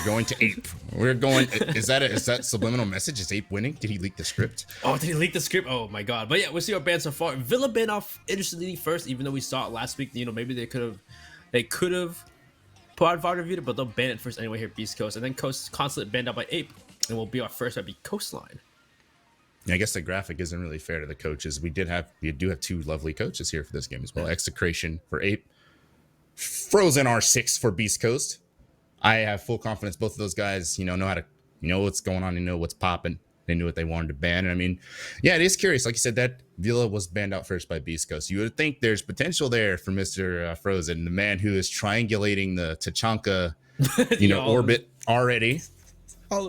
We're going to Ape. We're going. Is that subliminal message? Is Ape winning? Did he leak the script? Oh, did he leak the script? Oh my god. But yeah, we'll see our band so far. Villa banned off interestingly first, even though we saw it last week. Maybe they could have put out Vada Vita, but they'll ban it first anyway here at Beast Coast. And then Consulate banned out by Ape. And will be our first might be Coastline. Yeah, I guess the graphic isn't really fair to the coaches. We do have two lovely coaches here for this game as well. Execration for Ape, Frozen R6 for Beast Coast. I have full confidence both of those guys, know how to, what's going on, what's popping. They knew what they wanted to ban. And I mean, yeah, it is curious. Like you said, that Villa was banned out first by Beast Coast. You would think there's potential there for Mr. Frozen, the man who is triangulating the Tachanka, orbit already.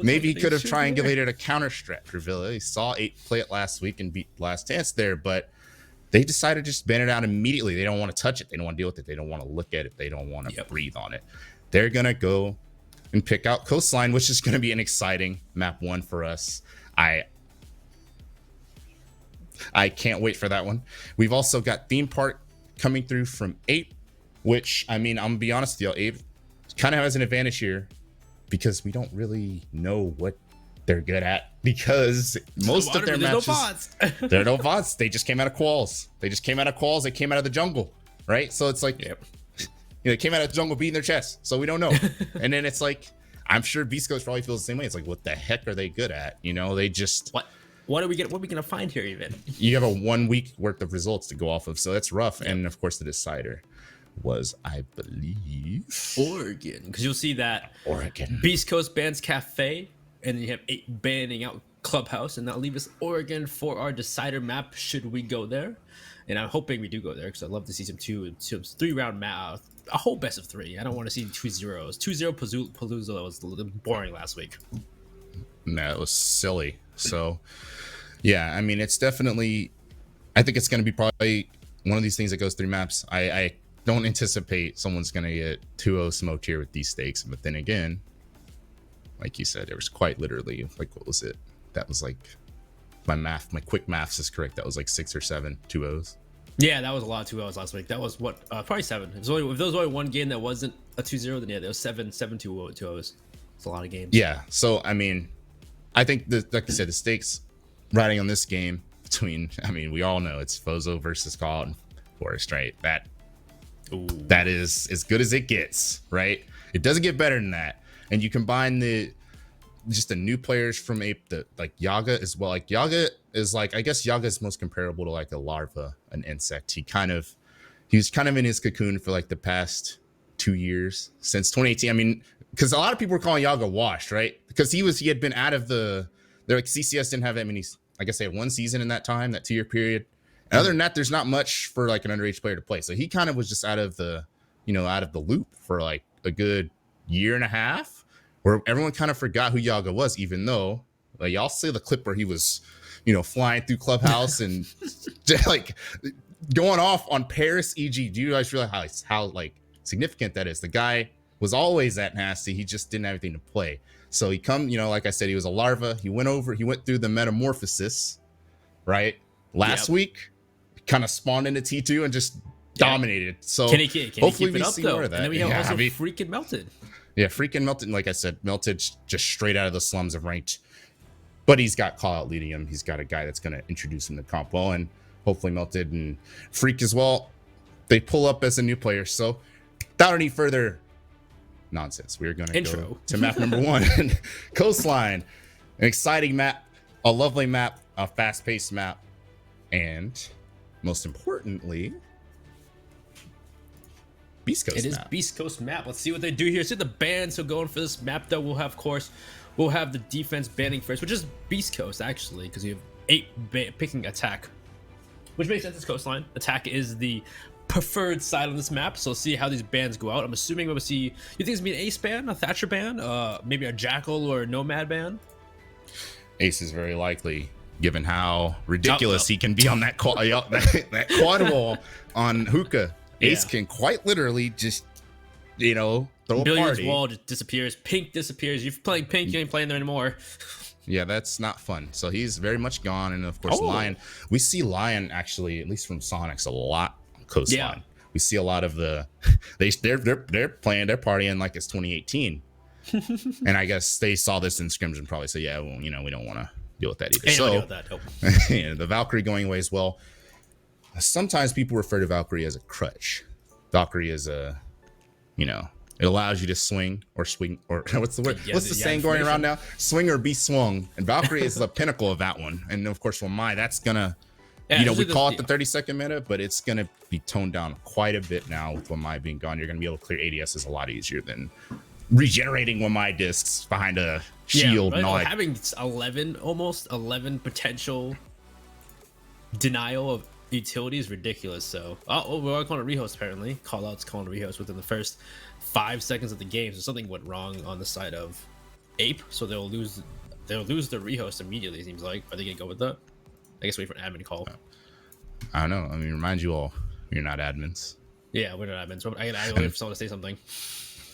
Maybe he could have triangulated a counter strat for Villa. He saw Ape play it last week and beat Last Dance there, but they decided to just ban it out immediately. They don't want to touch it. They don't want to deal with it. They don't want to look at it. They don't want to breathe on it. They're going to go and pick out Coastline, which is going to be an exciting map 1 for us. I can't wait for that one. We've also got Theme Park coming through from Ape, which, I mean, I'm going to be honest with you, Ape kind of has an advantage here because we don't really know what they're good at because most of their matches, there are no bots. They just came out of quals. They came out of the jungle, right? So it's like, they came out of the jungle beating their chest. So we don't know. And then it's like, I'm sure Beast Coast probably feels the same way. It's like, what the heck are they good at? They just... What are we gonna find here even? You have a 1 week worth of results to go off of. So that's rough. Yep. And of course the decider was, I believe, Oregon. Because you'll see that Oregon. Beast Coast bans Cafe, and then you have 8 banning out Clubhouse, and that'll leave us Oregon for our decider map should we go there. And I'm hoping we do go there because I'd love to see some 3-round map. A whole best of 3. I don't want to see 2-0s. 2-0 Palooza was a little boring last week. No, it was silly. So, yeah, I mean, it's definitely... I think it's going to be probably one of these things that goes 3 maps. I don't anticipate someone's going to get 2-0 smoked here with these stakes. But then again, like you said, there was quite literally, like, what was it? That was like... My quick maths is correct. That was like 6 or 7 2-0s. Yeah, that was a lot of 2-0s last week. That was probably 7. If there was only one game that wasn't a 2-0, then yeah, there was 7 2-0s. It's a lot of games. Yeah, so I mean, I think like I said, the stakes riding on this game between, I mean, we all know it's Fozo versus Call and Forest, right? That is as good as it gets, right? It doesn't get better than that. And you combine the new players from Ape, like Yaga as well. Like Yaga is like, I guess Yaga is most comparable to like a larva, an insect. He was kind of in his cocoon for like the past 2 years since 2018. I mean, because a lot of people were calling Yaga washed, right? Because he had been out of they're like CCS didn't have that many. I guess they had 1 season in that time, that 2-year period. And other than that, there's not much for like an underage player to play. So he kind of was just out of the loop for like a good year and a half, where everyone kind of forgot who Yaga was, even though like, y'all see the clip where he was, flying through Clubhouse and like going off on Paris EG. Do you guys realize how like significant that is? The guy was always that nasty. He just didn't have anything to play. So he like I said, he was a larva. He went through the metamorphosis, right? Last week, kind of spawned into T2 and just dominated. So can he hopefully keep it up, though? And then we have also freaking melted. Yeah, freaking melted. Like I said, melted just straight out of the slums of ranked. But he's got call out leading him. He's got a guy that's going to introduce him to comp well, and hopefully melted and freak as well. They pull up as a new player. So without any further nonsense, we're going to go to map number 1, Coastline. An exciting map, a lovely map, a fast-paced map, and most importantly, Beast Coast map. It is Beast Coast map. Let's see what they do here. See the bans. So going for this map, though, we'll have the defense banning first, which is Beast Coast, actually, because you have 8 picking attack, which makes sense. It's Coastline. Attack is the preferred side on this map, so see how these bans go out. I'm assuming we'll see. You think it's gonna be an Ace ban, a Thatcher ban, maybe a Jackal or a Nomad ban? Ace is very likely, given how ridiculous he can be on that quad wall on Hookah. Ace can quite literally just, throw a Billiards party. wall just disappears. Pink disappears. You're playing Pink, you ain't playing there anymore. Yeah, that's not fun. So he's very much gone. And of course, Lion. We see Lion actually, at least from Sonics, a lot on Coastline. Yeah. We see a lot of they're playing, they're partying like it's 2018. And I guess they saw this in scrims and probably said, yeah, well, we don't want to deal with that either. Ain't no deal So with that, nope. the Valkyrie going away as well. Sometimes people refer to Valkyrie as a crutch. Valkyrie is a, it allows you to swing, or what's the word? What's the saying going around now? Swing or be swung. And Valkyrie is the pinnacle of that one. And of course, that's gonna, we call it the 32nd meta, but it's gonna be toned down quite a bit now with Wamai being gone. You're gonna be able to clear ADSs a lot easier than regenerating Wamai discs behind a shield. Yeah, and all having 11 potential denial of utility is ridiculous. So we're all calling it rehost. Apparently callouts calling it rehost within the first 5 seconds of the game, so something went wrong on the side of Ape, so they'll lose the rehost immediately. It seems like. Are they gonna go with that? I guess wait for an admin call. I don't know. I mean, remind you all, you're not admins. Yeah, we're not admins. So I wait for someone to say something.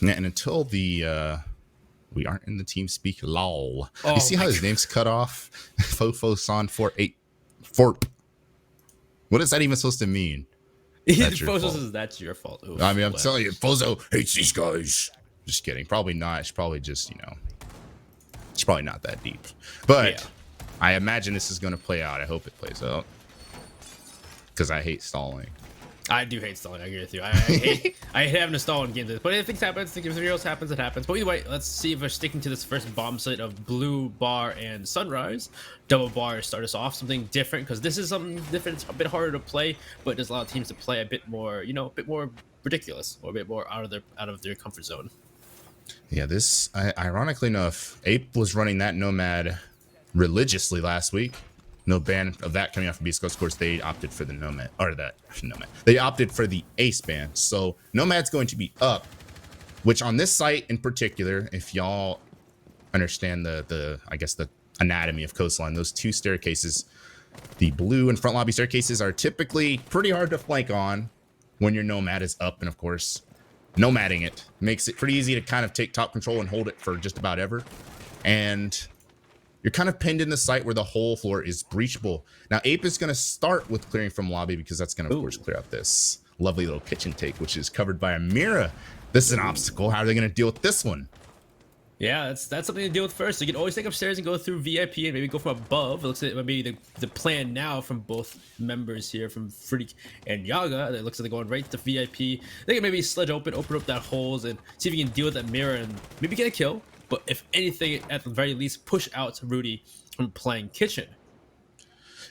Yeah, and until we aren't in the team speak lol. You see how his name's cut off? Fofo Son 48 Forp. What is that even supposed to mean? That's your fault. Ooh, I mean, I'm telling you, Fozo hates these guys. Just kidding. Probably not. It's probably just, it's probably not that deep. But yeah. I imagine this is going to play out. I hope it plays out. Because I hate stalling. I do hate stalling. I agree with you. I hate having to stall in games. But if things happen, if the reels happens, it happens. But either way, let's see if we're sticking to this first bomb site of Blue Bar and Sunrise. Double Bar start us off something different, because this is something different. It's a bit harder to play, but there's a lot of teams to play a bit more, a bit more ridiculous, or a bit more out of their comfort zone. Yeah, this ironically enough, Ape was running that Nomad religiously last week. No ban of that coming out from Beastcoast. Of course, they opted for the Nomad, or that Nomad. They opted for the Ace ban. So Nomad's going to be up, which on this site in particular, if y'all understand the I guess the anatomy of Coastline, those two staircases, the blue and front lobby staircases, are typically pretty hard to flank on when your Nomad is up. And of course, nomading it makes it pretty easy to kind of take top control and hold it for just about ever. And you're kind of pinned in the site where the whole floor is breachable. Now, Ape is going to start with clearing from lobby, because that's going to, of course, clear out this lovely little kitchen take, which is covered by a mirror. This is an obstacle. How are they going to deal with this one? Yeah, that's something to deal with first. You can always take upstairs and go through VIP and maybe go from above. It looks like maybe the plan now from both members here, from Freak and Yaga. It looks like they're going right to VIP. They can maybe sledge open up that holes, and see if you can deal with that mirror and maybe get a kill. But if anything, at the very least, push out Rudy from playing kitchen.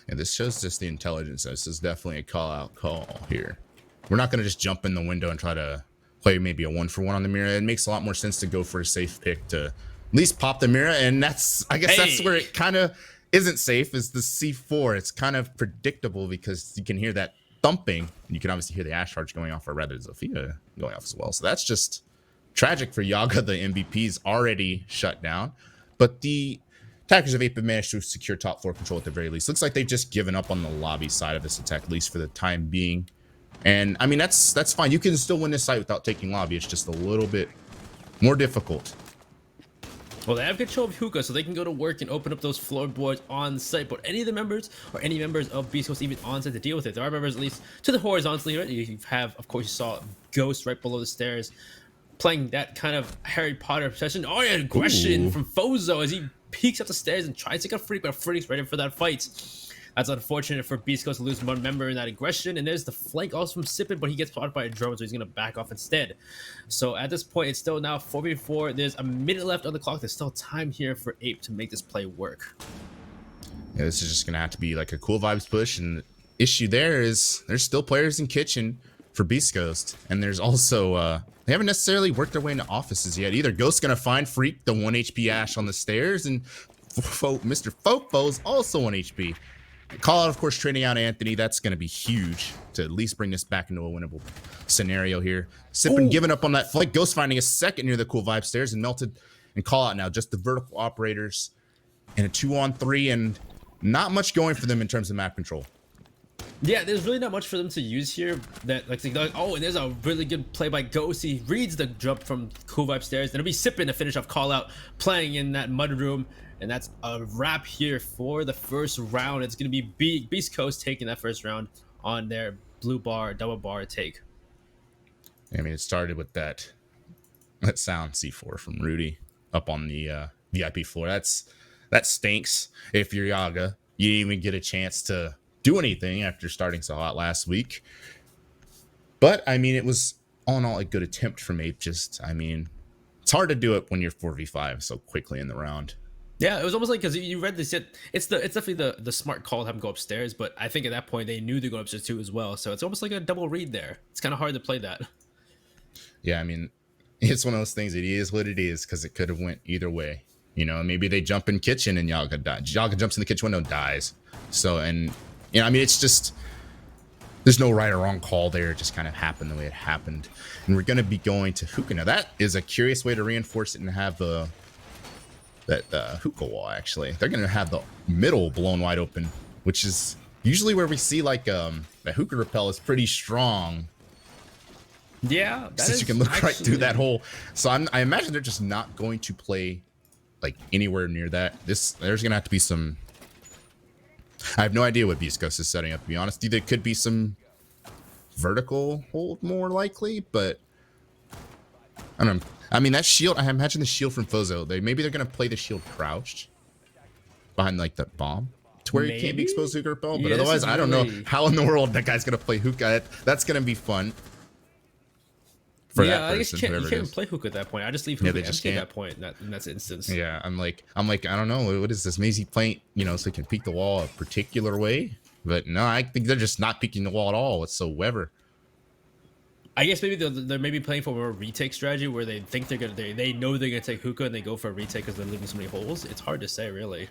And this shows just the intelligence. This is definitely a call-out call here. We're not going to just jump in the window and try to play maybe a 1-for-1 on the mirror. It makes a lot more sense to go for a safe pick, to at least pop the mirror. And that's, I guess that's where it kind of isn't safe, is the C4. It's kind of predictable because you can hear that thumping. And you can obviously hear the Ash Charge going off, or rather Zofia going off as well. So that's just tragic for Yaga. The MVP's already shut down, but the attackers of Ape have managed to secure top floor control at the very least. Looks like they've just given up on the lobby side of this attack, at least for the time being. And I mean, that's fine. You can still win this site without taking lobby. It's just a little bit more difficult. Well, they have control of Hookah, so they can go to work and open up those floorboards on site. But any of the members, or any members of Beastcoast even on site to deal with it, there are members at least to the horizontally. Right? You have, of course, you saw Ghost right below the stairs, playing that kind of Harry Potter obsession. Oh yeah, aggression from Fozo as he peeks up the stairs and tries to get Freak, but Freak's ready for that fight. That's unfortunate for Beastcoast to lose one member in that aggression. And there's the flank also from Sippin, but he gets spotted by a drone, so he's going to back off instead. So at this point, it's still now 4v4. There's a minute left on the clock. There's still time here for Ape to make this play work. Yeah, this is just going to have to be like a cool vibes push. And the issue there is there's still players in kitchen for Beastcoast. And there's also, they haven't necessarily worked their way into offices yet either. Ghost's going to find Freak, the 1 HP Ash on the stairs. And Mr. Fofo's also 1 HP. Call out, of course, trading out Anthony. That's going to be huge to at least bring this back into a winnable scenario here. Sippin giving up on that flank. Ghost finding a second near the cool vibe stairs and melted. And call out now just the vertical operators and a 2-on-3, and not much going for them in terms of map control. Yeah, there's really not much for them to use here. That like oh, and there's a really good play by Ghost. He reads the jump from cool vibe stairs. Then it'll be Sippin to finish off call out, playing in that mud room. And that's a wrap here for the first round. It's going to be Beastcoast taking that first round on their blue bar, double bar take. I mean, it started with that sound C4 from Rudy. up on the VIP floor. That stinks. If you're Yaga, you didn't even get a chance to do anything after starting so hot last week. But I mean, it was all in all a good attempt from Ape. Just, I mean, it's hard to do it when you're 4v5 so quickly in the round. Yeah, it was almost like because you read this. It's definitely the smart call to have him go upstairs. But I think at that point they knew they're going upstairs too as well. So it's almost like a double read there. It's kind of hard to play that. Yeah, I mean, it's one of those things. It is what it is because it could have went either way. You know, maybe they jump in kitchen and Yaga dies. Yaga jumps in the kitchen window, dies. So, and you know, I mean, it's just there's no right or wrong call there. It just kind of happened the way it happened. And we're going to be going to hookah. Now that is a curious way to reinforce it and have the hookah wall. Actually, they're going to have the middle blown wide open, which is usually where we see like the hookah repel is pretty strong. Yeah, since you can look right through that hole. So I imagine they're just not going to play like anywhere near that. There's going to have to be some. I have no idea what Beastcoast is setting up, to be honest. There could be some vertical hold more likely, but I don't know. I mean, that shield, I imagine the shield from Fozo, maybe they're going to play the shield crouched behind like that bomb to where you can't be exposed to hookah repel. But otherwise, I don't know how in the world that guy's going to play hookah. That's going to be fun. For that person, I guess you can't play hookah at that point. I just leave hookah empty at that point in that instance. Yeah, I'm like, I don't know, what is this? Maybe he's playing, you know, so he can peek the wall a particular way. But no, I think they're just not peeking the wall at all whatsoever. I guess maybe they're maybe playing for a retake strategy where they think they know they're gonna take hookah and they go for a retake because they're leaving so many holes. It's hard to say, really.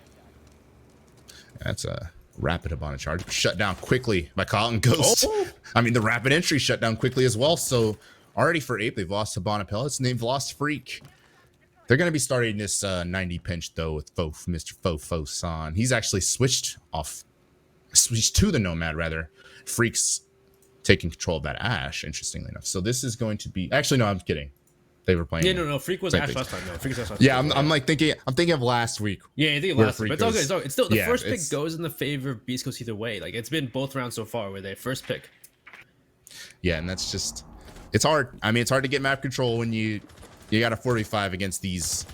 That's a rapid Hibana charge, shut down quickly by Colin Ghost. Oh. I mean, the rapid entry shut down quickly as well. So already for Ape, they've lost Hibana pellets and they've lost Freak. They're going to be starting this 90 pinch though with Mr. Fofo-san. He's actually switched to the Nomad rather. Freak's taking control of that Ash, interestingly enough. So this is going to be, actually no, I'm kidding. They were playing. Yeah, no, Freak was Ash last time. No, Freak was Ash last time. I'm like thinking of last week. Yeah, I think last week. But it's okay. It's still the first pick goes in the favor of Beastcoast either way. Like it's been both rounds so far where they first pick. Yeah, and that's just, it's hard. I mean, it's hard to get map control when you got a 45 against these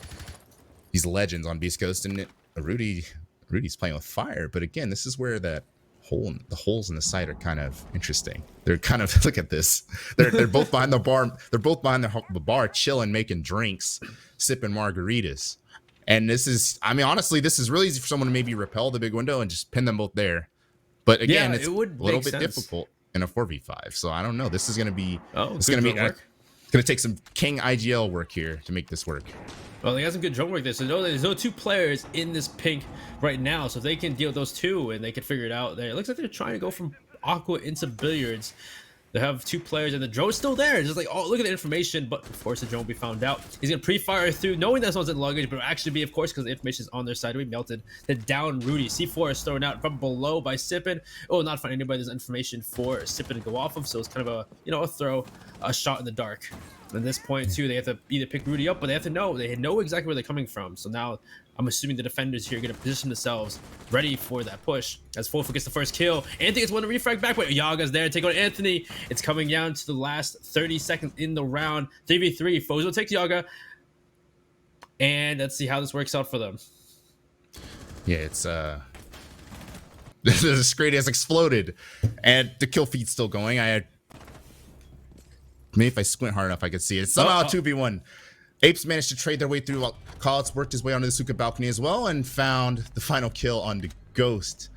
legends on Beastcoast, and Rudy's playing with fire. But again, this is where the holes in the site are kind of interesting. They're kind of, look at this. They're both behind the bar. They're both behind the bar, chilling, making drinks, sipping margaritas. And this is, I mean, honestly, this is really easy for someone to maybe repel the big window and just pin them both there. But again, it's a little bit difficult in a 4v5. So I don't know. This is going to be, it's going to take some King IGL work here to make this work. Well, they got some good drone work there. So there's no two players in this pink right now. So if they can deal with those two and they can figure it out there. It looks like they're trying to go from Aqua into Billiards. They have two players and the drone's still there. It's just like, oh, look at the information. But of course, the drone will be found out. He's going to pre-fire through, knowing that someone's in luggage, but it'll actually be, of course, because the information is on their side. We melted the down Rudy. C4 is thrown out from below by Sippin. Oh, not finding anybody. There's information for Sippin to go off of. So it's kind of a shot in the dark. At this point, too, they have to either pick Rudy up, but they have to know. They know exactly where they're coming from. So now I'm assuming the defenders here are going to position themselves ready for that push. As Fortify gets the first kill. Anthony gets one to refrag back, but Yaga's there to take on Anthony. It's coming down to the last 30 seconds in the round. 3v3. Fozo takes Yaga. And let's see how this works out for them. Yeah, it's the Scrady has exploded. And the kill feed's still going. Maybe if I squint hard enough, I could see it. Somehow 2v1. Apes managed to trade their way through. Collins worked his way onto the Suka balcony as well and found the final kill on the Ghost.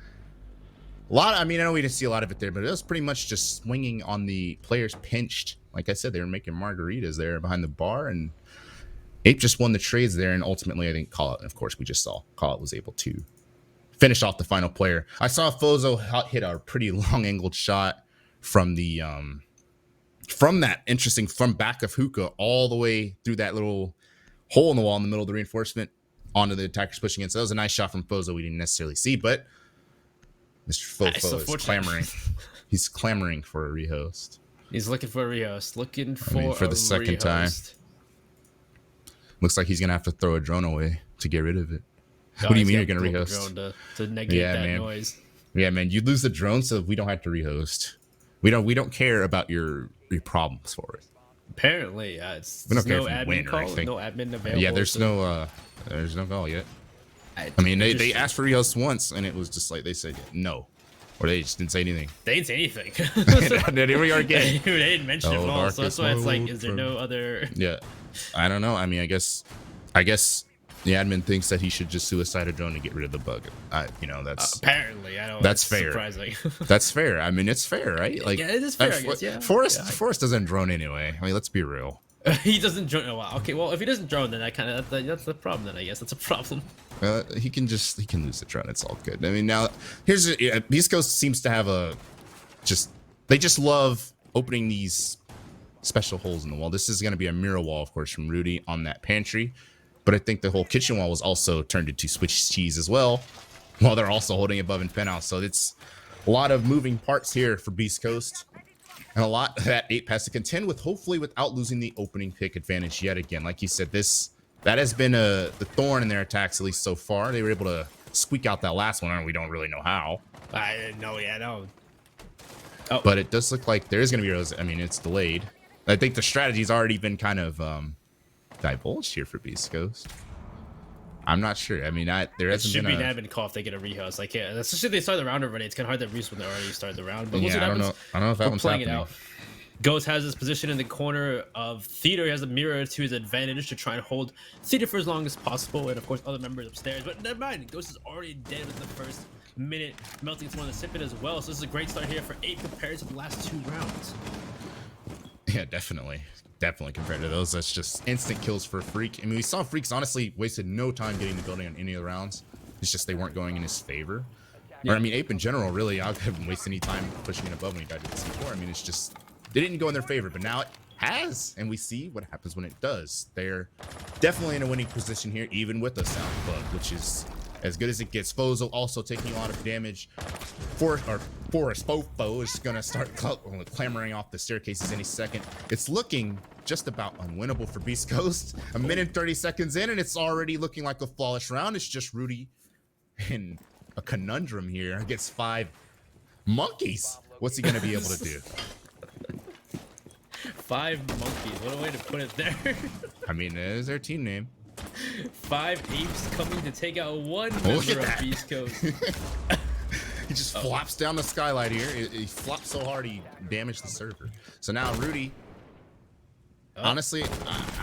I mean, I know we didn't see a lot of it there, but it was pretty much just swinging on the players pinched. Like I said, they were making margaritas there behind the bar, and Ape just won the trades there, and ultimately, I think of course, we just saw Collet was able to finish off the final player. I saw Fozo hit a pretty long-angled shot from the from back of hookah all the way through that little hole in the wall in the middle of the reinforcement onto the attackers pushing in. So that was a nice shot from Fozo we didn't necessarily see, but Mr. Fofo is clamoring. He's clamoring for a rehost. He's looking for a rehost. For the second time. Looks like he's going to have to throw a drone away to get rid of it. What do you mean you're going to rehost? To negate that noise. Yeah, man. You lose the drone so we don't have to rehost. We don't care about your problems for it. Apparently, We don't there's care no if you admin win or call, anything. no admin available. Yeah, there's no call yet. I mean, they asked for rehost once, and it was just like they said no, or they just didn't say anything. They didn't say anything. And then here we are again. They didn't mention it at all. So that's why it's like, is there no other? Yeah, I don't know. I mean, I guess the admin thinks that he should just suicide a drone to get rid of the bug. That's apparently, I don't. That's fair. Surprising. That's fair. I mean, it's fair, right? Like, yeah, it is fair. I guess, yeah. Forrest doesn't drone anyway. I mean, let's be real. He doesn't drone. Oh, wow. Okay, well, if he doesn't drone, then that's the problem. Then I guess that's a problem. He can lose the drone. It's all good. I mean, now Beastcoast seems to have they just love opening these special holes in the wall. This is going to be a mirror wall, of course, from Rudy on that pantry, but I think the whole kitchen wall was also turned into Swiss cheese as well, while they're also holding above in penthouse. So it's a lot of moving parts here for Beastcoast, and a lot that Ape has to contend with, hopefully without losing the opening pick advantage yet again. Like you said, that has been the thorn in their attacks, at least so far. They were able to squeak out that last one, and we don't really know how. I didn't know. Yeah, no. Oh. But it does look like there is going to be rose. I mean, it's delayed. I think the strategy's already been kind of divulged here for Beastcoast. I'm not sure. I mean, there hasn't been an admin call if they get a rehost. Like, yeah, especially if they start the round already. It's kind of hard to rehost when they already started the round. But yeah, I don't know if that one's playing happening. It out. Ghost has his position in the corner of Theater. He has a mirror to his advantage to try and hold Theater for as long as possible, and of course other members upstairs. But never mind, Ghost is already dead with the first minute, melting into one of the sip it as well. So this is a great start here for Ape compared to the last 2 rounds. Yeah, definitely compared to those. That's just instant kills for Freak. I mean, we saw Freaks honestly wasted no time getting the building on any of the rounds. It's just they weren't going in his favor. Yeah. Or I mean, Ape in general, really, I haven't wasted any time pushing it above when he died to the C4. I mean, it's just they didn't go in their favor, but now it has, and we see what happens when it does. They're definitely in a winning position here, even with the sound bug, which is as good as it gets. Fozo also taking a lot of damage. Forrest Fofo is going to start clambering off the staircases any second. It's looking just about unwinnable for Beastcoast. A minute and 30 seconds in, and it's already looking like a flawless round. It's just Rudy in a conundrum here against 5 monkeys. What's he going to be able to do? 5 monkeys. What a way to put it there. I mean, there's their team name. 5 apes coming to take out one member of Beastcoast. He just flops down the skylight here. He flopped so hard he damaged the server. So now Rudy, honestly,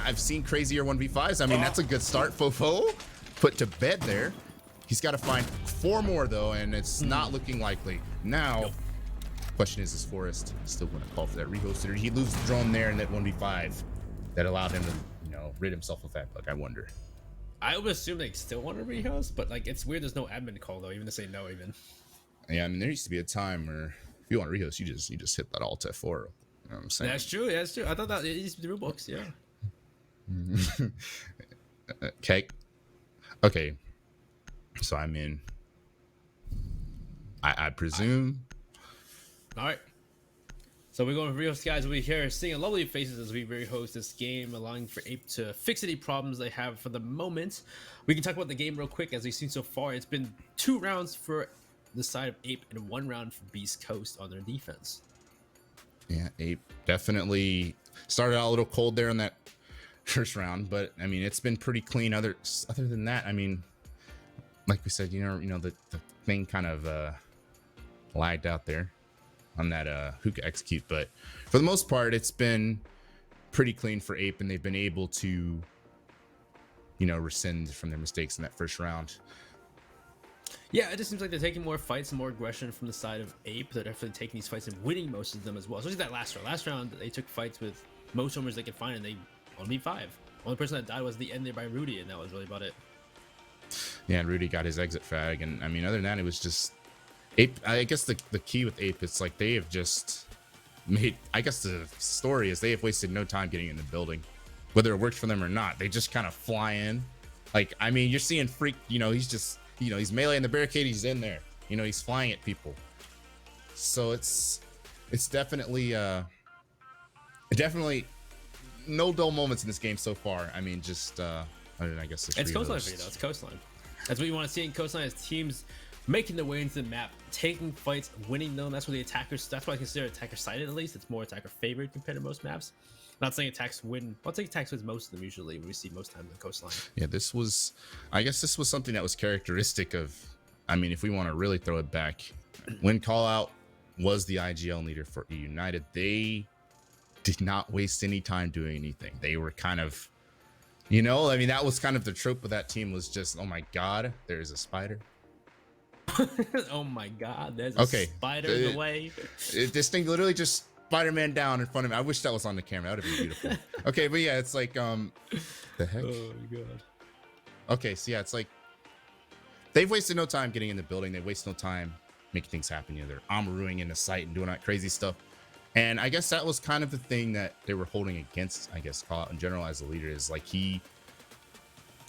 I've seen crazier 1v5s. I mean, that's a good start. Fofo put to bed there. He's got to find 4 more, though, and it's not looking likely. Now, question is Forrest still going to call for that rehost? Or did he lose the drone there in that 1v5 that allowed him to, rid himself of that bug? I wonder. I would assume they still want to rehost, but like it's weird there's no admin call though, even to say no even. Yeah, I mean there used to be a time where if you want to rehost, you just hit that alt F4. You know what I'm saying? That's true. That's true. I thought that it used to be the rule books. Yeah. Okay. So I'm in. I presume. All right. So we're going to rehost, guys. We're here seeing lovely faces as we rehost this game, allowing for Ape to fix any problems they have for the moment. We can talk about the game real quick. As we've seen so far, it's been 2 rounds for the side of Ape and 1 round for Beastcoast on their defense. Yeah, Ape definitely started out a little cold there in that first round, but I mean it's been pretty clean. Other than that, I mean, like we said, the thing kind of lagged out there on that hookah execute, but for the most part it's been pretty clean for Ape, and they've been able to rescind from their mistakes in that first round. Yeah, it just seems like they're taking more fights and more aggression from the side of Ape. They're definitely taking these fights and winning most of them as well. Especially that last round they took fights with most homers they could find, and they only beat 5. Only person that died was the end there by Rudy, and that was really about it. Yeah, and Rudy got his exit frag, and I mean other than that it was just Ape. I guess the key with Ape is like they have just made, I guess the story is they have wasted no time getting in the building, whether it worked for them or not. They just kind of fly in. Like, I mean, you're seeing Freak, he's just, he's meleeing the barricade, he's in there, he's flying at people. So it's definitely no dull moments in this game so far. I mean, just I guess it's Coastline for you though. It's Coastline. That's what you want to see in Coastline, is teams making their way into the map, taking fights, winning them. That's where the attackers, that's why I consider attacker sided, at least. It's more attacker favored compared to most maps. Not saying attacks win. I'll take attacks wins most of them usually. We see most times in Coastline. Yeah, I guess this was something that was characteristic of, I mean, if we want to really throw it back, when Call Out was the IGL leader for E United, they did not waste any time doing anything. They were kind of, I mean, that was kind of the trope of that team, was just, oh my God, there's a spider. Oh my God, there's a spider in the way. This thing literally just Spider-Man down in front of me. I wish that was on the camera. That would have been beautiful. Okay, but yeah, it's like, the heck? Oh my God. Okay, so yeah, it's like, they've wasted no time getting in the building. They waste no time making things happen. They're Amaruing in the site and doing that crazy stuff. And I guess that was kind of the thing that they were holding against, I guess, Call Out in general as a leader, is like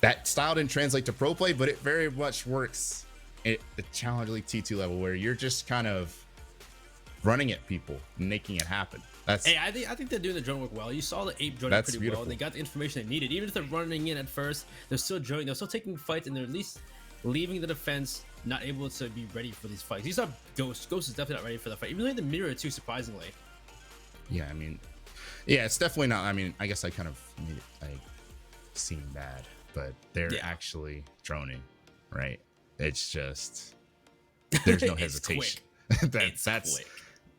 that style didn't translate to pro play, but it very much works at the Challenger League T2 level, where you're just kind of running at people and making it happen. Hey, I think they're doing the drone work well. You saw the Ape joining pretty beautiful. Well. They got the information they needed. Even if they're running in at first, they're still joining. They're still taking fights, and they're at least leaving the defense not able to be ready for these fights. You saw Ghost. Ghost is definitely not ready for the fight. Even though the mirror too, surprisingly. Yeah, I mean, yeah, it's definitely not. I mean, I guess I kind of made it like seem bad, but they're actually droning, right? It's just there's no hesitation.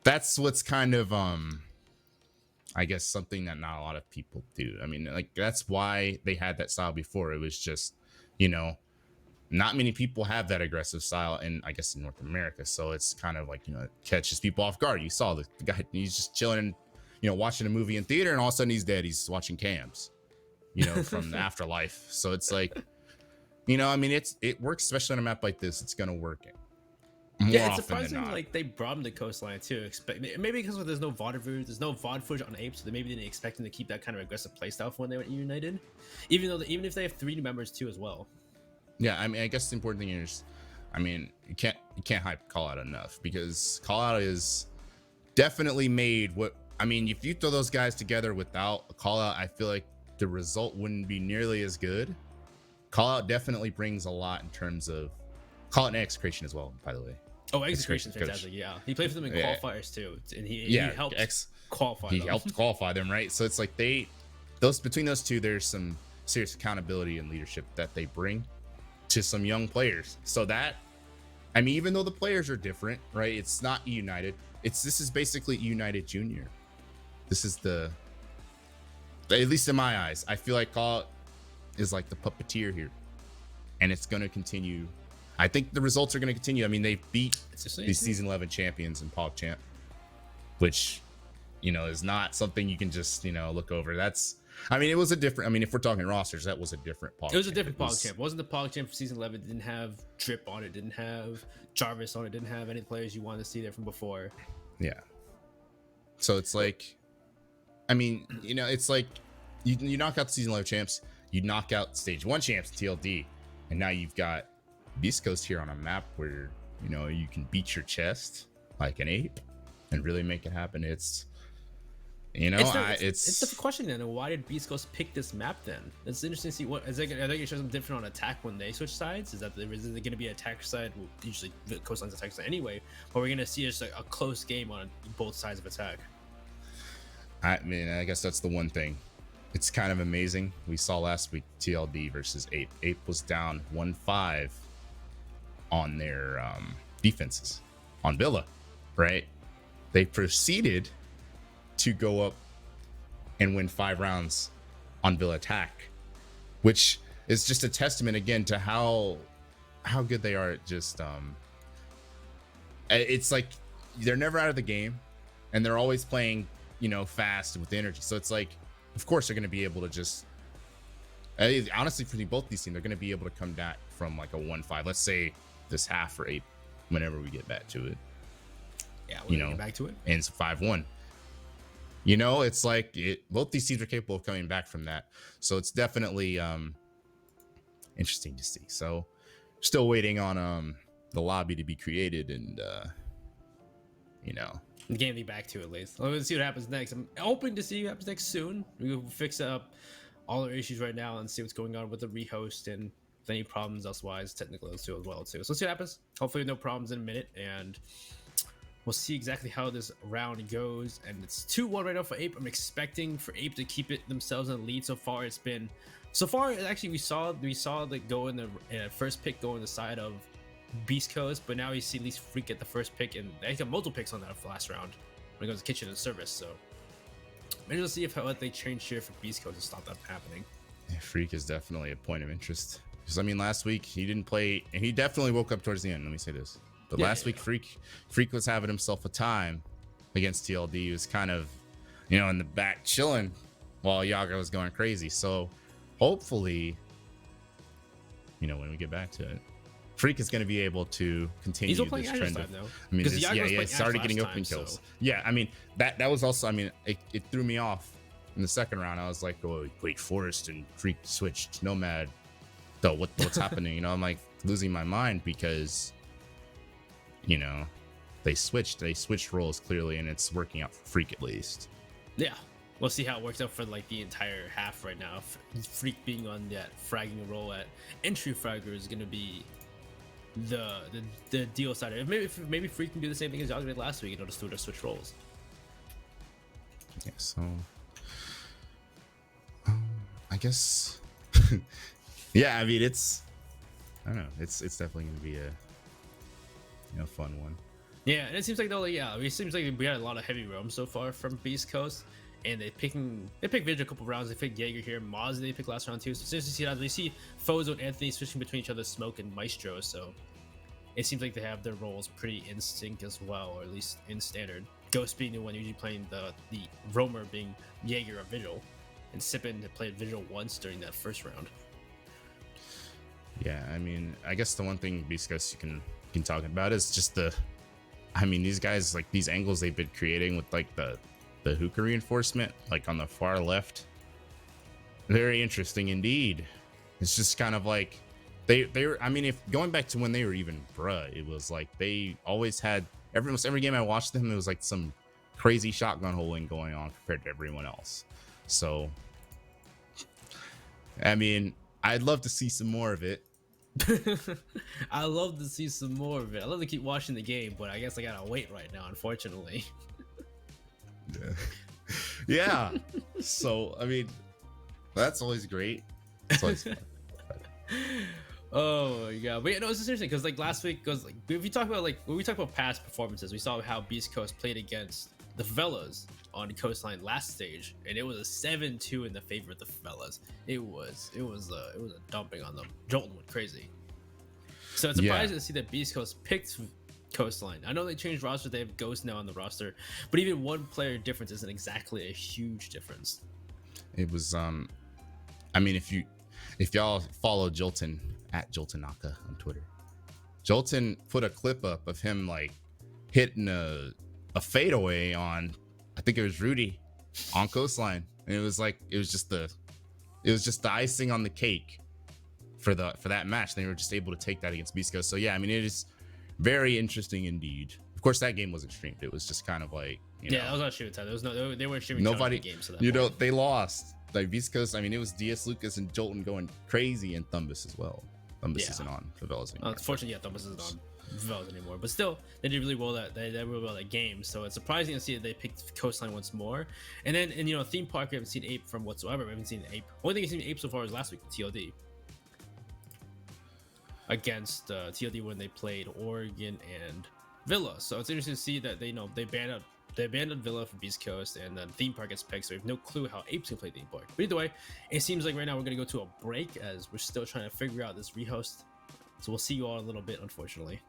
That's what's kind of I guess something that not a lot of people do. I mean, like, that's why they had that style before. It was just, not many people have that aggressive style in, I guess, in North America. So it's kind of like, it catches people off guard. You saw the guy, he's just chilling, watching a movie in theater, and all of a sudden he's dead. He's watching cams, from the afterlife. So it's like, I mean, it works, especially on a map like this. It's going to work it's surprising like they brought him to Coastline too. Maybe because there's no VOD footage on Ape, so they maybe didn't expect him to keep that kind of aggressive playstyle for when they went United. Even if they have 3 new members too as well. Yeah, I mean, I guess the important thing is, I mean, you can't hype Call Out enough, because Call Out is definitely made what, I mean, if you throw those guys together without a Call Out, I feel like the result wouldn't be nearly as good. Call Out definitely brings a lot in terms of Call Out and execution as well, by the way. Oh, execution is fantastic. Yeah, he played for them in qualifiers too, and he helped qualify. He helped qualify them, right? So it's like between those two, there's some serious accountability and leadership that they bring to some young players. So that, I mean, even though the players are different, right? It's not United. This is basically United Junior. This is at least in my eyes, I feel like Call Out is like the puppeteer here, and it's going to continue. I think the results are going to continue. I mean, they beat the season 11 champions in PogChamp, which, is not something you can just, look over. It was a different, I mean, if we're talking rosters, that was a different PogChamp. It was a different PogChamp. It wasn't the PogChamp for season 11. It didn't have Drip on it, didn't have Jarvis on it, didn't have any players you wanted to see there from before. Yeah. So it's like, I mean, it's like you knock out the season 11 champs, you knock out stage 1 champs, TLD, and now you've got Beastcoast here on a map where, you can beat your chest like an ape and really make it happen. It's the question then. Why did Beastcoast pick this map then? It's interesting to see what are they going to show something different on attack when they switch sides. Is it going to be attack side? Well, usually the Coastline's attack side anyway, but we're going to see just a close game on both sides of attack. I mean, I guess that's the one thing. It's kind of amazing. We saw last week TLD versus Ape. Ape was down 1-5 on their defenses on Villa, right? They proceeded to go up and win 5 rounds on Villa attack, which is just a testament again to how good they are at just it's like they're never out of the game, and they're always playing, fast with energy. So it's like, of course they're going to be able to just honestly, for both these teams, they're going to be able to come back from like a 1-5, let's say this half for Ape, whenever we get back to it. Yeah, we'll get back to it. And it's 5-1. It's like both these teams are capable of coming back from that. So it's definitely interesting to see. So still waiting on the lobby to be created, and getting back to it at least. Let's see what happens next. I'm hoping to see what happens next soon. We'll fix up all our issues right now and see what's going on with the rehost and if any problems elsewise, technical too as well too. So let's see what happens. Hopefully no problems in a minute, and We'll see exactly how this round goes, and it's 2-1 right now for Ape. I'm expecting for Ape to keep it themselves in the lead. So far, actually we saw the go in the first pick go on the side of Beast Coast, but now you see at least Freak get the first pick, and they got multiple picks on that last round when it goes to kitchen and service. So maybe we'll see if how they change here for Beast Coast to stop that from happening. Yeah, Freak is definitely a point of interest because I mean last week he didn't play, and he definitely woke up towards the end. Let me say this. But last week, Freak was having himself a time against TLD. He was kind of, in the back chilling while Yaga was going crazy. So hopefully, when we get back to it, Freak is going to be able to continue this trend. I mean, he started getting open kills. So. Yeah, I mean, that was also, I mean, it threw me off in the second round. I was like, oh, wait, Forest and Freak switched Nomad. So what's happening? I'm like losing my mind because... they switched roles clearly, and it's working out for Freak at least. Yeah, we'll see how it works out for like the entire half right now. Freak being on that fragging role at entry fragger is going to be the deal side. Maybe Freak can do the same thing as Yaga did last week, just do to switch roles. Yeah, so I guess yeah, I mean it's definitely going to be a fun one. Yeah, and it seems like it seems like we had a lot of heavy roams so far from Beast Coast, and they pick Vigil a couple rounds. They picked Jaeger here, Moz they picked last round too. So seriously, see that we see Fozo and Anthony switching between each other, Smoke and Maestro. So it seems like they have their roles pretty in sync as well, or at least in standard. Ghost being the one usually playing the roamer being Jaeger or Vigil, and Sippin had played Vigil once during that first round. Yeah, I mean, I guess the one thing Beast Coast you can talk about is just these guys, like these angles they've been creating with like the hookah reinforcement, like on the far left. Very interesting indeed. It's just kind of like they were, I mean, if going back to when they were even bruh, it was like they always had almost every game I watched them, it was like some crazy shotgun holding going on compared to everyone else. So I mean, I'd love to see some more of it. I love to see some more of it. I love to keep watching the game, but I guess I gotta wait right now, unfortunately. Yeah. So I mean, that's always great. It's always fun. Oh my god! But yeah, no, it's seriously because like last week was like if you talk about like when we talk about past performances, we saw how Beast Coast played against the Favelas on Coastline last stage, and it was a 7-2 in the favor of the Favelas. It was a dumping on them. Jolton went crazy. So it's surprising to see that Beast Coast picked Coastline. I know they changed rosters; they have Ghost now on the roster, but even one player difference isn't exactly a huge difference. It was I mean, if y'all follow Jolton at Joltonaka on Twitter, Jolton put a clip up of him like hitting a fadeaway on, I think it was Rudy on Coastline, and it was just the icing on the cake for that match. They were just able to take that against Beast Coast. So yeah, I mean, it is very interesting indeed. Of course, that game wasn't streamed. It was just kind of like that was not streaming time. There was no, they weren't streaming nobody the game. So that they lost. Like Beast Coast, I mean, it was DS Lucas and Jolton going crazy, and Thumbus as well. Thumbus isn't on Favelas anymore. Unfortunately, Thumbus isn't on Favelas anymore. But still, they did really well that that game. So it's surprising to see that they picked Coastline once more. And then, Theme Park, we haven't seen Ape from whatsoever. We haven't seen Ape. Only thing we've seen Ape so far was last week with TLD against TLD when they played Oregon and Villa. So it's interesting to see that they abandoned Villa for Beast Coast, and then Theme Park gets picked, so we have no clue how Apes can play Theme Park. But either way, it seems like right now we're going to go to a break as we're still trying to figure out this rehost. So we'll see you all in a little bit, unfortunately.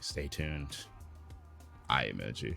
Stay tuned. Eye emoji.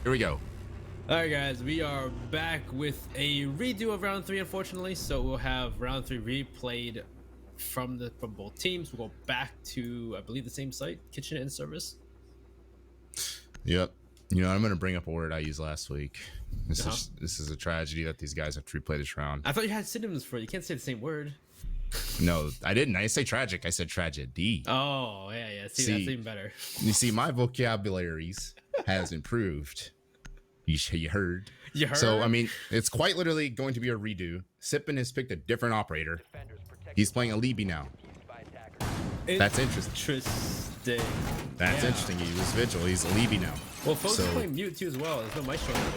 Here we go. All right, guys, we are back with a redo of round 3, unfortunately. So we'll have round 3 replayed from both teams. We'll go back to, I believe, the same site, kitchen and service. Yep. You know, I'm going to bring up a word I used last week. This is a tragedy that these guys have to replay this round. I thought you had synonyms for it. You can't say the same word. No, I didn't. I didn't say tragic. I said tragedy. Oh, yeah. See, that's even better. You see, my vocabularies has improved. You heard. You heard? So, I mean, it's quite literally going to be a redo. Sippin has picked a different operator. He's playing a Libby now. That's interesting. That's interesting. He was Vigil. He's a Libby now. Well, folks are playing Mute too as well. There's no Maestro either.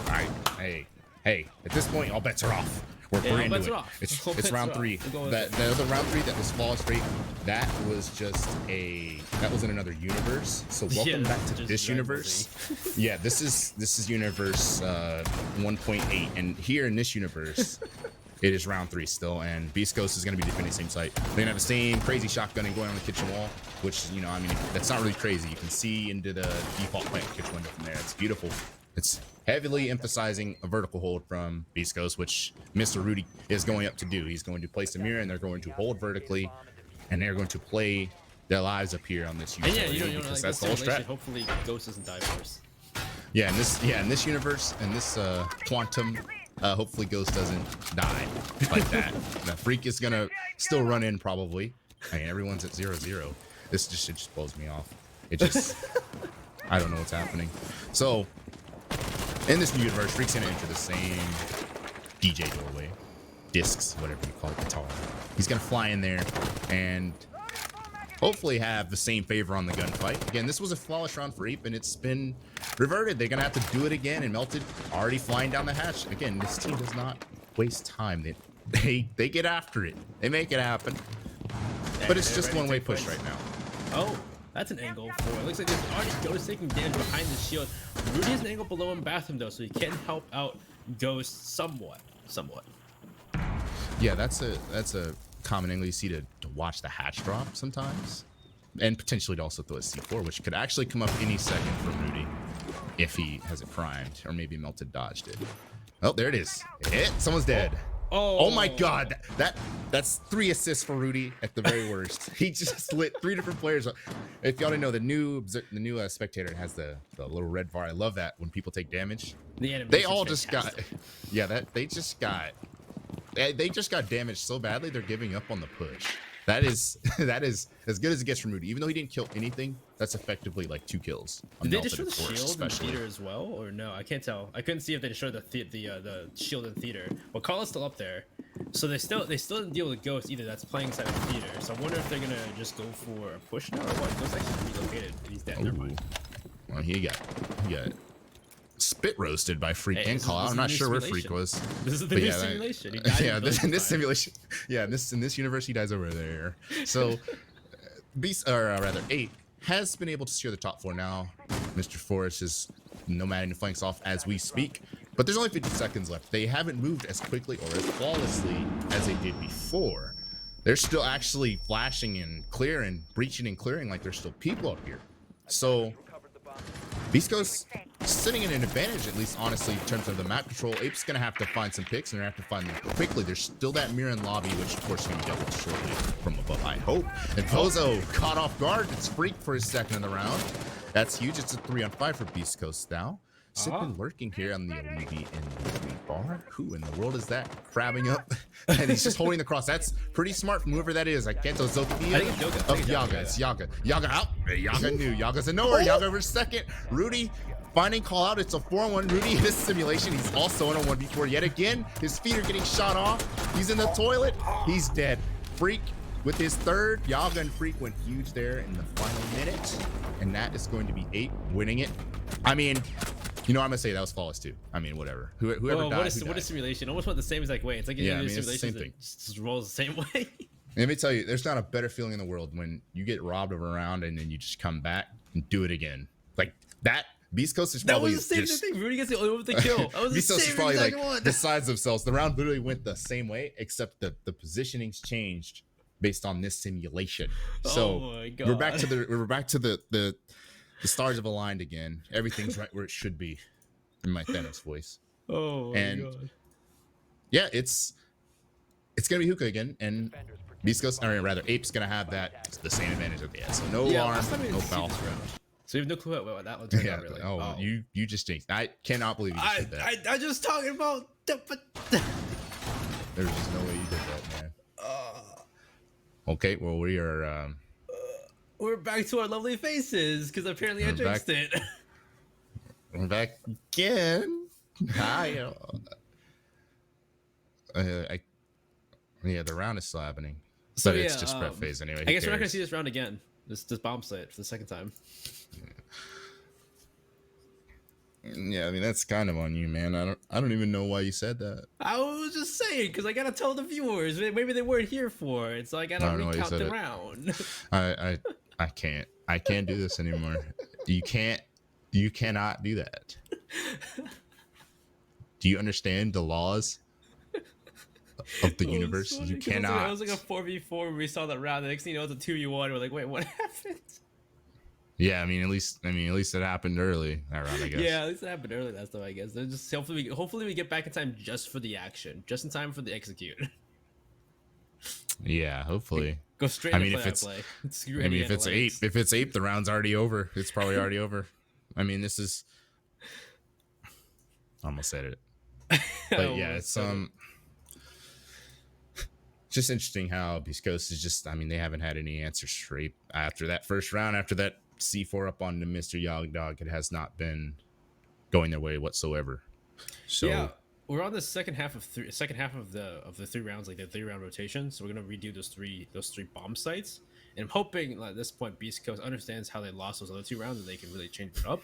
All right. Hey. At this point, all bets are off. We're into it. It's round 3. The other round 3 that was flawless straight, that was in another universe. So welcome back to this universe. Yeah, this is universe 1.8, and here in this universe, it is round 3 still, and Beastcoast is going to be defending the same site. They're going to have the same crazy shotgunning going on the kitchen wall, which, you know, I mean, that's not really crazy. You can see into the default plant kitchen window from there. It's beautiful. It's heavily emphasizing a vertical hold from Beastcoast, which Mr. Rudy is going up to do. He's going to place a mirror, and they're going to hold vertically, and they're going to play their lives up here on this universe. And yeah, you know, like, that's the whole strat. Hopefully, Ghost doesn't die first. Yeah, in this universe, in this quantum, hopefully Ghost doesn't die like that. The Freak is gonna still run in probably. I mean, everyone's at 0-0. This just blows me off. It just, I don't know what's happening. So, in this new universe, Freak's gonna enter the same DJ doorway, discs, whatever you call it, guitar. He's gonna fly in there and hopefully have the same favor on the gunfight. Again, this was a flawless round for APE, and it's been reverted. They're gonna have to do it again, and Melted already flying down the hatch. Again, this team does not waste time. They get after it. They make it happen. But it's just one-way push right now. Oh, that's an angle for it. Looks like there's already Ghost taking damage behind the shield. Rudy has an angle below him bathroom though, so he can help out Ghost somewhat. Yeah, that's a common angle you see to watch the hatch drop sometimes, and potentially to also throw a C4, which could actually come up any second from Rudy if he has it primed, or maybe Melted dodged it. Oh, there it is. It hit. Someone's dead. Oh my God, that's 3 assists for Rudy at the very worst. He just lit 3 different players. If y'all didn't know, the new spectator has the little red bar. I love that when people take damage. They all just got, they just got damaged so badly they're giving up on the push. That is as good as it gets from Rudy. Even though he didn't kill anything, that's effectively like 2 kills. Did they destroy the shield in theater as well, or no? I can't tell. I couldn't see if they destroyed the shield in theater. Well, Carla's still up there, so they still didn't deal with a Ghost either. That's playing inside the theater. So I wonder if they're gonna just go for a push now, or what? Ghost actually relocated. He's dead. Never mind. Well, he got spit roasted by Freak and Call. I'm not sure where Freak was. This is the new simulation. He died in this simulation. Yeah, in this universe, he dies over there. So, APE has been able to secure the top 4 now. Mr. Forrest is nomading the flanks off as we speak, but there's only 50 seconds left. They haven't moved as quickly or as flawlessly as they did before. They're still actually flashing and clearing, breaching and clearing like there's still people up here. So, Beastcoast sitting in an advantage, at least honestly, in terms of the map control. APE's gonna have to find some picks, and they're gonna have to find them quickly. There's still that mirror in lobby, which of course is gonna be dealt with shortly from above, I hope. And Pozo caught off guard. It's Freak for his second in the round. That's huge. It's a 3-on-5 for Beastcoast now. Sippin lurking here on the Olivi in the bar. Who in the world is that? Crabbing up. And he's just holding the cross. That's pretty smart from whoever that is. I can't tell. Zofia of Yaga. It's Yaga. Yaga out. Yaga knew. Yaga's a nowhere. Yaga over second. Rudy finding call out. It's a 4-on-1. Rudy in this simulation. He's also in a 1v4 yet again. His feet are getting shot off. He's in the toilet. He's dead. Freak with his third. Yaga and Freak went huge there in the final minute. And that is going to be APE winning it. I mean, you know, I'm gonna say that was flawless too. I mean, whatever. Whoever died. What is simulation? Almost went the same exact way. It's like it's the same thing. Just rolls the same way. Let me tell you, there's not a better feeling in the world when you get robbed of a round and then you just come back and do it again. Like that. Beastcoast is probably that was the same thing. Rudy gets the only one with the kill. Beastcoast is probably like besides themselves. The round literally went the same way, except the positionings changed based on this simulation. So oh my God. we're back to the The stars have aligned again. Everything's right where it should be. In my Thanos voice. Oh my god. Yeah, it's gonna be Hookah again, and Beastcoast, or rather, Ape's gonna have the same advantage that they had. So no alarm, no foul. So you have no clue what that one turned out really. Oh, you just jinxed. I cannot believe you just did that. I just talking about. There's just no way you did that, man. Okay, well we're back to our lovely faces because apparently I jinxed it. We're back again. Hi. Yeah, the round is still happening, but it's just prep phase anyway. I guess we're not gonna see this round again. This bomb site for the second time. Yeah, I mean that's kind of on you, man. I don't even know why you said that. I was just saying because I gotta tell the viewers maybe they weren't here for it, so I gotta recount the round. I can't do this anymore. You cannot do that. Do you understand the laws of the universe? You cannot. It was like a 4v4 when we saw that round. The next thing you know, it's a 2v1. We're like, wait, what happened? Yeah, at least it happened early that round, I guess. Yeah, at least it happened early last time, I guess. Then just hopefully we get back in time just for the action, just in time for the execute. Yeah, hopefully. Go straight. If it's Ape, the round's already over. It's probably already over. I mean, this is. I almost said it, but yeah, it's just interesting how Beastcoast is just. I mean, they haven't had any answers straight after that first round. After that C4 up on the Mr. Yog Dog, it has not been going their way whatsoever. So yeah, we're on the second half of the 3 rounds, like the 3-round rotation. So we're gonna redo those three bomb sites, and I'm hoping at this point Beastcoast understands how they lost those other 2 rounds and they can really change it up.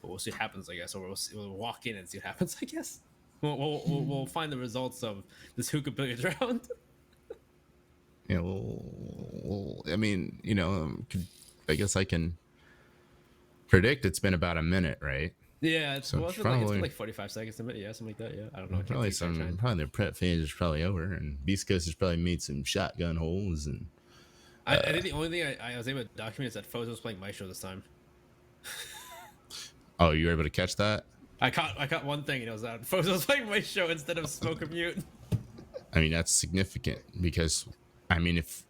But we'll see what happens, I guess. Or we'll walk in and see what happens, I guess. We'll find the results of this hookah billiards round. Yeah, well, I mean, I guess I can predict it's been about a minute, right? Yeah, it's been like 45 seconds a minute. Yeah, something like that. Yeah, I don't know. Probably the prep phase is probably over, and Beastcoast has probably made some shotgun holes. And I think the only thing I was able to document is that Fozo was playing Maestro this time. Oh, you were able to catch that? I caught one thing, and it was that Fozo was playing Maestro instead of Smoke Mute. I mean, that's significant because, I mean, if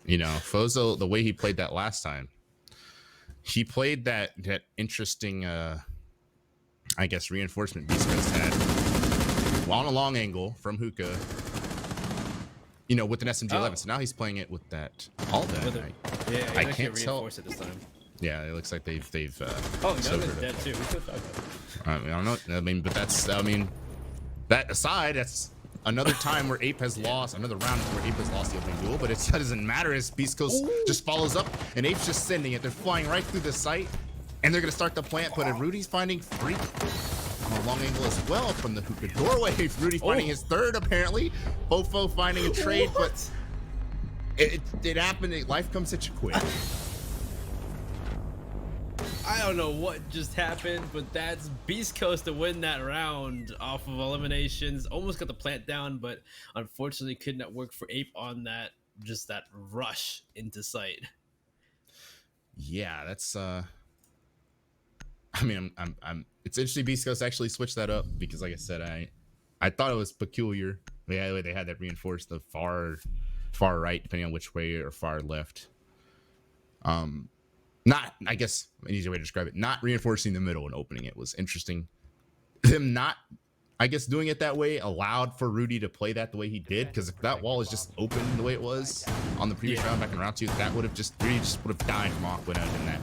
Fozo, the way he played that last time, he played that interesting, I guess, reinforcement Beastcoast had on a long angle from Hookah, with an SMG-11. So now he's playing it with that all that. Yeah, I can't tell. It this time. Yeah, it looks like they've. Oh, Nova's dead too. I don't know. I mean, but that aside, that's another time where Ape has lost, another round where Ape has lost the opening duel, but that doesn't matter as Beastcoast just follows up and Ape's just sending it. They're flying right through the site and they're going to start the plant, but Rudy's finding 3 on a long angle as well from the Hookah doorway. Rudy finding his 3rd apparently. Fofo finding a trade, but it happened. Life comes at you quick. I don't know what just happened, but that's Beastcoast to win that round off of eliminations. Almost got the plant down, but unfortunately could not work for Ape on that rush into sight. Yeah, that's I mean, I'm it's interesting Beastcoast actually switched that up because, like I said, I thought it was peculiar. They had that reinforced the far right, depending on which way, or far left. Not, I guess, an easier way to describe it, not reinforcing the middle and opening it was interesting. Them not, I guess, doing it that way allowed for Rudy to play that the way he did, because if that wall is just open the way it was on the previous round back in round 2, that would have Rudy would have died from Aqua in that.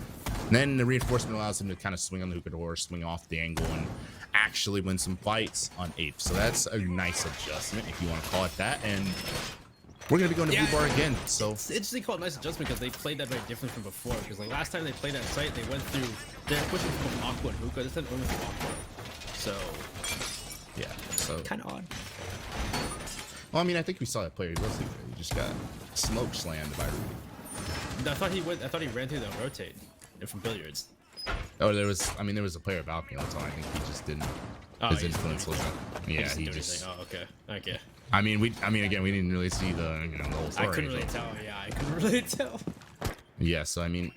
And then the reinforcement allows him to kind of swing on the hookah door, swing off the angle, and actually win some fights on Ape. So that's a nice adjustment, if you want to call it that. And we're going to be going to blue bar again. So it's interesting, called a nice adjustment because they played that very different from before. Because like last time they played that site, they went through, they're pushing from Aqua and hookah. This time they went from Aqua. So yeah, so kind of odd. Well, I mean, I think we saw that player. He just got smoke slammed by Rudy. I thought he ran through the rotate from billiards. Oh, there was a player balcony. That's all. I think he just didn't. His influence wasn't. Yeah, he just. Oh, okay. I mean, again, we didn't really see the the whole story. I couldn't really tell. Yeah, I couldn't really tell. Yeah, so I mean,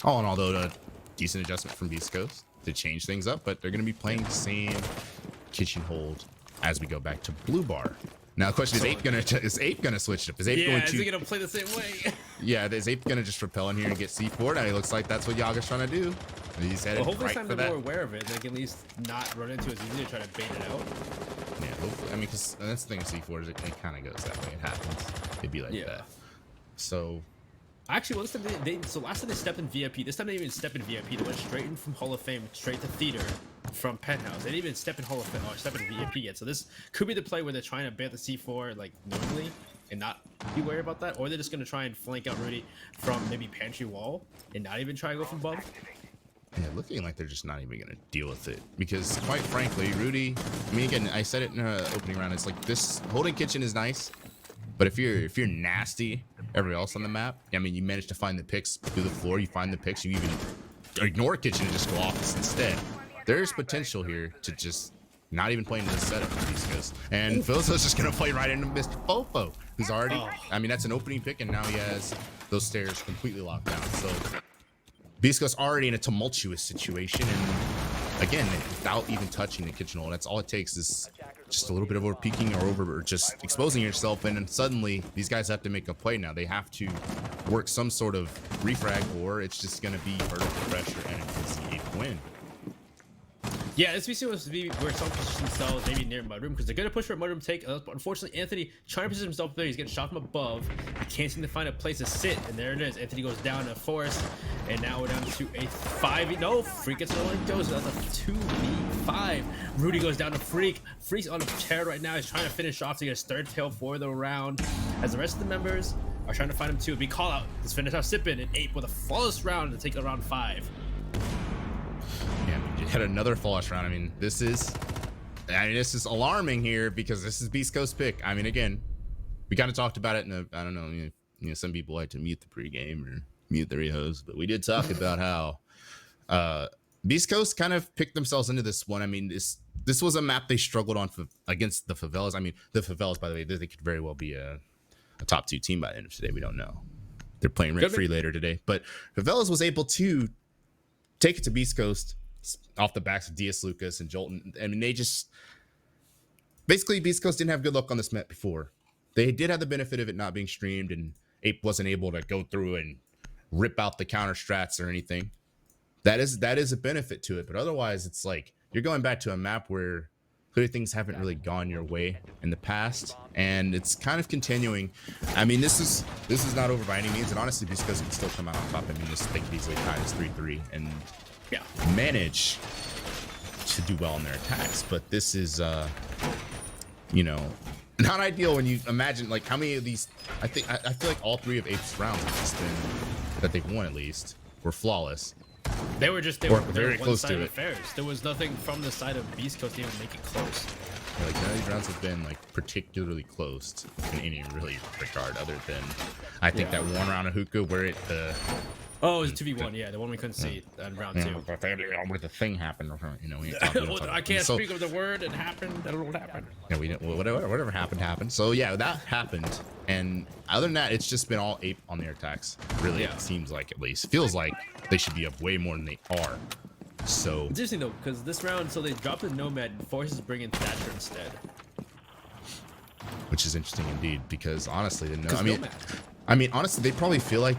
All in all, though, a decent adjustment from Beast Coast to change things up, but they're going to be playing the same kitchen hold as we go back to Blue Bar. Now, the question is Ape gonna switch it up? Is Ape going to? Is he gonna play the same way? Yeah, is Ape gonna just repel in here and get C4? Now, it looks like that's what Yaga's trying to do. He's headed hopefully right time for they're that. more aware of it. They can at least not run into it as easy to try to bait it out. Yeah, hopefully. I mean, because that's the thing with C4 is it kind of goes that way. It happens. It'd be like that. So. Actually, well, this time so last time they stepped in VIP. This time they didn't even step in VIP. They went straight in from Hall of Fame, straight to Theater from Penthouse. They didn't even step in Hall of Fame or step in VIP yet. So this could be the play where they're trying to ban the C4 like normally and not be worried about that, or they're just gonna try and flank out Rudy from maybe pantry wall and not even try to go from above. Yeah, looking like they're just not even gonna deal with it because, quite frankly, Rudy. I mean, again, I said it in the opening round. It's like this holding kitchen is nice. But if you're nasty, everybody else on the map, I mean, you manage to find the picks through the floor, you find the picks, you even ignore kitchen and just go off instead. There's potential here to just not even play into this setup for Beast Coast. And Philzo's just going to play right into Mr. Fofo, who's already, I mean, that's an opening pick, and now he has those stairs completely locked down. So Beast Coast already in a tumultuous situation, and again, without even touching the kitchen hole, that's all it takes is just a little bit of over peeking or just exposing yourself, and then suddenly these guys have to make a play now. They have to work some sort of refrag, or it's just going to be vertical pressure, and it's the Ape win. Yeah, this VC was to be where someone pushes themselves, maybe near Mudroom, because they're going to push for a Mudroom take. But unfortunately, Anthony trying to position himself there. He's getting shot from above. He can't seem to find a place to sit, and there it is. Anthony goes down to Forest, and now we're down to a 5. No, Freak gets another one. Goes. That's a 2v5. Rudy goes down to Freak. Freak's on a tear right now. He's trying to finish off to get his third tail for the round, as the rest of the members are trying to find him too. Big call out. Let's finish off Sippin' and Ape with a flawless round to take round 5. Yeah, we had another flawless round. I mean, this is alarming here because this is Beast Coast pick. I mean, again, we kind of talked about it in a, I don't know, you know, some people like to mute the pregame or mute the rehost, but we did talk about how Beast Coast kind of picked themselves into this one. I mean, this was a map they struggled on against the Favelas. I mean, the Favelas, by the way, they could very well be a top 2 team by the end of today. We don't know. They're playing rent-free later today, but Favelas was able to take it to Beast Coast off the backs of Diaz Lucas and Jolton. I mean, they just basically Beast Coast didn't have good luck on this map before. They did have the benefit of it not being streamed, and Ape wasn't able to go through and rip out the counter strats or anything. That is a benefit to it, but otherwise, it's like you're going back to a map where clearly things haven't really gone your way in the past, and it's kind of continuing. I mean, this is not over by any means, and honestly, Beast Coast can still come out on top. I mean, they could easily tie this 3-3 and manage to do well in their attacks, but this is you know, not ideal when you imagine like how many of these I feel like all 3 of Ape's rounds have just been that they've won at least were flawless. They were very close to it. Affairs. There was nothing from the side of Beast Coast to even make it close. Yeah, like none of these rounds have been like particularly close in any really regard, other than I think that one round of hookah where it oh, it was 2v1, yeah, the one we couldn't see in round 2. Where the thing happened, you know, I can't speak of the word. It happened. I don't know what happened. Yeah, we didn't. Whatever happened. So yeah, that happened. And other than that, it's just been all Ape on their attacks. Really, it seems like, at least feels like they should be up way more than they are. So it's interesting though, because this round, so they dropped the Nomad and forces to bring in Thatcher instead. Which is interesting indeed, because honestly, I mean, honestly, they probably feel like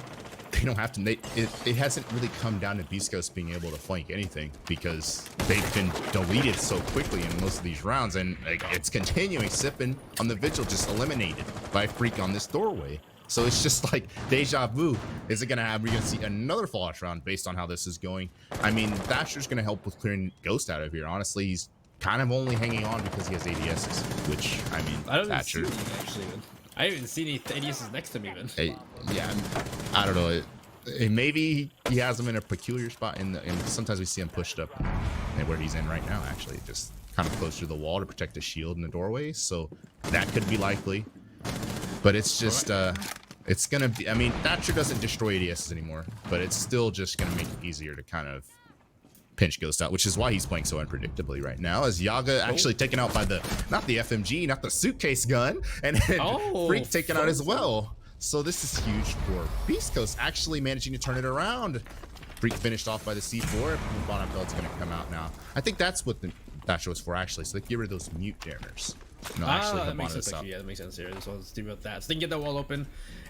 they don't have to. It hasn't really come down to Beast Coast being able to flank anything because they've been deleted so quickly in most of these rounds, and like, it's continuing. Sippin' on the Vigil just eliminated by Freak on this doorway. So it's just like deja vu. Is it gonna have? We're gonna see another fallout round based on how this is going. I mean, Thatcher's gonna help with clearing Ghost out of here. Honestly, he's kind of only hanging on because he has ADSs, which I mean, I don't Thatcher. Even see anything, actually. I haven't even seen any ADSs next to him even. Yeah, I don't know. Maybe he has him in a peculiar spot, and sometimes we see him pushed up where he's in right now. Actually, just kind of close to the wall to protect the shield in the doorway. So that could be likely. But it's just it's gonna be. I mean, Thatcher doesn't destroy ADSs anymore, but it's still just gonna make it easier to kind of pinch Ghost out, which is why he's playing so unpredictably right now, as Yaga actually taken out by not the FMG, not the suitcase gun, and Freak taken out as well. So this is huge for Beast Coast actually managing to turn it around. Freak finished off by the C4. Bottom belt's gonna come out now. I think that's what the Thatcher was for actually. So they get rid of those mute jammers. No, actually, that makes sense. Actually, yeah, that makes sense here. So let's do about that. So they can get that wall open,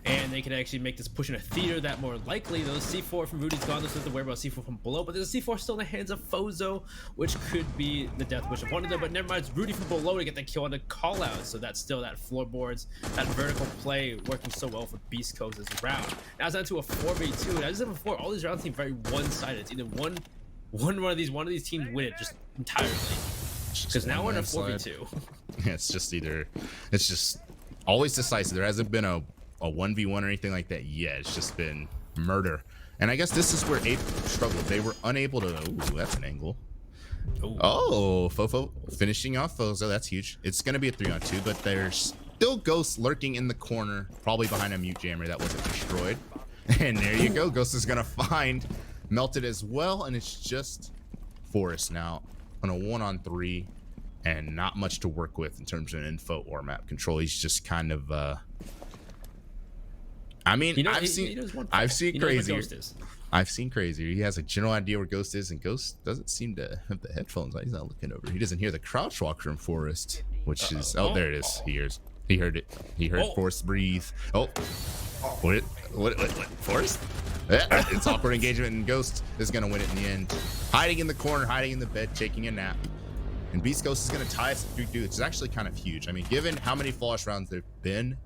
and they can actually make this push in a theater that more likely those C4 from Rudy's gone. This is the worry about C4 from below, but there's a C4 still in the hands of Fozo, which could be the death wish of one of them. But never mind, it's Rudy from below to get the kill on the call out. So that's still that floorboards, that vertical play working so well for Beast Coast this round. Now it's down to a 4v2. And as I said before, all these rounds seem very one-sided. It's either one of these teams win it just entirely. Because now we're in a 4v2. Yeah, it's just always decisive. There hasn't been a 1v1 or anything like that yet. It's just been murder. And I guess this is where APE struggled. They were unable to. Ooh, that's an angle. Ooh. Oh, Fofo finishing off Fozo. That's huge. It's going to be a 3-on-2, but there's still Ghost lurking in the corner, probably behind a mute jammer that wasn't destroyed. And there you go. Ghost is going to find Melted as well. And it's just Forest now on a 1-on-3. And not much to work with in terms of info or map control. He's just kind of I mean, I've seen crazier. I've seen crazier. He has a general idea where Ghost is, and Ghost doesn't seem to have the headphones on. He's not looking over. He doesn't hear the crouch walk from Forest, which is there it is. He heard it. He heard Forest breathe. What Forest? Yeah, it's awkward engagement, and Ghost is gonna win it in the end. Hiding in the corner, hiding in the bed, taking a nap. And Beast Coast is going to tie us at 3-2, which is actually kind of huge. I mean, given how many flawless rounds there have been,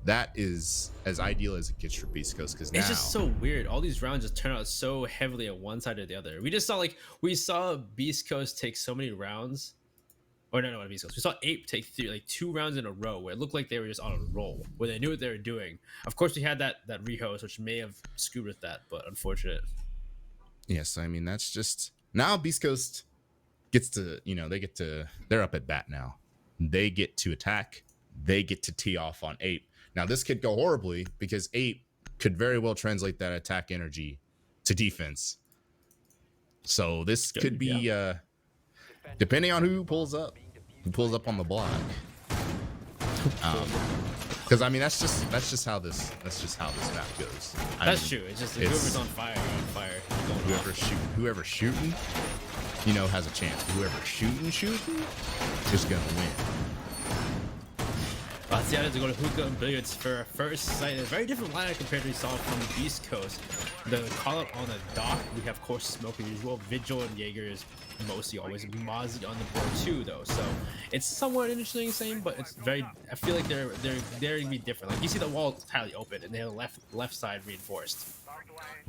that is as ideal as it gets for Beast Coast. Because it's just so weird. All these rounds just turn out so heavily on one side or the other. We saw Beast Coast take so many rounds. Or no, not Beast Coast. We saw APE take 2 rounds in a row where it looked like they were just on a roll, where they knew what they were doing. Of course, we had that rehost, which may have screwed with that, but unfortunate. Yes, I mean, that's just... Now Beast Coast gets to, they're up at bat now. They get to attack. They get to tee off on APE. Now, this could go horribly because APE could very well translate that attack energy to defense. So this could be, depending on who pulls up on the block. Because I mean, that's just how this map goes. That's true. It's just whoever's on fire, Whoever's shooting, has a chance. Whoever's shooting, just gonna win. Bastiana to go to hookah and billiards for a first sight. A very different lineup compared to what we saw from the East Coast. The call out on the dock, we have of course Smoke as usual. Vigil and Jaeger is mostly always. Mozzie on the board too, though. So it's somewhat interesting, same, but it's very. I feel like they're gonna be different. Like you see the wall entirely open, and they have the left side reinforced.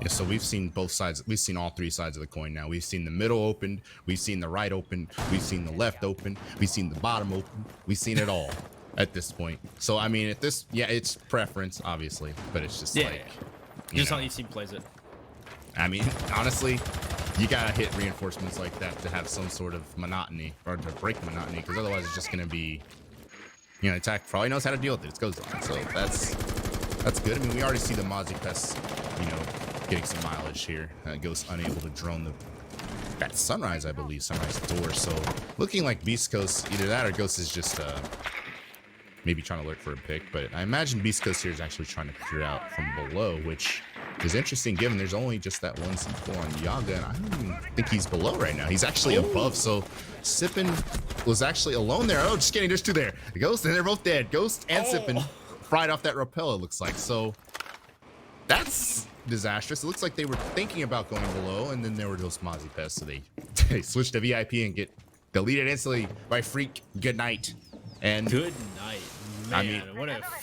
Yeah, so we've seen both sides. We've seen all 3 sides of the coin now. We've seen the middle open. We've seen the right open. We've seen the left open. We've seen the bottom open. We've seen it all at this point. So I mean, it's preference obviously, but it's just just how each team plays it. I mean, honestly, you gotta hit reinforcements like that to have some sort of monotony or to break monotony, because otherwise it's just gonna be, attack probably knows how to deal with it. It goes on, so that's good. I mean, we already see the Mozzie Pest, getting some mileage here. Ghost unable to drone that Sunrise, I believe, Sunrise door. So looking like Beast Coast, either that or Ghost is just maybe trying to lurk for a pick. But I imagine Beast Coast here is actually trying to clear out from below, which is interesting given there's only just that one C4 on Yaga, and I don't even think he's below right now. He's actually above, so Sippin was actually alone there. Oh, just kidding, there's 2 there. Ghost, and they're both dead. Ghost and Sippin fried off that rappel, it looks like. So that's disastrous. It looks like they were thinking about going below, and then there were those Mozzie Pests, so they switched to VIP and get deleted instantly by Freak. Good night. And good night. Man, I mean,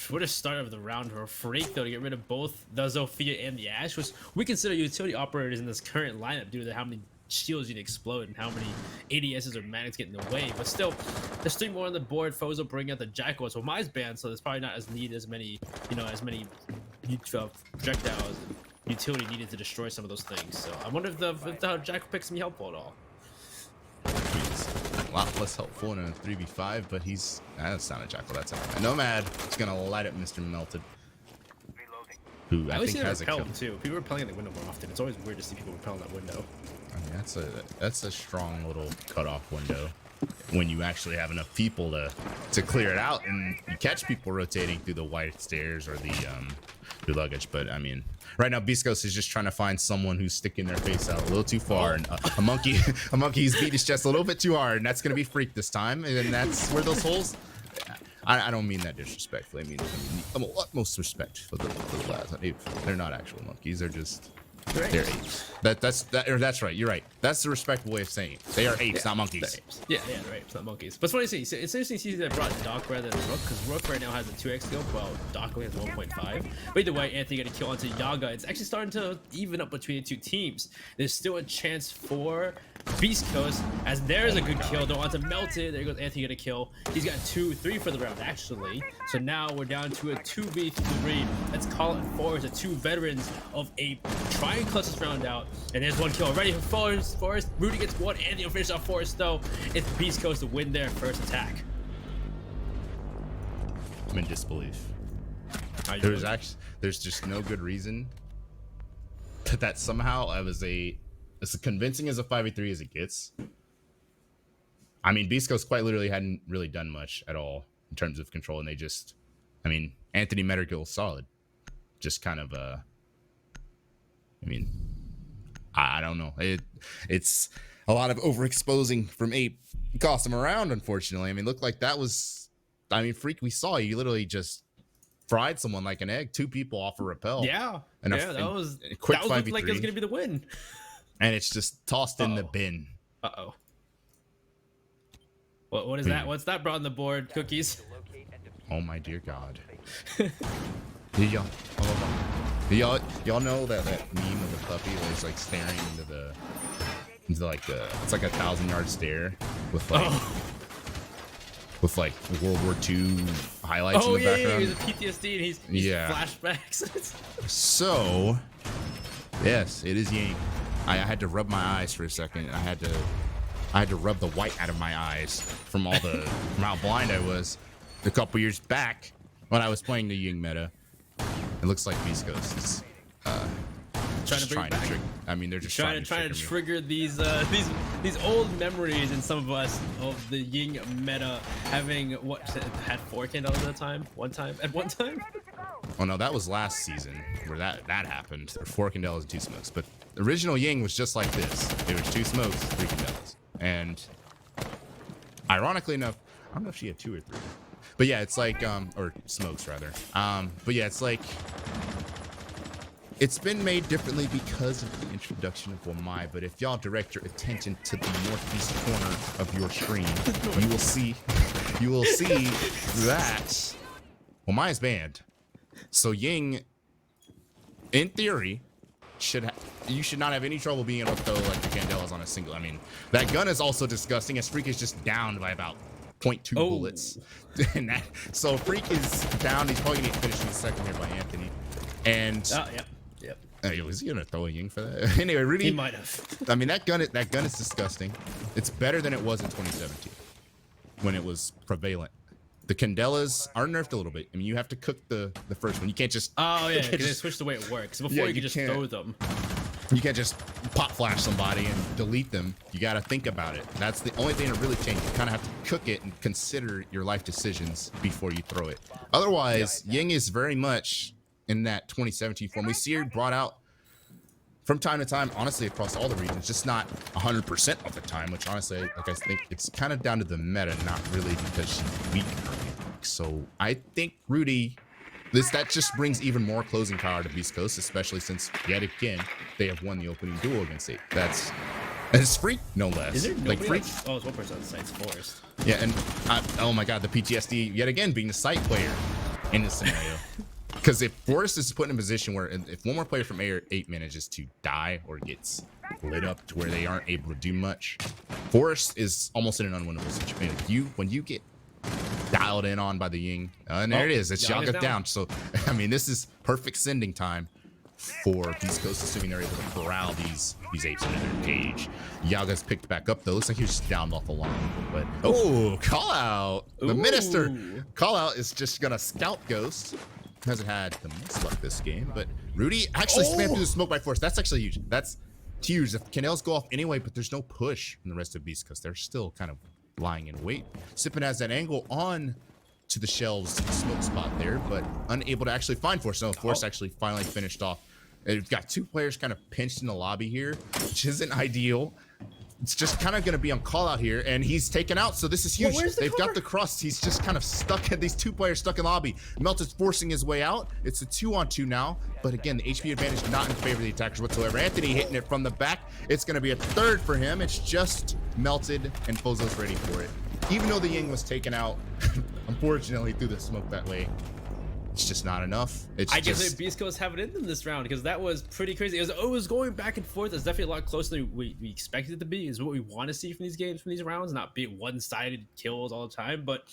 what a start of the round for a Freak, though, to get rid of both the Zofia and the Ash, which we consider utility operators in this current lineup due to how many shields you'd explode and how many ADSs or Manics get in the way. But still, there's 3 more on the board. Fozo bring out the Jackal. So mine's banned, so there's probably not as many projectiles and utility needed to destroy some of those things. So I wonder if the Jackal picks me helpful at all. A lot less helpful in a 3v5, but that's not a Jackal, that's a Nomad. It's gonna light up Mr. Melted, who I think has a kill too. People are playing in the window more often. It's always weird to see people repel in that window. I mean, that's a strong little cutoff window. when you actually have enough people to clear it out, and you catch people rotating through the white stairs or the luggage. But I mean, right now Beastcoast is just trying to find someone who's sticking their face out a little too far, and a monkey's beat his chest a little bit too hard, and that's gonna be Freak this time, and then that's where those holes. I don't mean that disrespectfully. I mean utmost respect for the lads. They're not actual monkeys. They're apes. That's right. You're right. That's the respectful way of saying it. They are apes, not monkeys. Apes. Yeah, they're apes, not monkeys. But it's funny to see. It's interesting to see that brought Doc rather than Rook, because Rook right now has a 2x skill, while Doc only has 1.5. But either way, Anthony got a kill onto Yaga. It's actually starting to even up between the two teams. There's still a chance for Beastcoast, as there's a good kill. Don't want to melt it. There goes Anthony get a kill. He's got 2-3 for the round, actually. So now we're down to a 2v3. Let's call it Forest, the two veterans of Ape. Try and close this round out. And there's one kill already for Forest. Rudy gets one. Anthony will finish off Forest, though. It's Beastcoast to win their first attack. I'm in disbelief. There's just no good reason that somehow I was as convincing as a 5v3 as it gets. I mean, Beastcoast quite literally hadn't really done much at all in terms of control, and they just, I mean, Anthony Mettergill solid. Just kind of, I mean, I don't know. It's a lot of overexposing from Ape. Cost him around, unfortunately. I mean, looked like that was, I mean, Freak, we saw you literally just fried someone like an egg. 2 people off a rappel. Yeah. And that was quick that looked like it was going to be the win. And it's just tossed in the bin. Uh-oh. What is that? What's that brought on the board? Cookies? Oh my dear God. Y'all know that meme of the puppy where it's like staring into like it's like a 1,000-yard stare with like World War II highlights in the background. He's a PTSD and he's flashbacks. So yes, it is Yang. I had to rub my eyes for a second. I had to rub the white out of my eyes from how blind I was a couple years back when I was playing the Ying meta. It looks like Beastcoast is trying to trigger. I mean, they're just trying to trigger these old memories in some of us of the Ying meta having had 4 candles at one time. Oh no, that was last season where that happened. There were 4 Candelas and 2 smokes, but the original Ying was just like this. There was 2 smokes, 3 Candelas, and ironically enough, I don't know if she had 2 or 3, but yeah, it's like or smokes rather. But yeah, it's like it's been made differently because of the introduction of Wamai. But if y'all direct your attention to the northeast corner of your screen, you will see that Wamai is banned. So Ying, in theory, you should not have any trouble being able to throw like the Candelas on a single. I mean, that gun is also disgusting, as Freak is just downed by about 0.2 bullets. And so Freak is down. He's probably gonna get finished in the second here by Anthony. And yep. Was he gonna throw a Ying for that? Anyway, Rudy. He might have. I mean, that gun is disgusting. It's better than it was in 2017 when it was prevalent. The Candelas are nerfed a little bit. I mean, you have to cook the first one. You can't just... Oh, yeah, because they switched the way it works. Before, you could just throw them. You can't just pop flash somebody and delete them. You got to think about it. That's the only thing that really changed. You kind of have to cook it and consider your life decisions before you throw it. Otherwise, Ying is very much in that 2017 form. We see her brought out from time to time, honestly, across all the regions, just not 100% of the time, which honestly, like I think it's kind of down to the meta, not really because she's weak or anything. So I think Rudy, that just brings even more closing power to Beastcoast, especially since yet again they have won the opening duel against Ape. It's Freak, no less. Is there nobody like Freak? Oh, it's one person on the site's Forest. Yeah, and oh my God, the PTSD yet again being the site player in this scenario. Because if Forest is put in a position where if one more player from Ape manages to die or gets lit up to where they aren't able to do much, Forest is almost in an unwinnable situation. When you get dialed in on by the Ying, and there it is. It's Yaga down. So, I mean, this is perfect sending time for Beastcoast, assuming they're able to corral these apes into their cage. Yaga's picked back up though. Looks like he was just down off the line. But call out. The minister call out is just gonna scout Ghost. Hasn't had the most luck this game, but Rudy actually spammed through the smoke by force. That's actually huge. That's huge. If Canels go off anyway, but there's no push from the rest of Beastcoast. They're still kind of lying in wait. Sippin has that angle on to the shelves smoke spot there, but unable to actually find Force. No, Force actually finally finished off. They've got two players kind of pinched in the lobby here, which isn't ideal. It's just kind of going to be on call out here, and he's taken out, so this is huge. They've got the crust. He's just kind of stuck at these two players stuck in lobby. Melt is forcing his way out. It's a 2-on-2 now, but again, the HP advantage not in favor of the attackers whatsoever. Anthony hitting it from the back. It's going to be a third for him. It's just Melted, and Fozo's ready for it. Even though the Ying was taken out, unfortunately, through the smoke that way, it's just not enough. I guess Beastcoast have it in them this round because that was pretty crazy. It was going back and forth. It's definitely a lot closer than we expected it to be. Is what we want to see from these games, from these rounds, not be one-sided kills all the time. But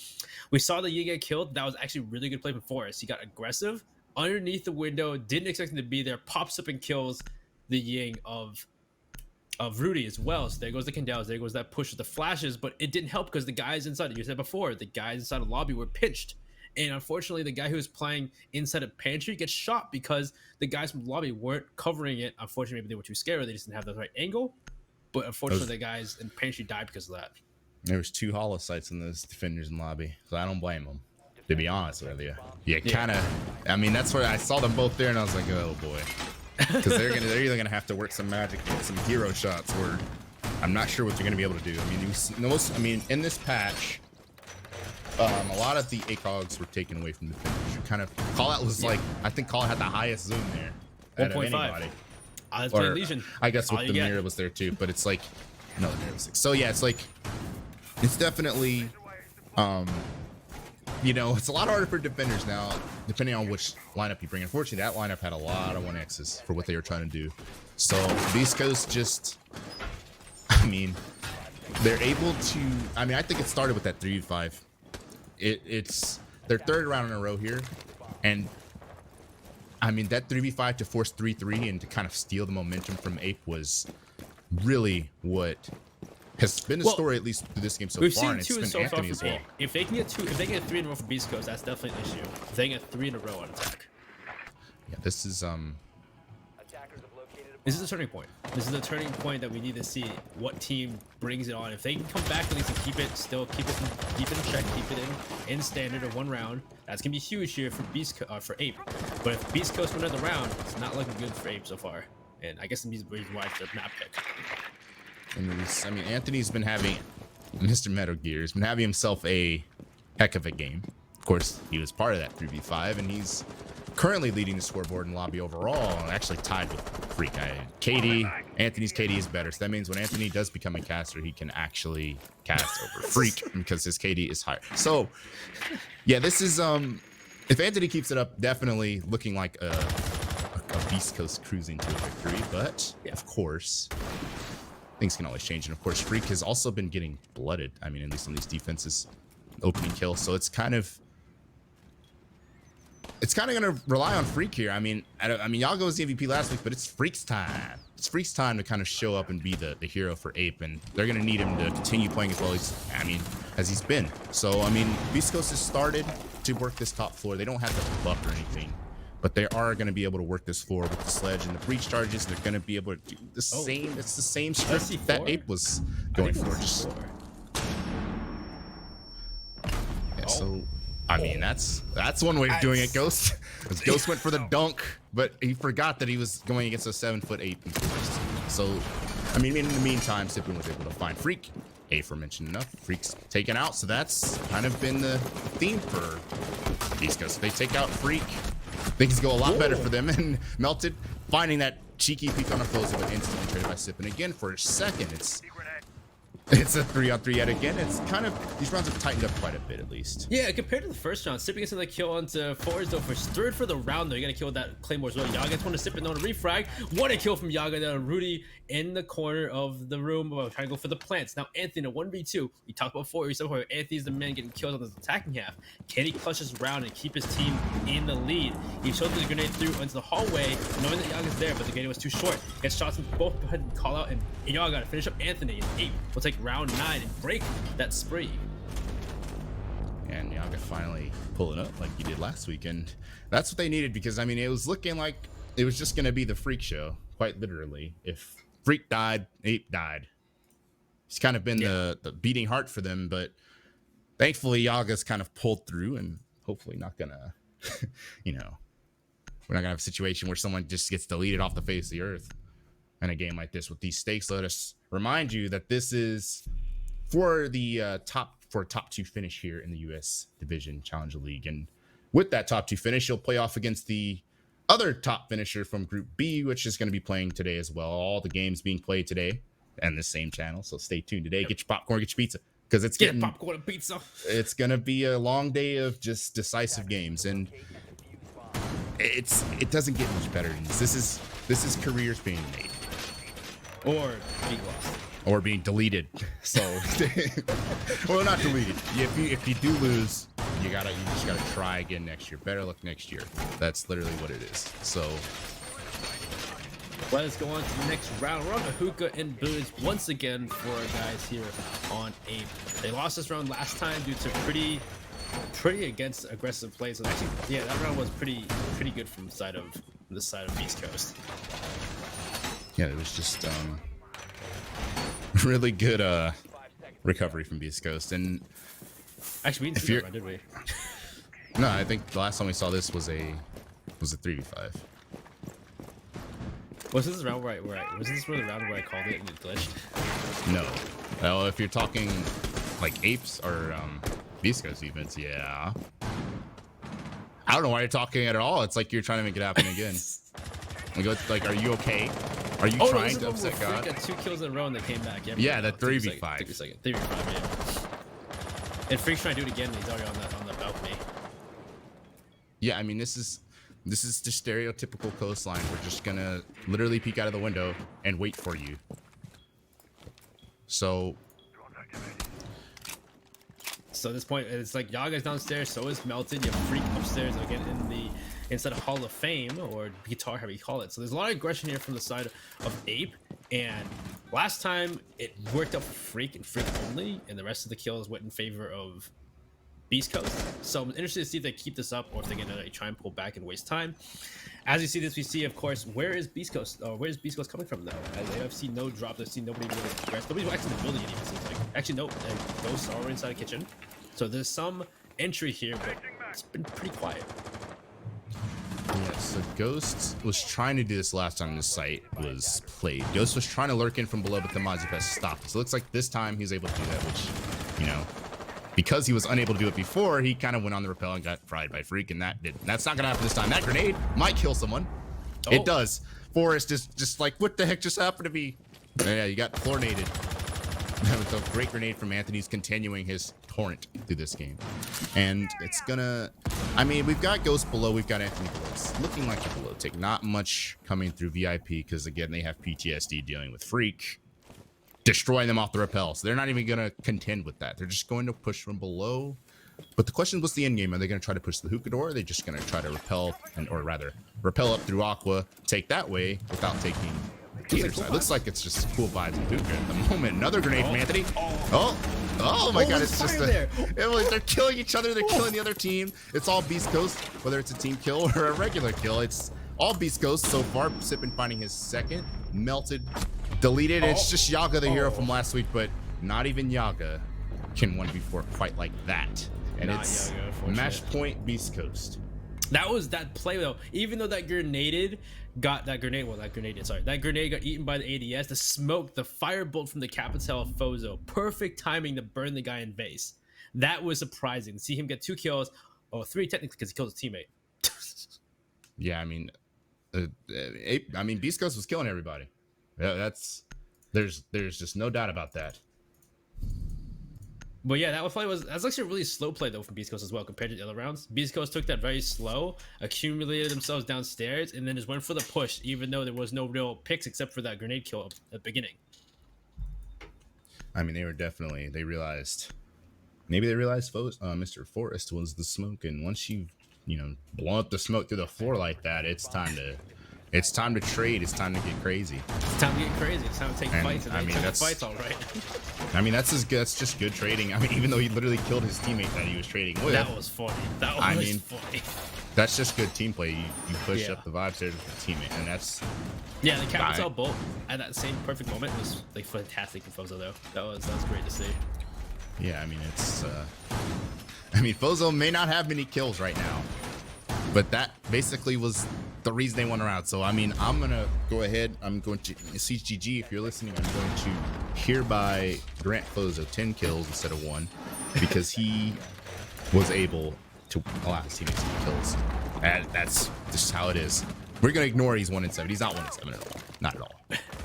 we saw the Ying get killed. That was actually really good play from Forrest. He got aggressive underneath the window, didn't expect him to be there, pops up and kills the Ying of Rudy as well. So there goes the Candles, there goes that push with the flashes, but it didn't help because the guys inside, you said before, the guys inside the lobby were pinched. And unfortunately, the guy who was playing inside a pantry gets shot because the guys from the lobby weren't covering it. Unfortunately, maybe they were too scared or they just didn't have the right angle. But unfortunately, the guys in pantry died because of that. There was 2 hollow sights in those defenders in lobby, so I don't blame them. To be honest with you, kind of. I mean, that's where I saw them both there, and I was like, oh boy, because they're either gonna have to work some magic, get some hero shots, or I'm not sure what they're gonna be able to do. I mean, in this patch. A lot of the ACOGs were taken away from the finish. Kind of call out was like, I think call out had the highest zoom there. 1.5. Or, Legion. I guess with the mirror was there too, but it's like, no, the mirror was 6. So yeah, it's like, it's definitely, it's a lot harder for defenders now, depending on which lineup you bring. Unfortunately, that lineup had a lot of 1Xs for what they were trying to do. So Beastcoast just, they're able to, I think it started with that 3v5. It's their third round in a row here, and that 3v5 to force 3-3 and to kind of steal the momentum from Ape was really what has been the story, at least through this game so far. We've seen 2 so far from Ape. If they can get 2, if they get 3 in a row from Beastcoast, that's definitely an issue. If they get 3 in a row on attack, this is This is a turning point. This is a turning point that we need to see what team brings it on. If they can come back at least and keep it in check, keep it in standard of 1 round, that's gonna be huge here for for Ape. But if Beast Coast win another round, it's not looking good for Ape so far. And I guess the reason why it's their map pick. And Anthony's been having, Mr. Metal Gear has been having himself a heck of a game. Of course, he was part of that 3v5, and he's currently leading the scoreboard in lobby overall, actually tied with Freak. Anthony's KD is better, so that means when Anthony does become a caster, he can actually cast over Freak because his KD is higher. So, yeah, this is if Anthony keeps it up, definitely looking like a Beast Coast cruising to a victory. But of course, things can always change, and of course, Freak has also been getting blooded. At least on these defenses, opening kill. So it's kind of going to rely on Freak here. Yago was the MVP last week, but it's Freak's time. It's Freak's time to kind of show up and be the hero for Ape, and they're going to need him to continue playing as well as he's been. So, Beast Coast has started to work this top floor. They don't have to buff or anything, but they are going to be able to work this floor with the sledge and the breach charges. They're going to be able to do the same. It's the same script that Ape was going for. So that's one way of doing it, Ghost. Because Ghost went for the dunk, but he forgot that he was going against a 7'8" first. So, in the meantime, Sippin was able to find Freak. Aforementioned enough. Freak's taken out, so that's kind of been the theme for these guys. If they take out Freak, things go a lot better for them. And Melted finding that cheeky peek on a Fozo, but instantly traded by Sippin again for a second. It's a 3-on-3 yet again. It's kind of, these rounds have tightened up quite a bit, at least. Yeah, compared to the first round, Sippin gets another kill onto Forrest, though, for third for the round, though. You gotta kill that Claymore as well. Yaga gets one to Sippin, though, to refrag. What a kill from Yaga, though. Rudy in the corner of the room, trying to go for the plants. Now, Anthony, a 1v2. We talked about before, Anthony's the man getting killed on his attacking half. Can he clutch his round and keep his team in the lead? He showed the grenade through into the hallway, knowing that Yaga's there, but the grenade was too short. Gets shots in both head and call out, and Yaga to finish up Anthony. And Ape will take round 9 and break that spree. And Yaga finally pulling up like he did last week, and that's what they needed, because it was looking like it was just going to be the Freak show, quite literally. If Freak died, Ape died. He's kind of been the beating heart for them, but thankfully Yaga's kind of pulled through, and hopefully not gonna, you know, we're not gonna have a situation where someone just gets deleted off the face of the earth in a game like this with these stakes. Let us remind you that this is for the top 2 finish here in the U.S. Division Challenger League, and with that top 2 finish, you'll play off against the other top finisher from Group B, which is going to be playing today as well. All the games being played today and the same channel, so stay tuned today. Get your popcorn, get your pizza, because it's getting popcorn and pizza. It's going to be a long day of just decisive games, and it doesn't get much better than this. This is careers being made or being lost or being deleted. So, well, not deleted. If you do lose, you just gotta try again next year. Better luck next year. That's literally what it is. So let us go on to the next round. We're on the hookah and booze once again for our guys here on APE. They lost this round last time due to pretty against aggressive plays. So actually, yeah, that round was pretty good from this side of Beastcoast. Yeah, it was just really good recovery from Beastcoast. And actually, we didn't see that round, did we? No, I think the last time we saw this was a 3v5. Was this the round where the round where I called it and it glitched? No. Well, if you're talking like apes or Beastcoast defense, yeah. I don't know why you're talking at all. It's like you're trying to make it happen again. Like, are you okay? Are you trying to upset God? Got 2 kills in a row and they came back. Yeah, that 3v5. 3v5, yeah. And Freak's trying to do it again. And he's already on the balcony. Yeah, I mean, this is just stereotypical Coastline. We're just gonna literally peek out of the window and wait for you. So at this point, it's like Yaga's downstairs, so is Melted. You have Freak upstairs again instead of Hall of Fame or Guitar, however you call it. So there's a lot of aggression here from the side of APE. And last time it worked out for Freak and Freak only, and the rest of the kills went in favor of Beastcoast. So I'm interested to see if they keep this up or if they're gonna try and pull back and waste time. As you see this, we see, of course, where is Beastcoast coming from though? As I've seen no drop, I've seen nobody really progress. Nobody's actually building it even, seems like. Actually, no, ghosts are inside the kitchen. So there's some entry here, but it's been pretty quiet. Yeah, so Ghost was trying to do this last time this site was played. Ghost was trying to lurk in from below, but the Mazipes stopped. So it looks like this time he's able to do that, which, you know, because he was unable to do it before, he kind of went on the rappel and got fried by Freak, and that's not gonna happen this time. That grenade might kill someone. Oh. It does. Forrest is just like, what the heck just happened to me? Yeah, you got chlorinated. That was a great grenade from Anthony's continuing his torrent through this game. And it's gonna, I mean, we've got Ghost below, we've got Anthony below. It's looking like a below take. Not much coming through VIP because, again, they have PTSD dealing with Freak, destroying them off the rappel. So they're not even gonna contend with that. They're just going to push from below. But the question was the end game. Are they going to try to push the hookah door? Or are they just going to try to repel, or rather, repel up through Aqua, take that way without taking the other side? Looks like it's just cool vibes and hookah at the moment. Another grenade from Anthony. Oh my God! It's just they're killing each other. They're killing the other team. It's all Beastcoast, whether it's a team kill or a regular kill. It's all Beastcoast so far. Sippin finding his second. Melted, deleted. It's just Yaga, the hero from last week, but not even Yaga can 1v4 quite like that. And not it's Yaga, match point Beastcoast. That was that play though. Even though that grenade got eaten by the ADS, the smoke, the firebolt from the Capital of Fozo, perfect timing to burn the guy in base. That was surprising to see him get 2 kills, or 3 technically because he killed his teammate. Yeah, I mean, Beastcoast was killing everybody. Yeah, there's just no doubt about that. But yeah, that's actually a really slow play though from Beastcoast as well compared to the other rounds. Beastcoast took that very slow, accumulated themselves downstairs, and then just went for the push, even though there was no real picks except for that grenade kill at the beginning. I mean, they realized Mr. Forrest was the smoke, and once you blow up the smoke through the floor like that, it's time to It's time to trade. It's time to get crazy. It's time to get crazy. It's time to take fights. And I mean, took fights all right. I mean, that's just good trading. I mean, even though he literally killed his teammate that he was trading with. That was funny. That was funny. That's just good team play. You push up the vibes there with the teammate, and that's. Yeah, the captains out both at that same perfect moment was like fantastic for Fozo though. That was great to see. Yeah, I mean it's. I mean, Fozo may not have many kills right now, but that basically was the reason they won around. So I mean, I'm gonna go ahead. I'm going to CGG. If you're listening, I'm going to hereby grant Fozo 10 kills instead of 1 because he was able to allow his teammates to get kills. And that's just how it is. We're gonna ignore he's 1-7. He's not 1-7 at all. Not at all.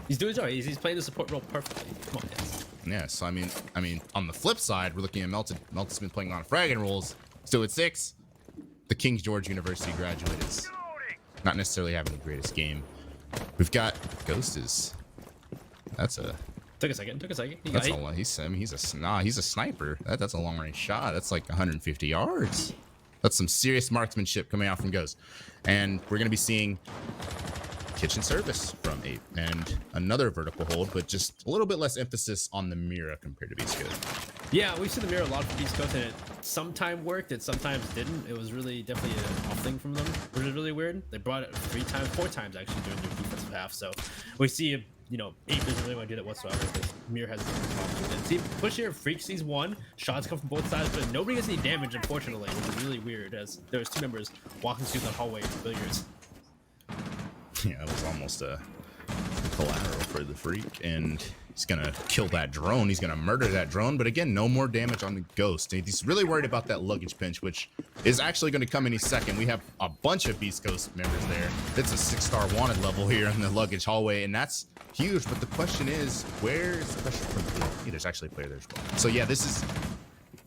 He's doing his job. He's playing the support role perfectly. Come on, guys. Yeah. So I mean, on the flip side, we're looking at Melted. Melted's been playing on fragging roles. Still at 6. The King George University graduate is not necessarily having the greatest game. We've got Ghost is. That's a. Took a second. That's a lot. He's a sniper. That's a long range shot. That's like 150 yards. That's some serious marksmanship coming out from Ghost. And we're going to be seeing kitchen service from APE and another vertical hold, but just a little bit less emphasis on the Mira compared to Beastcoast. Yeah, we've seen the Mira a lot from Beastcoast, and it sometimes worked, it sometimes didn't. It was really definitely an off thing from them, which is really weird. They brought it 4 times actually during their defensive half. So we see, you know, APE doesn't really want to do that whatsoever because Mira has problems with it. See, push here, Freak sees 1, shots come from both sides, but nobody gets any damage, unfortunately, which is really weird as there's 2 members walking through the hallway to billiards. Yeah, it was almost a collateral for the Freak, and he's gonna kill that drone. He's gonna murder that drone, but again, no more damage on the Ghost. He's really worried about that luggage pinch, which is actually going to come any second. We have a bunch of Beast Coast members there. It's a 6-star wanted level here in the luggage hallway, and that's huge. But the question is, where's the pressure from? Yeah, there's actually a player there as well. So yeah, this is.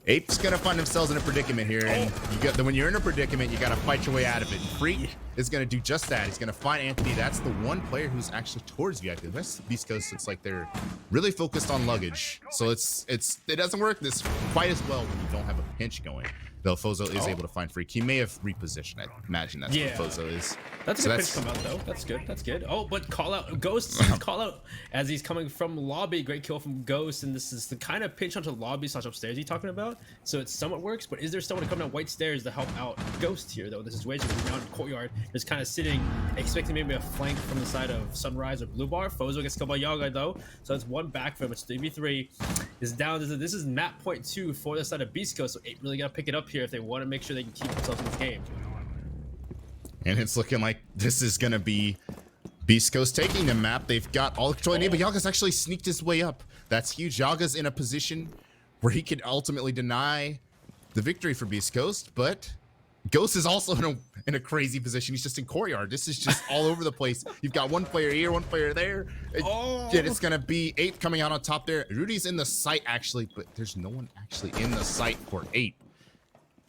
APE's gonna find themselves in a predicament here, and when you're in a predicament, you gotta fight your way out of it. And Freak is gonna do just that. He's gonna find Anthony. That's the one player who's actually towards VIP. The rest of Beast Coast looks like they're really focused on luggage, so it doesn't work this quite as well when you don't have a pinch going. Though Fozo is able to find Freak. He may have repositioned. I imagine that's what Fozo is. That's a good pinch come out though. That's good. That's good. Oh, but call out Ghost. Call out as he's coming from lobby. Great kill from Ghost, and this is the kind of pinch onto lobby / upstairs he's talking about. So it somewhat works. But is there someone coming down white stairs to help out Ghost here though? This is situation he's down in the courtyard, just kind of sitting, expecting maybe a flank from the side of Sunrise or Blue Bar. Fozo gets killed by Yaga though, so that's 1 back for him. It's 3v3. Is down. This is map point 2 for the side of Beast Coast. So APE really gotta pick it up here if they want to make sure they can keep themselves in this game. And it's looking like this is going to be Beast Coast taking the map. They've got all the control, but Yaga's actually sneaked his way up. That's huge. Yaga's in a position where he could ultimately deny the victory for Beast Coast, but Ghost is also in a crazy position. He's just in courtyard. This is just all over the place. You've got one player here, one player there. And it's going to be APE coming out on top there. Rudy's in the site actually, but there's no one actually in the site for APE.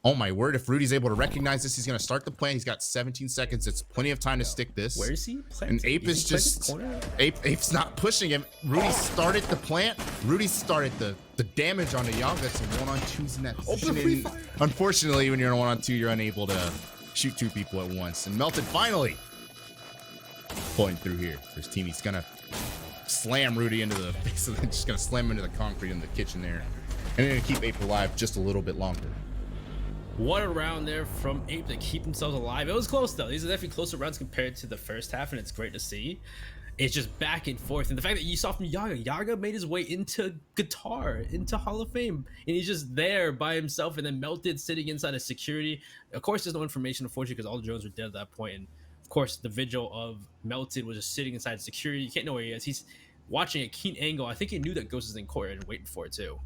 Oh my word, if Rudy's able to recognize this, he's going to start the plan. He's got 17 seconds. It's plenty of time to stick this. Where is he? And APE is just... APE's not pushing him. Rudy started the plant. Rudy started the damage on the Yaga. It's 1-on-2s in that position. Unfortunately, when you're in a 1-on-2, you're unable to shoot 2 people at once. And Melted finally pulling through here. His team, he's going to slam Rudy into the... Basically, just going to slam him into the concrete in the kitchen there. And they're going to keep APE alive just a little bit longer. What a round there from APE to keep themselves alive. It was close though. These are definitely closer rounds compared to the first half, and it's great to see. It's just back and forth. And the fact that you saw from Yaga made his way into Guitar, into Hall of Fame, and he's just there by himself, and then Melted sitting inside of security. Of course, there's no information, unfortunately, because all the drones were dead at that point. And of course, the vigil of Melted was just sitting inside security. You can't know where he is. He's watching a keen angle. I think he knew that Ghost is in court and waiting for it too.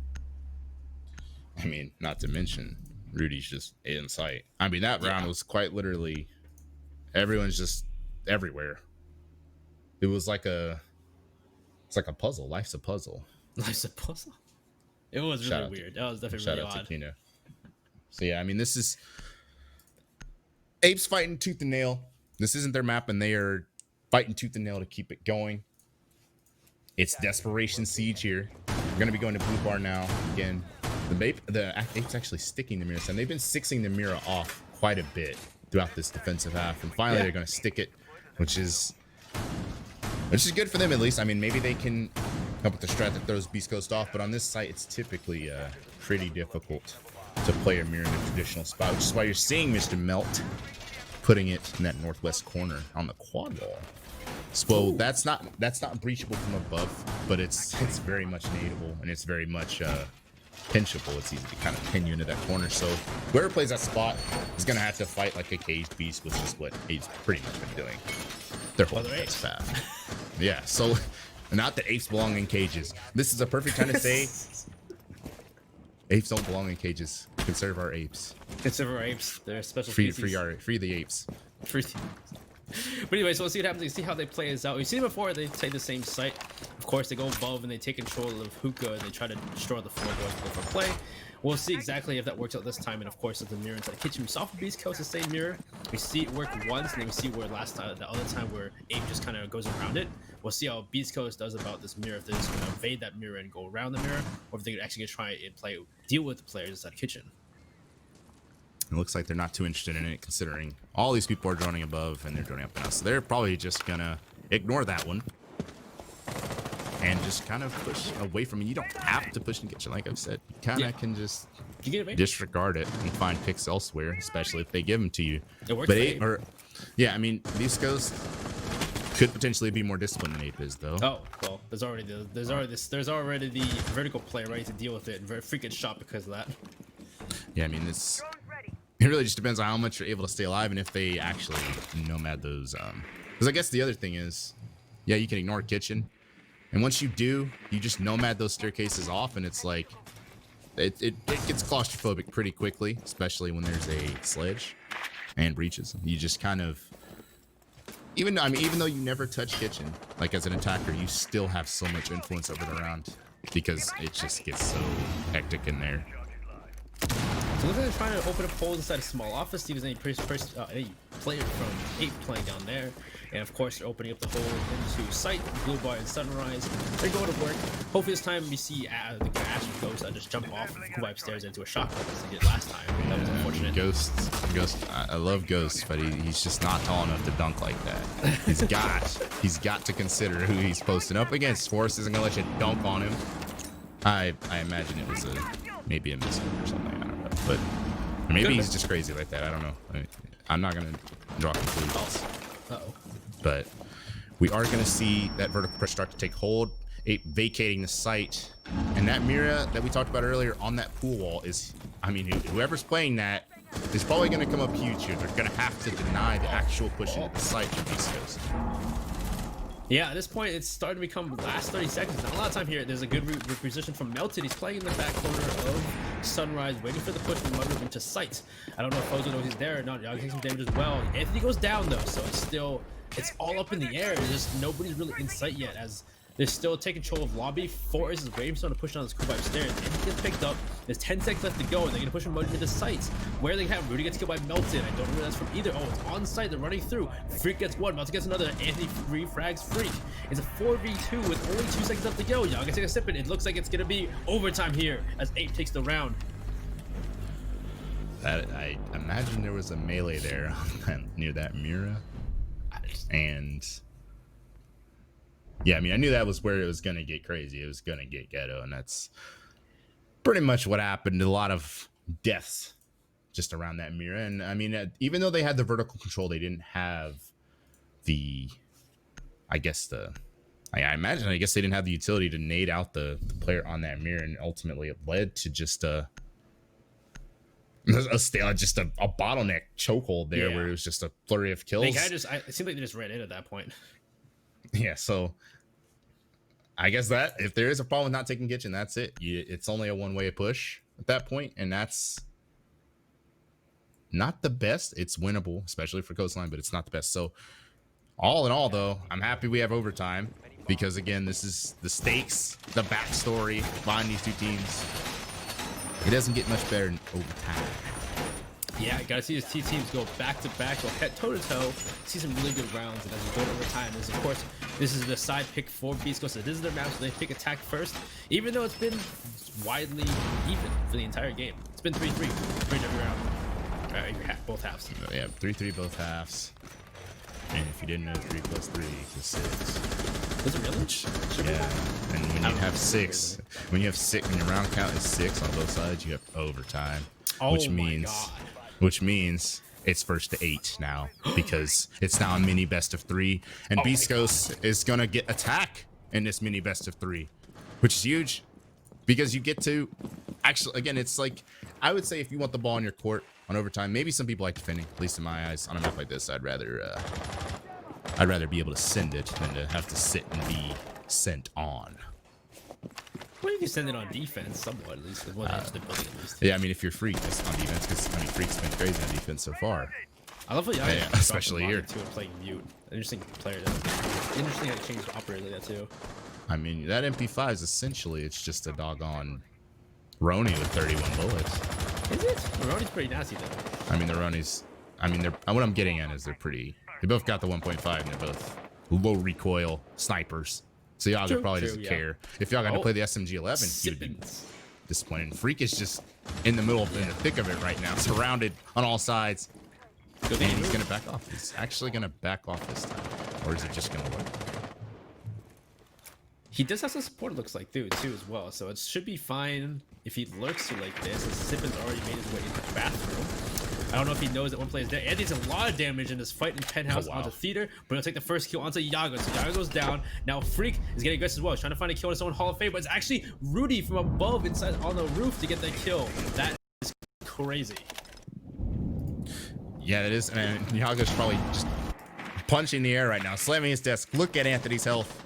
I mean, not to mention... Rudy's just in sight. I mean, that round was quite literally everyone's just everywhere. It was like it's like a puzzle. Life's a puzzle. Life's a puzzle. It was really weird. That was definitely really odd. Shout out to Kino. So yeah, I mean, this is APE's fighting tooth and nail. This isn't their map, and they are fighting tooth and nail to keep it going. It's Desperation Siege here. We're gonna be going to Blue Bar now again. The APE's actually sticking the Mira, and they've been 6ing the Mira off quite a bit throughout this defensive half, and finally they're going to stick it which is good for them at least. I mean, maybe they can come up with a strat that throws Beastcoast off, but on this site, it's typically pretty difficult to play a mirror in a traditional spot, which is why you're seeing Mr. Melt putting it in that northwest corner on the quad wall. So that's not breachable from above, but it's very much nadeable, and it's very much pinchable. It's easy to kind of pin you into that corner. So whoever plays that spot is gonna have to fight like a caged beast, which is what Ape's pretty much been doing their whole defense path. Yeah. So not that apes belong in cages. This is a perfect time to say apes don't belong in cages. Conserve our apes. Conserve our apes. They're a special free the apes. Free. But anyway, so we'll see what happens. You see how they play this out. We've seen it before. They take the same site. Of course, they go above and they take control of hookah and they try to destroy the floor doors before play. We'll see exactly if that works out this time. And of course, if the mirror inside the kitchen, we saw for Beastcoast the same mirror. We see it work once, and then we see where the other time where Ape just kind of goes around it. We'll see how Beastcoast does about this mirror. If they're just going to evade that mirror and go around the mirror, or if they're actually going to try and deal with the players inside the kitchen. It looks like they're not too interested in it, considering all these people are droning above and they're droning up and out. So they're probably just gonna ignore that one and just kind of push away from it. You don't have to push in the kitchen, like I've said. You kind of can just disregard it and find picks elsewhere, especially if they give them to you. It works. But I mean, Beastcoast could potentially be more disciplined than Ape is, though. Oh well, there's already the vertical play ready to deal with it, and very freaking shot because of that. Yeah, I mean, it really just depends on how much you're able to stay alive and if they actually nomad those. Because I guess the other thing is, yeah, you can ignore kitchen, and once you do, you just nomad those staircases off, and it's like it gets claustrophobic pretty quickly, especially when there's a sledge and breaches. You just kind of even though you never touch kitchen, like as an attacker, you still have so much influence over the round because it just gets so hectic in there. So looks like they're trying to open up holes inside a small office. See if there's any player from Ape playing down there. And of course, they're opening up the hole into Sight, Blue Bar, and Sunrise. They're going to work. Hopefully this time we see the Ash and Ghost just jump off Kubai upstairs into a shotgun as they did last time. That was unfortunate. Ghost. I love Ghost, but he's just not tall enough to dunk like that. He's got to consider who he's posting up against. Forrest isn't gonna let you dunk on him. I imagine it was maybe a misclick or something. I don't know, but maybe he's just crazy like that. I don't know. I'm not gonna draw conclusions. But we are gonna see that vertical pressure start to take hold. Ape vacating the site, and that mirror that we talked about earlier on that pool wall is, I mean, whoever's playing that is probably gonna come up huge here. They're gonna have to deny the actual push into the site for Beastcoast. Yeah, at this point, it's starting to become last 30 seconds. Not a lot of time here. There's a good reposition from Melted. He's playing in the back corner of Sunrise, waiting for the push from Mudroom into Sight. I don't know if Fozo knows he's there or not. Y'all take some damage as well. Anthony goes down, though, so it's all up in the air. There's just nobody's really in sight yet, as they're still taking control of lobby. Forrest is waiting for someone to push down this Kubai upstairs. Anthony gets picked up. There's 10 seconds left to go, and they're gonna push him into Sight. Where they have Rudy gets killed by Melted. I don't know where that's from either. Oh, it's on site. They're running through. Freak gets one. Melted gets another. Anthony refrags Freak. It's a 4v2 with only 2 seconds left to go. Y'all gonna take a sip, and it looks like it's gonna be overtime here as Ape takes the round. I imagine there was a melee there near that mirror, and yeah, I mean, I knew that was where it was gonna get crazy. It was gonna get ghetto, and that's pretty much what happened. A lot of deaths just around that mirror, and I mean, even though they had the vertical control, they didn't have the, I guess they didn't have the utility to nade out the player on that mirror, and ultimately it led to just a bottleneck chokehold there, where it was just a flurry of kills. It seemed like they just ran in at that point. Yeah, so I guess that if there is a problem with not taking kitchen, that's it. It's only a one-way push at that point, and that's not the best. It's winnable, especially for Coastline, but it's not the best. So all in all, though, I'm happy we have overtime because, again, this is the stakes, the backstory behind these two teams. It doesn't get much better in overtime. Yeah, gotta see these two teams go back to back, go head toe to toe, see some really good rounds. And as we go to overtime, this is the side pick for Beastcoast. So this is their match, so they pick attack first, even though it's been widely even for the entire game. It's been 3-3 every round. Both halves. Yeah, 3-3 both halves. And if you didn't know, 3 plus 3 equals 6. Was it really? Yeah. And when you have 6, when your round count is 6 on both sides, you have overtime. Oh which my means, God. which means it's first to 8 now because it's now a mini best of 3, and Beastcoast is gonna get attack in this mini best of 3, which is huge because you get to actually, again, it's like, I would say if you want the ball in your court on overtime, maybe some people like defending, at least in my eyes. On a map like this, I'd rather be able to send it than to have to sit and be sent on. Well, you can send it on defense somewhat, at least. Well, that's the building, at least. Yeah, I mean, if you're Freak, it's on defense, because, I mean, Freak's been crazy on defense so far. I love how Yeah, especially here. Too, and playing mute. Interesting player. Interesting how it changed to operate like that, too. I mean, that MP5 is essentially, it's just a doggone Roni with 31 bullets. Is it? Roni's pretty nasty, though. I mean, the Ronis, I mean, what I'm getting at is they both got the 1.5, and they're both low recoil snipers. So Yaga probably doesn't care. If Yaga had to play the SMG-11, he would be disappointed. Freak is just in the middle, in the thick of it right now, surrounded on all sides. And he's going to back off. He's actually going to back off this time. Or is it just going to work? He does have some support, it looks like, too, as well. So it should be fine if he lurks you like this. Sippin's already made his way into the bathroom. I don't know if he knows that one player is dead. Andy's a lot of damage in this fight in Penthouse onto Theater, but he'll take the first kill onto Yaga. So Yaga goes down. Now Freak is getting aggressive as well. He's trying to find a kill on his own Hall of Fame, but it's actually Rudy from above inside on the roof to get that kill. That is crazy. Yeah, it is. And Yaga's probably just punching the air right now, slamming his desk. Look at Anthony's health.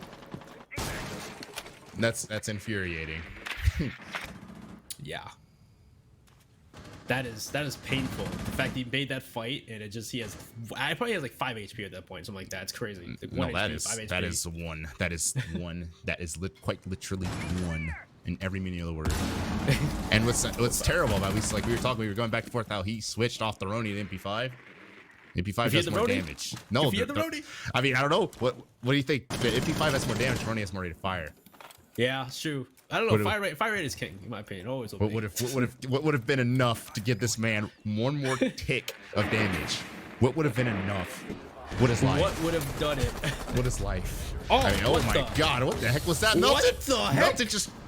That's infuriating. Yeah. That is painful. The fact he made that fight and I probably has like 5 HP at that point, something like that. It's crazy. Like No, that is quite literally 1 in every meaning of the word. And what's terrible about it, like we were going back and forth how he switched off the Roni to MP5. MP5 does more damage. No, I mean, I don't know. What do you think? The MP5 has more damage. Roni has more rate of fire. Yeah, it's true. I don't know. Fire rate is king, in my opinion. Always. What would have been enough to give this man one more tick of damage? What would have been enough? What is life? What would have done it? What is life? Oh, I mean, oh my God! What the heck was that? Melted? What the heck?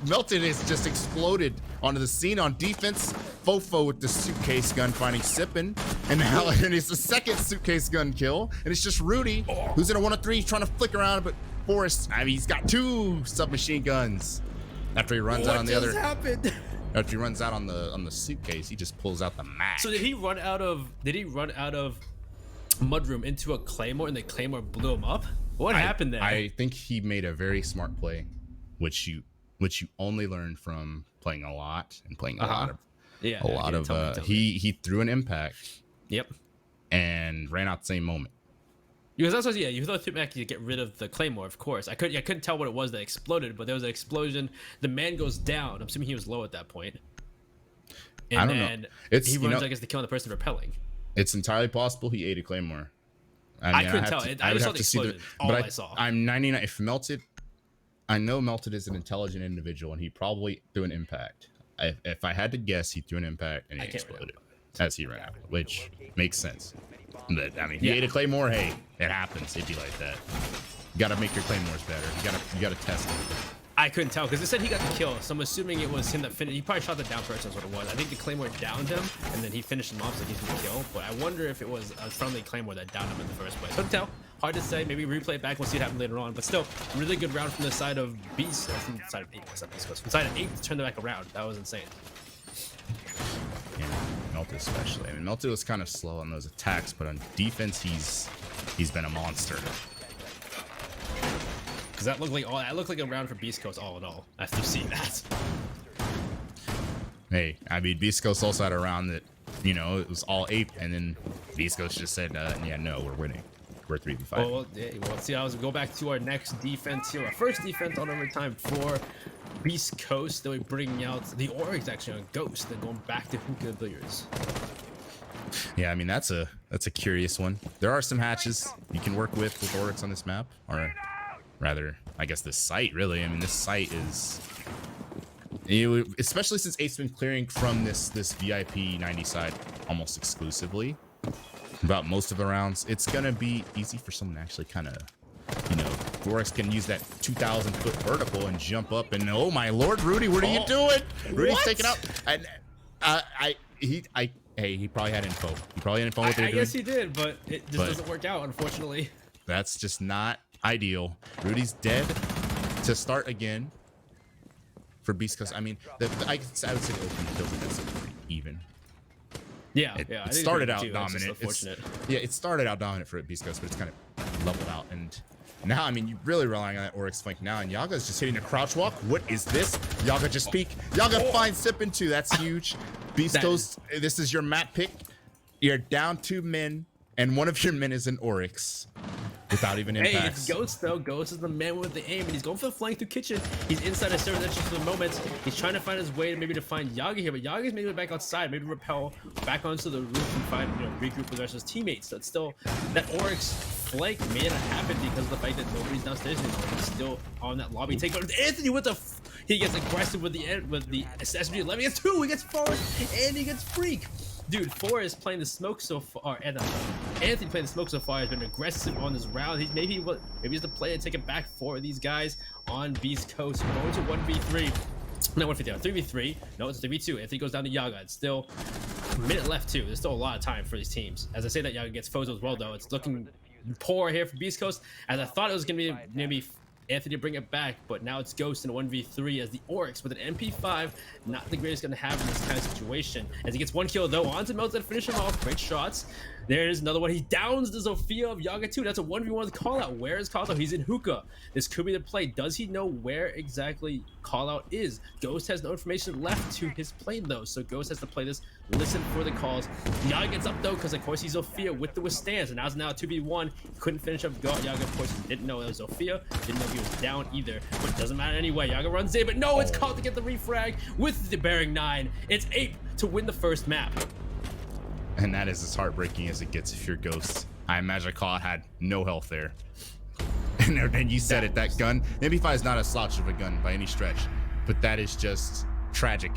Melted is just exploded onto the scene on defense. Fofo with the suitcase gun finding Sippin, and now it's the second suitcase gun kill, and it's just Rudy who's in a 1-3 trying to flick around, but Forrest, I mean, he's got 2 submachine guns. After he runs out on the other. What just happened? After he runs out on the suitcase, he just pulls out the Mac. So did he run out of Mudroom into a Claymore and the Claymore blew him up? What happened there? I think he made a very smart play, which you only learn from playing a lot and playing a lot of he threw an impact. Yep. And ran out the same moment. Because that's what, you thought Mac to get rid of the Claymore, of course. I couldn't tell what it was that exploded, but there was an explosion. The man goes down. I'm assuming he was low at that point. And I don't know. He runs, I guess, to kill the person repelling. It's entirely possible he ate a Claymore. I mean, I couldn't tell. I just saw the explosion. I saw. I'm 99. If Melted, I know Melted is an intelligent individual, and he probably threw an impact. If I had to guess, he threw an impact and he exploded as he ran out, which makes sense. But I mean, he ate a Claymore. Hey, it happens. It'd be like that. You gotta make your Claymores better. You gotta test it. I couldn't tell because it said he got the kill, so I'm assuming it was him that finished. He probably shot the down person. That's what it was. I think the Claymore downed him, and then he finished him off, so he's gonna kill. But I wonder if it was a friendly Claymore that downed him in the first place. Couldn't tell. Hard to say. Maybe replay it back. We'll see what happens later on. But still, really good round from the side of Beast, or from the side of 8. From the side of 8 to turn it back around. That was insane. Yeah, Melted especially. I mean, Melted was kind of slow on those attacks, but on defense, he's been a monster. Because that looked like a round for Beastcoast all in all. After seeing that. Hey, I mean, Beastcoast also had a round that, it was all APE, and then Beastcoast just said, yeah, no, we're winning. We're 3v5. Well, let's see how we go back to our next defense here. Our first defense on overtime for Beastcoast. Then we're bringing out the Oryx actually on Ghost, then going back to Hookah Villiers. Yeah, I mean, that's a curious one. There are some hatches you can work with Oryx on this map, or rather, I guess this site, really. I mean, this site is, especially since APE's been clearing from this VIP 90 side almost exclusively. throughout most of the rounds. It's gonna be easy for someone to actually kind of, you know, Oryx can use that 2,000-foot vertical and jump up. And oh my lord, Rudy, what are you doing? Rudy's taking out. And he probably had info. He probably had info what they're doing. I guess he did, but it just doesn't work out, unfortunately. That's just not ideal. Rudy's dead to start again for Beastcoast. I mean, I would say the open kills against it pretty even. Yeah, it started out dominant. It started out dominant for Beastcoast, but it's kind of leveled out. And now, I mean, you're really relying on that Oryx flank now. And Yaga's just hitting a crouch walk. What is this? Yaga just peek. Yaga finds Sip into. That's huge. Beastcoast, this is your map pick. You're down 2 men, and one of your men is an Oryx. Without even impacts. Hey, it's Ghost though. Ghost is the man with the aim, and he's going for the flank through kitchen. He's inside his server entrance for the moment. He's trying to find his way to maybe to find Yaga here, but Yaga's maybe back outside, maybe repel back onto the roof and find, you know, regroup with the rest of his teammates. So it's still that Oryx flank may not happen because of the fact that nobody's downstairs anymore. He's still on that lobby take. But Anthony with the he gets aggressive with the SMG 11. He gets 2. He gets forward and he gets freak. Dude, Forrest playing the smoke so far, and Anthony playing the smoke so far has been aggressive on this round. Maybe he's the player to take it back for these guys on Beastcoast. Going to 1v3. No, 1v3, 3v3. No, it's 3v2. Anthony goes down to Yaga. It's still a minute left, too. There's still a lot of time for these teams. As I say that, Yaga gets Fozo as well, though. It's looking poor here for Beastcoast, as I thought it was going to be maybe Anthony to bring it back, but now it's Ghost in a 1v3 as the Oryx with an MP5, not the greatest going to have in this kind of situation. As he gets 1 kill though, onto Melted to finish him off. Great shots. There's another one. He downs the Zofia of Yaga 2. That's a 1v1 call out. Where is call out? He's in hookah. This could be the play. Does he know where exactly call out is? Ghost has no information left to his plane though, so Ghost has to play this, listen for the calls. Yaga gets up though, because of course he's Zofia with the withstands, and now it's now a 2v1. He couldn't finish up Yaga. Of course he didn't know it was Zofia, didn't know he was down either, but it doesn't matter anyway. Yaga runs in, but no, it's called to get the refrag with the bearing 9. It's APE to win the first map. And that is as heartbreaking as it gets if you're Ghost. I imagine Claude had no health there. And you said it, that gun. MP5 is not a slouch of a gun by any stretch, but that is just tragic.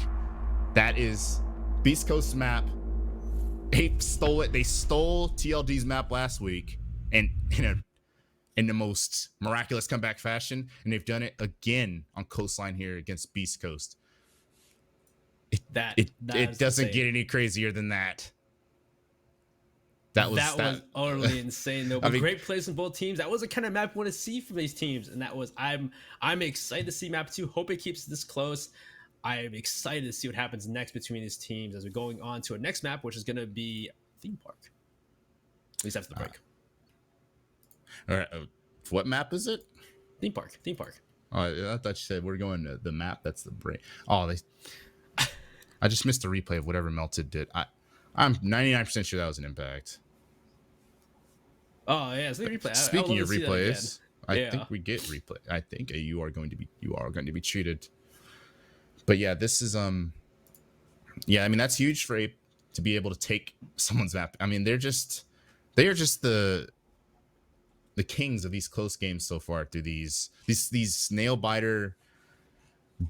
That is Beast Coast's map. Ape stole it. They stole TLD's map last week, and in the most miraculous comeback fashion, and they've done it again on Coastline here against Beast Coast. It doesn't insane. get any crazier than that. That was utterly insane though. But I mean, great plays from both teams. That was the kind of map we want to see from these teams, and that was I'm excited to see map 2. Hope it keeps this close. I am excited to see what happens next between these teams as we're going on to our next map, which is going to be theme park. At least after the break. All right, what map is it? Theme park. Oh, I thought you said we're going to the map. That's the break. Oh, I just missed the replay of whatever Melted did. I'm 99% sure that was an impact. Oh yeah, it's the replay. Speaking of replays, I think we get replay. I think you are going to be treated. But yeah, this is yeah, I mean that's huge for Ape to be able to take someone's map. I mean they are just the kings of these close games so far through these nail biter,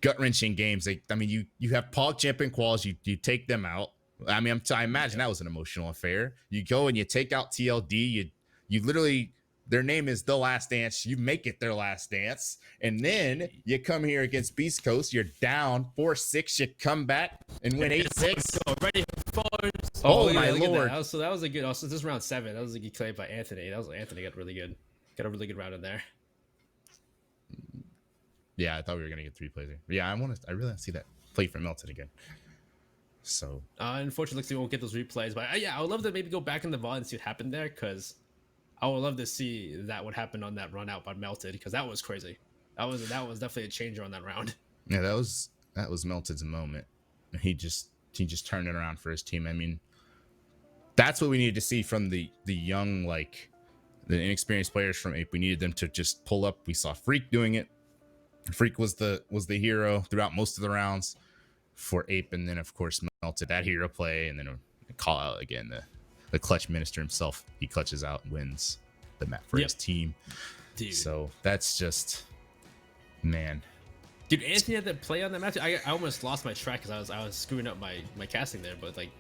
gut wrenching games. I mean you have Pog champion quals, you take them out. I mean I imagine that was an emotional affair. You go and you take out TLD. You literally, their name is The Last Dance. You make it their last dance. And then you come here against Beast Coast. You're down 4-6. You come back and win 8-6. Ready for oh my lord. So that was a good, also this round 7. That was a good play by Anthony. Anthony got a really good round in there. Yeah, I thought we were going to get 3 plays here. Yeah, I really want to see that play from Melton again. So unfortunately we won't get those replays, but yeah, I would love to maybe go back in the VOD and see what happened there, because I would love to see what happened on that run out by Melted, because that was crazy. That was definitely a changer on that round. Yeah, that was Melted's moment. He just turned it around for his team. I mean, that's what we needed to see from the young, like the inexperienced players from Ape. We needed them to just pull up. We saw Freak doing it. Freak was the hero throughout most of the rounds for Ape, and then of course Melted that hero play, and then a call out again. The clutch minister himself, he clutches out and wins the map for his team. Dude. So that's just, man. Dude, Anthony had that play on that match. I almost lost my track because I was screwing up my casting there, but like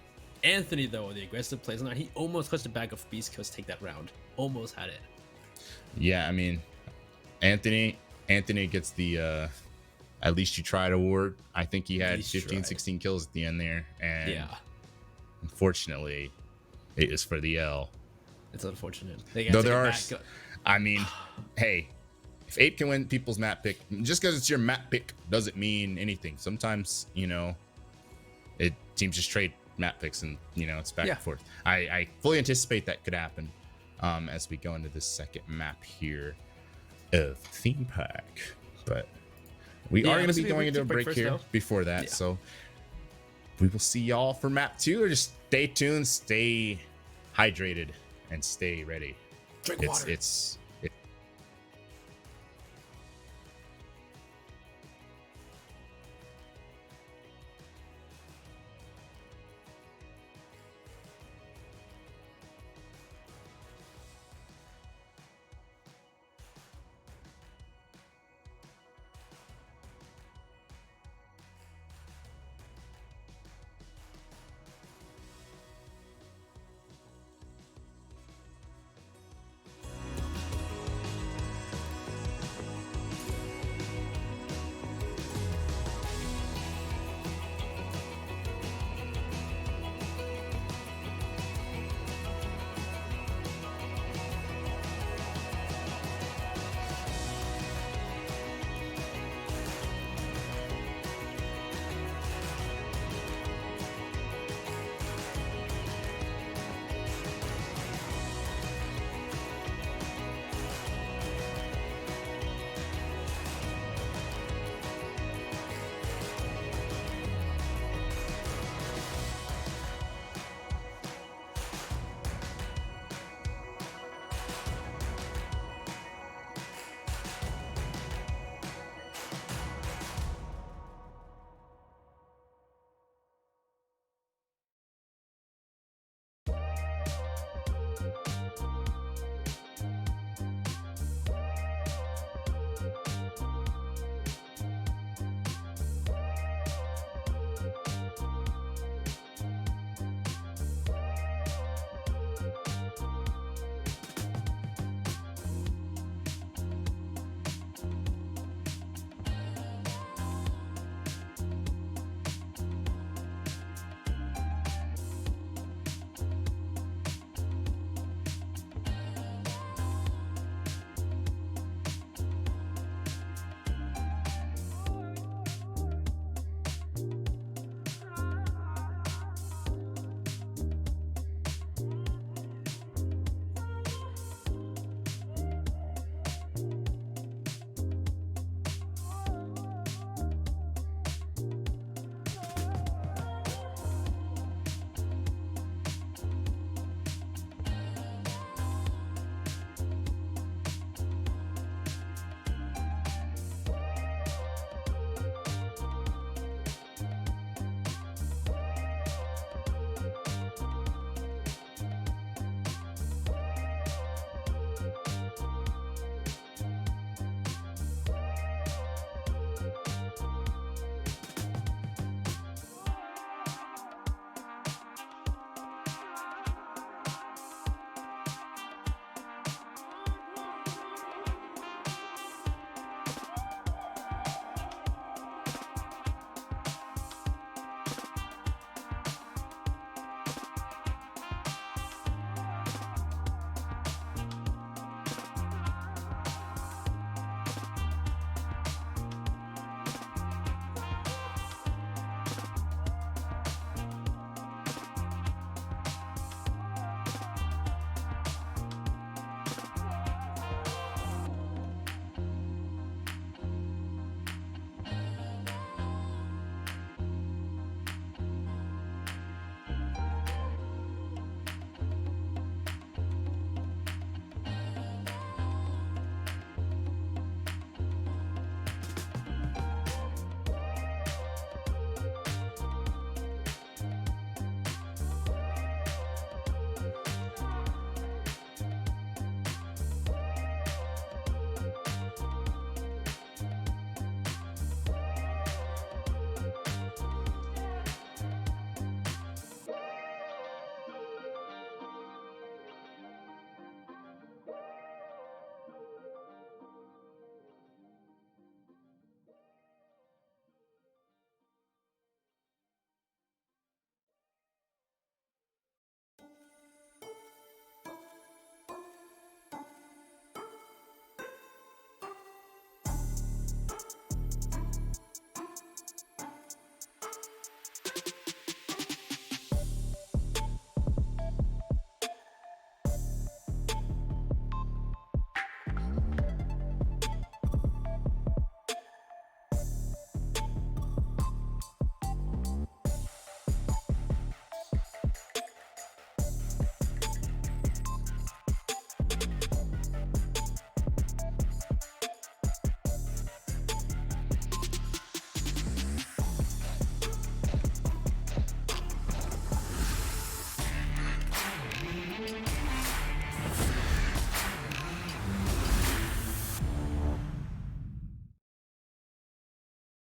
Anthony, though, the aggressive plays, now he almost clutched the back of Beast Coast take that round. Almost had it. Yeah, I mean, Anthony gets the at least you tried award. I think he had 15, 16 kills at the end there. And yeah, unfortunately, it is for the L. It's unfortunate. Though there are, I mean, hey, if Ape can win people's map pick, just because it's your map pick doesn't mean anything. Sometimes, teams just trade map picks and, it's back and forth. I fully anticipate that could happen as we go into this second map here of Theme Park. But we are going to be going into a break here before that. So we will see y'all for map 2, or just stay tuned, stay hydrated, and stay ready. Drink water.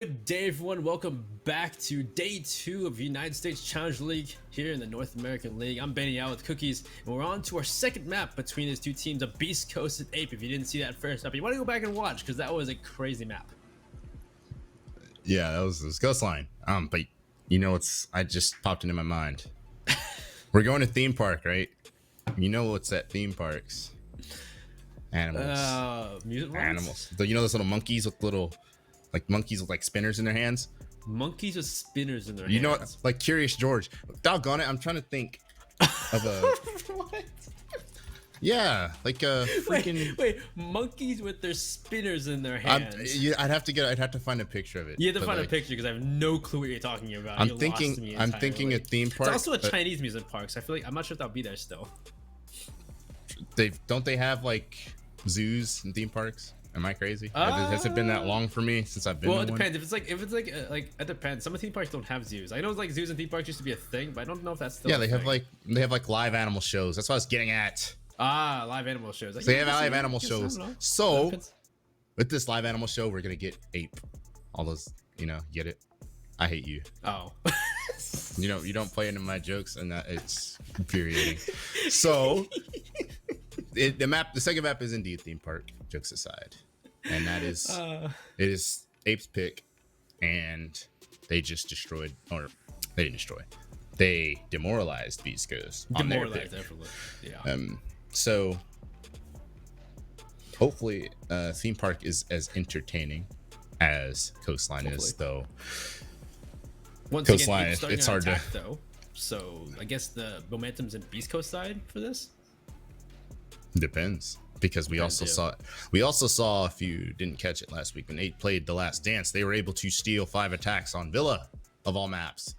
Good day, everyone. Welcome back to day 2 of United States Challenge League here in the North American League. I'm Benny out with Cookies, and we're on to our second map between these two teams of Beast Coast and Ape. If you didn't see that first map, you want to go back and watch because that was a crazy map. Yeah, that was Coastline. But you know I just popped into my mind. We're going to theme park, right? You know what's at theme parks? Animals. Music Animals. You know those little monkeys with monkeys with like spinners in their hands? Monkeys with spinners in their hands. You know what? Like Curious George. Doggone it, I'm trying to think of a What? yeah, like a freaking Wait, monkeys with their spinners in their hands. I'd have to find a picture of it. You have to find a picture because I have no clue what you're talking about. I'm thinking a theme park. It's also a Chinese amusement park, so I feel like I'm not sure if that'll be there still. They have like zoos and theme parks? Am I crazy? Has it been that long for me since I've been? Well, it depends. If it's like it depends. Some theme parks don't have zoos. I know like zoos and theme parks used to be a thing, but I don't know if that's still. Yeah, they have like live animal shows. That's what I was getting at. Live animal shows. They have live animal shows. So with this live animal show, we're gonna get Ape. All those, get it? I hate you. Oh. You don't play into my jokes, and that it's infuriating. So the second map is indeed theme park. Jokes aside, and that is it is Ape's pick, and they just destroyed, or they didn't destroy, they demoralized Beastcoast on their pick. Definitely. Yeah. So hopefully, theme park is as entertaining as Coastline is, though. Once Coastline, again, it's hard attack, though. So I guess the momentum's in Beast Coast side for this. Depends, because we also saw, if you didn't catch it last week when 8 played The Last Dance, they were able to steal 5 attacks on Villa of all maps.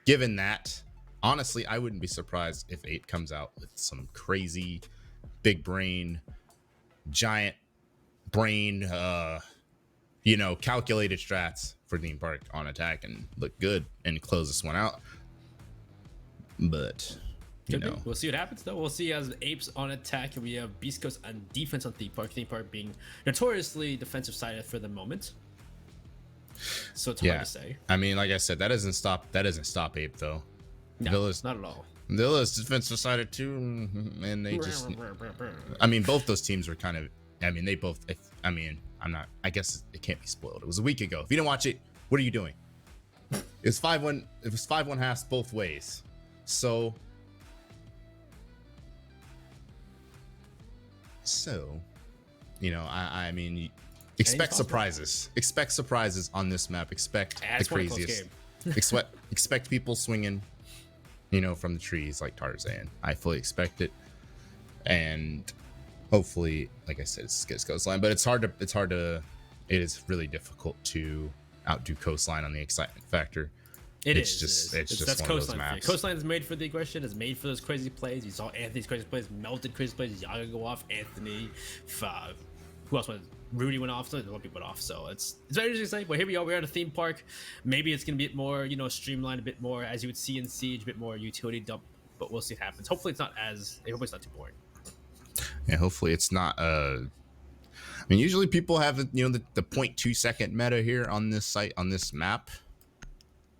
Given that, honestly, I wouldn't be surprised if 8 comes out with some crazy big brain, giant brain, calculated strats for theme park on attack and look good and close this one out. But we'll see what happens, though. We'll see as Apes on attack, and we have Beast Coast on defense on theme park. Theme park being notoriously defensive sided for the moment, so it's hard to say. I mean, like I said, that doesn't stop Ape though. No, Villa's not at all. Villa's defensive sided too, and they just. I mean, both those teams were kind of. I mean, they both. I'm not. I guess it can't be spoiled. It was a week ago. If you didn't watch it, what are you doing? It's 5-1. It was 5-1 halves both ways. So, I mean, expect surprises. Expect surprises on this map. Expect the craziest. Expect people swinging, from the trees like Tarzan. I fully expect it, and hopefully, like I said, it's Coastline. But it is really difficult to outdo Coastline on the excitement factor. It's just that's one of those maps. Coastline is made for the aggression. It's made for those crazy plays. You saw Anthony's crazy plays, melted crazy plays. Yaga go off. Anthony, who else went? Rudy went off. So a lot of people went off. So it's very interesting to say. But here we are. We're at a theme park. Maybe it's gonna be a bit more, streamlined, a bit more as you would see in Siege, a bit more utility dump. But we'll see what happens. Hopefully it's not too boring. Yeah, hopefully it's not. I mean, usually people have the 0.2 second meta here on this site, on this map.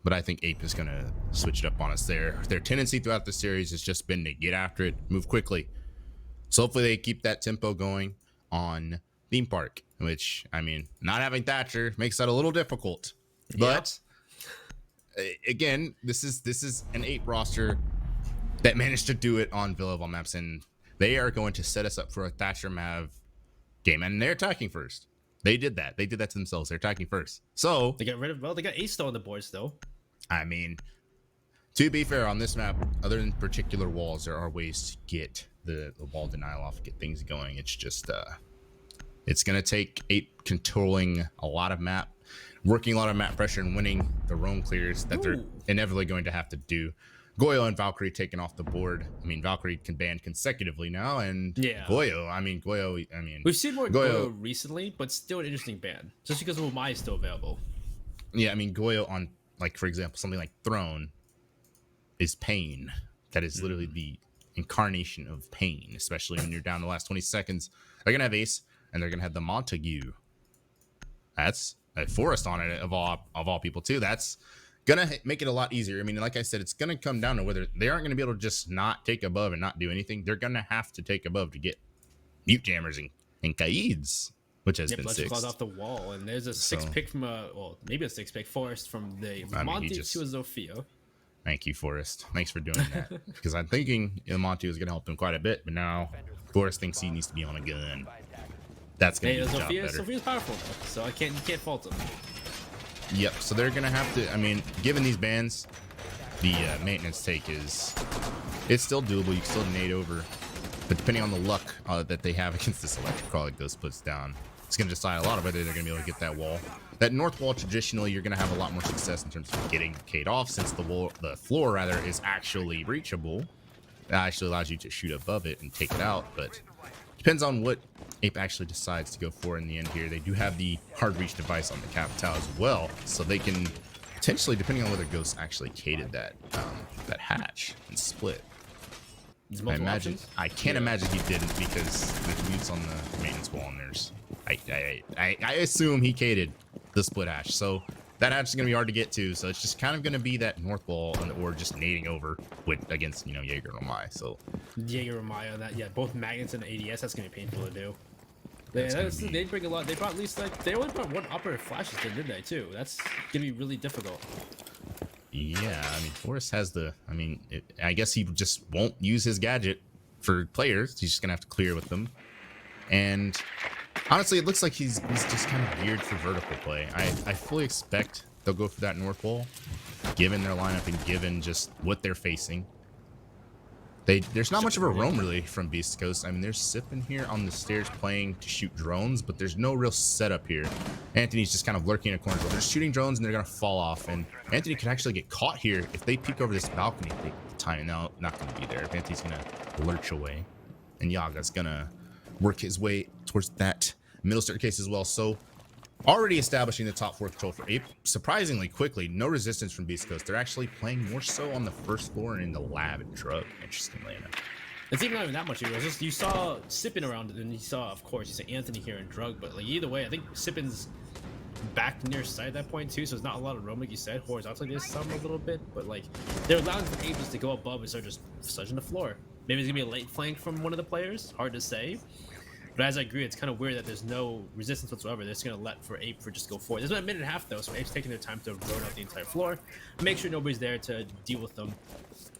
But I think Ape is going to switch it up on us there. Their tendency throughout the series has just been to get after it, move quickly. So hopefully they keep that tempo going on theme park, which, I mean, not having Thatcher makes that a little difficult. But again, this is an Ape roster that managed to do it on Villa of all maps, and they are going to set us up for a Thatcher Mav game, and they're attacking first. They did that. They did that to themselves. They're attacking first. So they got Ace still on the board still. I mean, to be fair, on this map, other than particular walls, there are ways to get the wall denial off, get things going. It's just it's gonna take Ape controlling a lot of map, working a lot of map pressure, and winning the roam clears that they're inevitably going to have to do. Goyo and Valkyrie taken off the board. I mean, Valkyrie can ban consecutively now, and Goyo. We've seen more Goyo recently, but still an interesting ban, just because Umai is still available. Yeah, I mean, Goyo on, like, for example, something like Throne is pain. That is literally the incarnation of pain, especially when you're down the last 20 seconds. They're gonna have Ace, and they're gonna have the Montague That's a Forest on it of all people too. That's gonna make it a lot easier. I mean, like I said, it's gonna come down to whether they aren't gonna be able to just not take above and not do anything. They're gonna have to take above to get mute jammers and Kaids, which has been Fletcher claws sixth. off the wall, and there's a six pick from maybe a six pick Forest from the Monty to a Zofio. Thank you, Forest. Thanks for doing that. Because I'm thinking Monty was going to help him quite a bit, but now Forest thinks he needs to be on a gun. That's going to be the job better. Zofio's powerful, though, so you can't fault him. Yep, so they're going to have to, I mean, given these bans, the maintenance take it's still doable. You can still nade over. But depending on the luck that they have against this electric call that Ghost puts down, it's going to decide a lot of whether they're going to be able to get that wall. That north wall, traditionally, you're going to have a lot more success in terms of getting Kate off, since the floor rather is actually reachable. That actually allows you to shoot above it and take it out, but depends on what Ape actually decides to go for in the end here. They do have the hard reach device on the Capital as well, so they can potentially, depending on whether Ghost actually cated that hatch and split. I can't imagine he didn't, because there's mutes on the maintenance wall, and there's I assume he cated the split hatch, so that hatch is gonna be hard to get to. So it's just kind of gonna be that north wall, or just nading over against Jaeger and Omai. So Jaeger and Omai on that, yeah, both magnets and ADS. That's gonna be painful to do. They bring a lot. They brought at least they only brought one upper flashes, didn't they? Too. That's gonna be really difficult. Yeah, I mean, Forrest has I guess he just won't use his gadget for players. He's just gonna have to clear with them. And honestly, it looks like he's just kind of geared for vertical play. I fully expect they'll go for that north wall, given their lineup and given just what they're facing. There's not much of a roam really from Beast Coast. I mean, there's Sippin here on the stairs playing to shoot drones, but there's no real setup here. Anthony's just kind of lurking in a corner. They're shooting drones and they're gonna fall off, and Anthony could actually get caught here if they peek over this balcony. They time now not gonna be there. Anthony's gonna lurch away, and Yaga's gonna work his way towards that middle staircase as well. So already establishing the top floor control for Ape surprisingly quickly. No resistance from Beast Coast. They're actually playing more so on the first floor and in the lab and drug, interestingly enough. It's even not even that much. It was just you saw Sippin around it, and you saw, of course, you saw Anthony here in drug. But like either way, I think Sippin's back near side at that point too, so it's not a lot of roam like you said. Horizontally there's some a little bit, but like they're allowing for Ape to go above and start just sludging the floor. Maybe it's gonna be a late flank from one of the players. Hard to say. But as I agree, it's kind of weird that there's no resistance whatsoever. They're just going to let for Ape for just go forward. There's about a minute and a half, though, so Ape's taking their time to road out the entire floor. Make sure nobody's there to deal with them.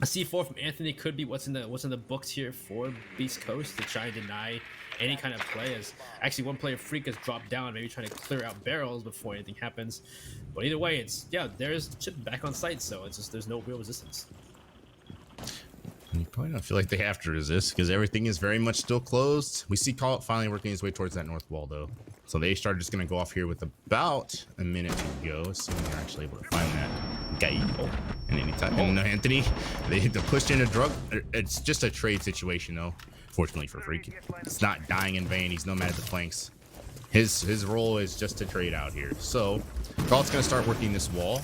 A C4 from Anthony could be what's in the books here for Beast Coast to try and deny any kind of play. As actually one player Freak has dropped down, maybe trying to clear out barrels before anything happens. But either way, there's Chip back on site, so it's just there's no real resistance. You probably don't feel like they have to resist, because everything is very much still closed. We see Call It finally working his way towards that north wall, though. So the A-Star just going to go off here with about a minute to go, assuming they're actually able to find that guy. And anytime. And Anthony, they pushed in a drug. It's just a trade situation, though. Fortunately for Freak, it's not dying in vain. He's nomad at the flanks. His role is just to trade out here. So Call It's going to start working this wall.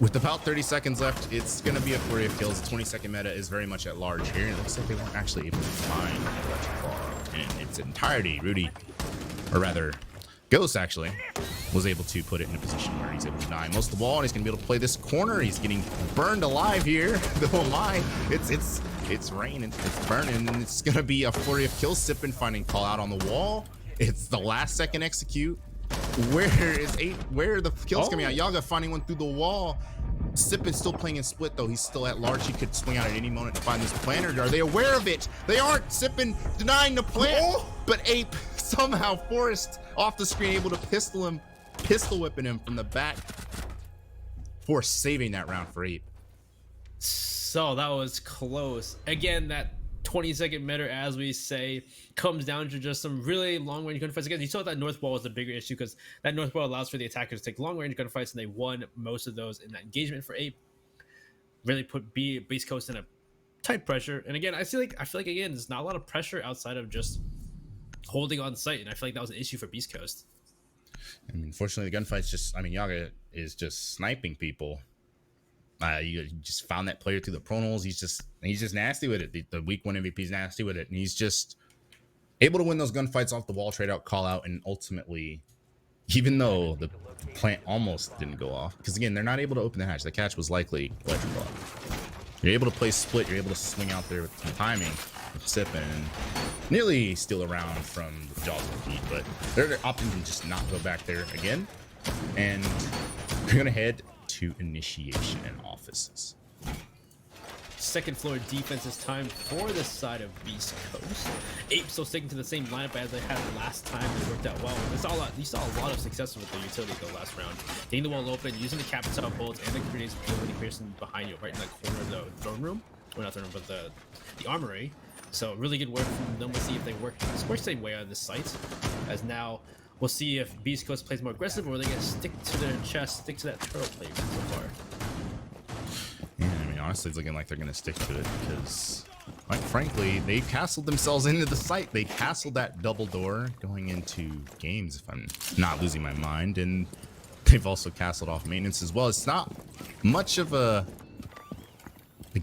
With about 30 seconds left, it's going to be a flurry of kills. The 20-second meta is very much at large here, and it looks like they weren't actually able to find Electric Claw in its entirety. Rudy, or rather, Ghost actually, was able to put it in a position where he's able to deny most of the wall, and he's going to be able to play this corner. He's getting burned alive here. Though my, it's raining, it's burning, and it's going to be a flurry of kills. Sippin finding Call Out on the wall. It's the last second execute. Where are the kills coming out? Yaga finding one through the wall. Sippin still playing in split, though. He's still at large. He could swing out at any moment to find this planter. Are they aware of it? They aren't. Sippin denying the plant, but Ape somehow Forrest off the screen able to pistol whipping him from the back. Forrest saving that round for Ape. So that was close. Again, that 20-second meta, as we say, comes down to just some really long-range gunfights. Again, you saw that north wall was the bigger issue, because that north wall allows for the attackers to take long-range gunfights, and they won most of those in that engagement for Ape. Really put Beast Coast in a tight pressure. And again, I feel like again, there's not a lot of pressure outside of just holding on site, and I feel like that was an issue for Beast Coast. I mean, unfortunately, the gunfights Yaga is just sniping people. You just found that player through the pronals. He's just nasty with it. The week 1 MVP is nasty with it, and he's just able to win those gunfights off the wall, trade out, call out, and ultimately even though the plant almost didn't go off, because again, they're not able to open the hatch. The catch was likely electrical. You're able to play split. You're able to swing out there with some timing, sipping, and nearly steal around from the jaws of defeat. But they're opting to just not go back there again, and we're gonna head to initiation and offices. Second floor defense this time for the side of Beast Coast. Ape still sticking to the same lineup as they had last time. It worked out well. You saw a lot of success with the utility the last round. Getting the wall open, using the capital bullets and the grenades with the person behind you, right in the corner of the throne room. Well, not throne room, but the armory. So really good work from them. We'll see if they work the same way on this site. As now we'll see if Beast Coast plays more aggressive or are they gonna stick to their chest, stick to that turtle play so far. Yeah, I mean, honestly, it's looking like they're going to stick to it because, quite frankly, they castled themselves into the site. They castled that double door going into games, if I'm not losing my mind, and they've also castled off maintenance as well. It's not much of the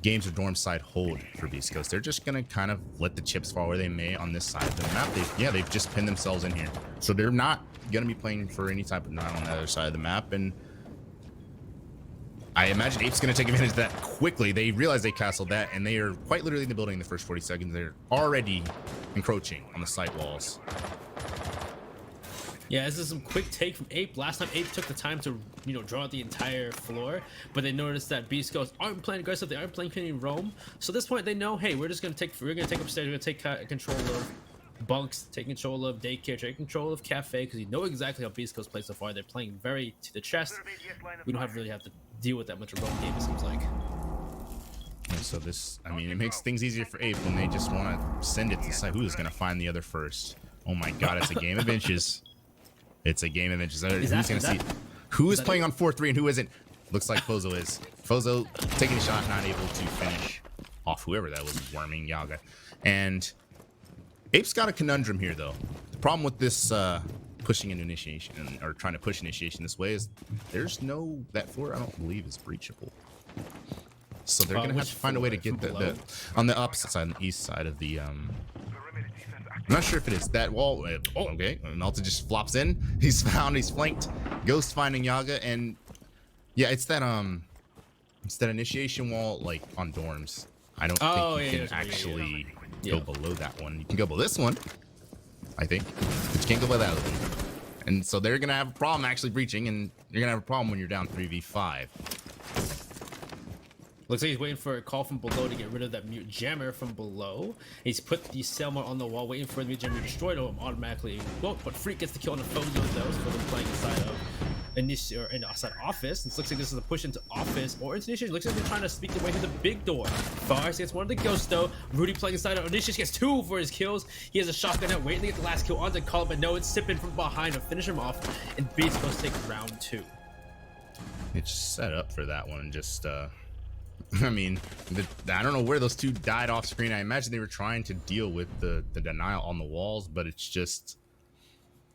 games or dorm side hold for Beast Coast. They're just going to kind of let the chips fall where they may on this side of the map. They've just pinned themselves in here. So they're not going to be playing for any type of nine on the other side of the map, and I imagine Ape's going to take advantage of that quickly. They realize they castled that, and they are quite literally in the building in the first 40 seconds. They're already encroaching on the site walls. Yeah, this is some quick take from Ape. Last time Ape took the time to, draw out the entire floor, but they noticed that Beast Coast aren't playing aggressive. They aren't playing Community Roam. So at this point, they know, hey, we're gonna take upstairs. We're gonna take control of bunks, take control of daycare, take control of cafe, because you know exactly how Beast Coast plays so far. They're playing very to the chest. We don't really have to deal with that much of a roam game, it seems like. And so this, I mean, it makes things easier for Ape when they just want to send it to decide who is going to find the other first. Oh my god, it's a game of inches. It's a game of inches. Who's going to see who is playing on 4-3 and who isn't? Looks like Fozo is. Fozo taking a shot, not able to finish off whoever that was worming Yaga. And Ape's got a conundrum here, though. The problem with this pushing into initiation, or trying to push initiation this way, is that floor I don't believe is breachable. So they're going to have to find a way to get the on the opposite side, on the east side of the I'm not sure if it is that wall. Oh, okay. Malta just flops in. He's flanked. Ghost finding Yaga, and yeah, it's that initiation wall like on dorms. I don't think you can actually go below that one. You can go below this one, I think, but you can't go below that one. And so they're gonna have a problem actually breaching, and you're gonna have a problem when you're down 3v5. Looks like he's waiting for a call from below to get rid of that mute jammer from below. He's put the Selma on the wall, waiting for the mute jammer to destroy it automatically. Well, but Freak gets the kill on the phone with those for them playing inside of outside office. It looks like this is a push into office or into initiation. Looks like they're trying to speak their way to the big door. Fars gets one of the ghosts though. Rudy playing inside of initiation gets 2 for his kills. He has a shotgun out, waiting to get the last kill on the call, but no, it's sipping from behind to finish him off. And Beast Coast takes round 2. It's set up for that one. Just I mean, I don't know where those two died off screen. I imagine they were trying to deal with the denial on the walls, but it's just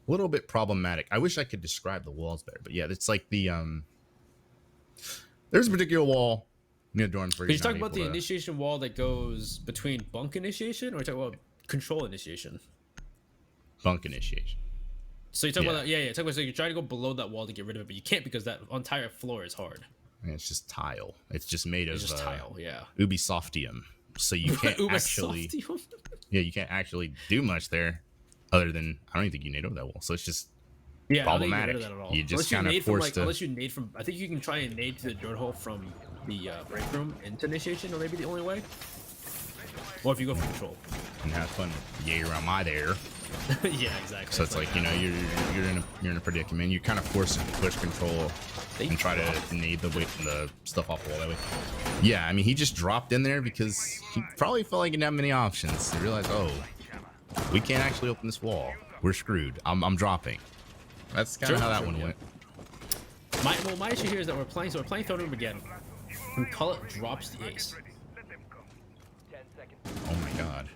a little bit problematic. I wish I could describe the walls better, but yeah, it's like the there's a particular wall near dorms where you're talking about the initiation wall that goes between bunk initiation, or you're talking about control initiation? Bunk initiation. So you're talking about that, yeah. Talking about, so you're trying to go below that wall to get rid of it, but you can't because that entire floor is hard. And it's just tile. It's just made of tile, yeah. Ubisoftium. So you can't actually, you can't actually do much there, other than I don't even think you nade over that wall. So it's just problematic. You just kind of forced to. Unless you nade from, I think you can try and nade to the dirt hole from the break room into initiation, or maybe the only way. Or if you go for control. And have fun, yay around my there. Yeah, exactly. So it's like you're in a predicament. You're kind of forced to push control and try to nade the stuff off the wall that way. Yeah, I mean, he just dropped in there because he probably felt like he didn't have many options. He realized, oh, we can't actually open this wall. We're screwed. I'm dropping. That's kind of how that one went. My issue here is that we're playing Throne Room again. And Cullet drops the ace. Oh my god.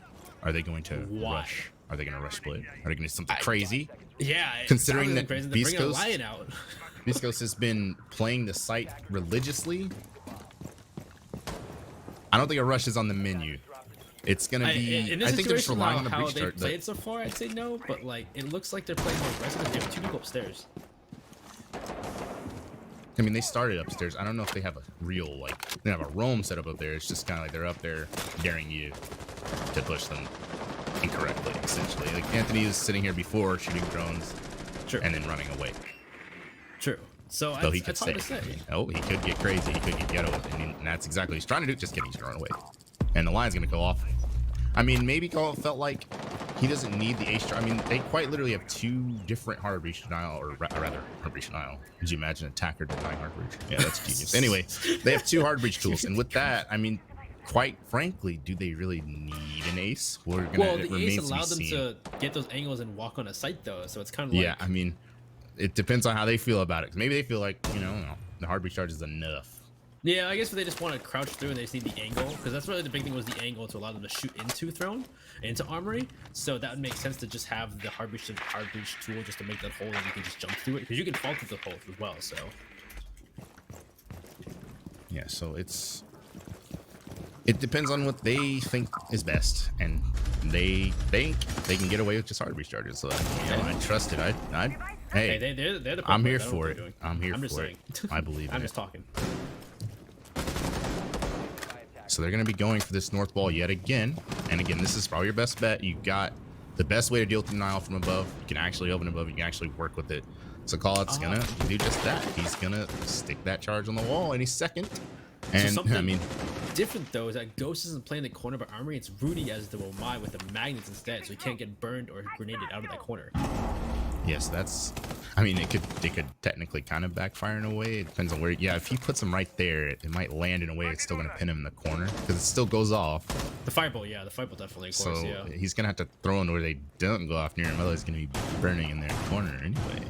Are they going to rush? Are they going to rush split? Are they going to do something crazy? Yeah. Considering that Beast Coast has been playing the site religiously, I don't think a rush is on the menu. It's going to be... I think they're just relying on the breach start. How they played so far, I'd say no, but like it looks like they're playing more aggressive. They have 2 people upstairs. I mean, they started upstairs. I don't know if they have a real, like, they have a roam set up there. It's just kind of like they're up there daring you to push them incorrectly, essentially. Like, Anthony was sitting here before shooting drones and then running away. True. So he could stay. Oh, he could get crazy. He could get ghetto. And that's exactly what he's trying to do. Just kidding. He's throwing away. And the line's going to go off. I mean, maybe Call felt like he doesn't need the ace. I mean, they quite literally have 2 different hard breach denial, or rather, hard breach denial. Could you imagine attacker denying hard breach? Yeah, that's genius. Anyway, they have 2 hard breach tools. And with that, I mean, quite frankly, do they really need an ace? Well, the ace allowed them to get those angles and walk on a site, though. So it's kind of like... Yeah, I mean, it depends on how they feel about it. Maybe they feel like, you know, the hard breach charge is enough. Yeah, I guess if they just want to crouch through and they just need the angle, because that's really the big thing was the angle to allow them to shoot into throne, into armory. So that would make sense to just have the hard breach tool just to make that hole and you can just jump through it, because you can fall through the hole as well. So yeah, so it depends on what they think is best, and they think they can get away with just hard breach charges. So I trust it. Hey, they're the I'm here for it. I'm here for it. I believe in it. I'm just talking. So they're going to be going for this north wall yet again. And again, this is probably your best bet. You got the best way to deal with denial from above. You can actually open above. You can actually work with it. So Callout's going to do just that. He's going to stick that charge on the wall any second. And so I mean, different though is that Ghost isn't playing the corner of Armory. It's Rudy as the Womai with the magnets instead. So he can't get burned or grenaded out of that corner. Yes, that's... I mean, it could technically kind of backfire in a way. It depends on where... Yeah, if he puts him right there, it might land in a way it's still going to pin him in the corner, because it still goes off. The fireball, yeah. The fireball definitely, of course, so he's going to have to throw in where they don't go off near him, otherwise he's going to be burning in their corner anyway.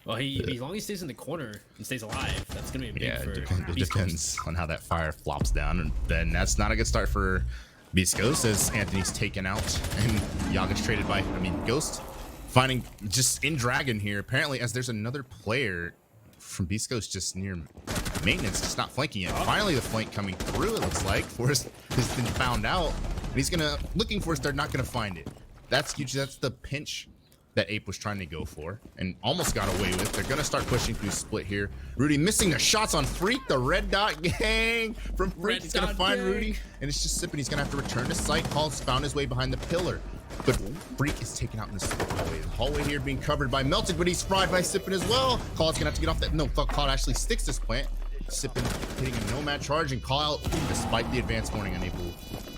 Well, as long as he stays in the corner and stays alive, that's going to be a big it depends on how that fire flops down, and then that's not a good start for Beastcoast, as Anthony's taken out, and Yaga's traded by... I mean, Ghost... finding just in Dragon here, apparently, as there's another player from Beastcoast just near maintenance, just not flanking it. Finally, the flank coming through, it looks like. Forrest has been found out, and he's looking for us. They're not gonna find it. That's huge. That's the pinch that Ape was trying to go for and almost got away with. They're gonna start pushing through split here. Rudy missing the shots on Freak, the red dot gang from Freak. He's gonna find Rudy, and it's just sipping. He's gonna have to return to site. Paul's found his way behind the pillar, but Freak is taken out in the hallway. The hallway here being covered by Melted, but he's fried by Sippin as well. Cloud's gonna have to get off that. No, Cloud actually sticks this plant. Sippin hitting a nomad charge, and Cloud, despite the advanced warning, unable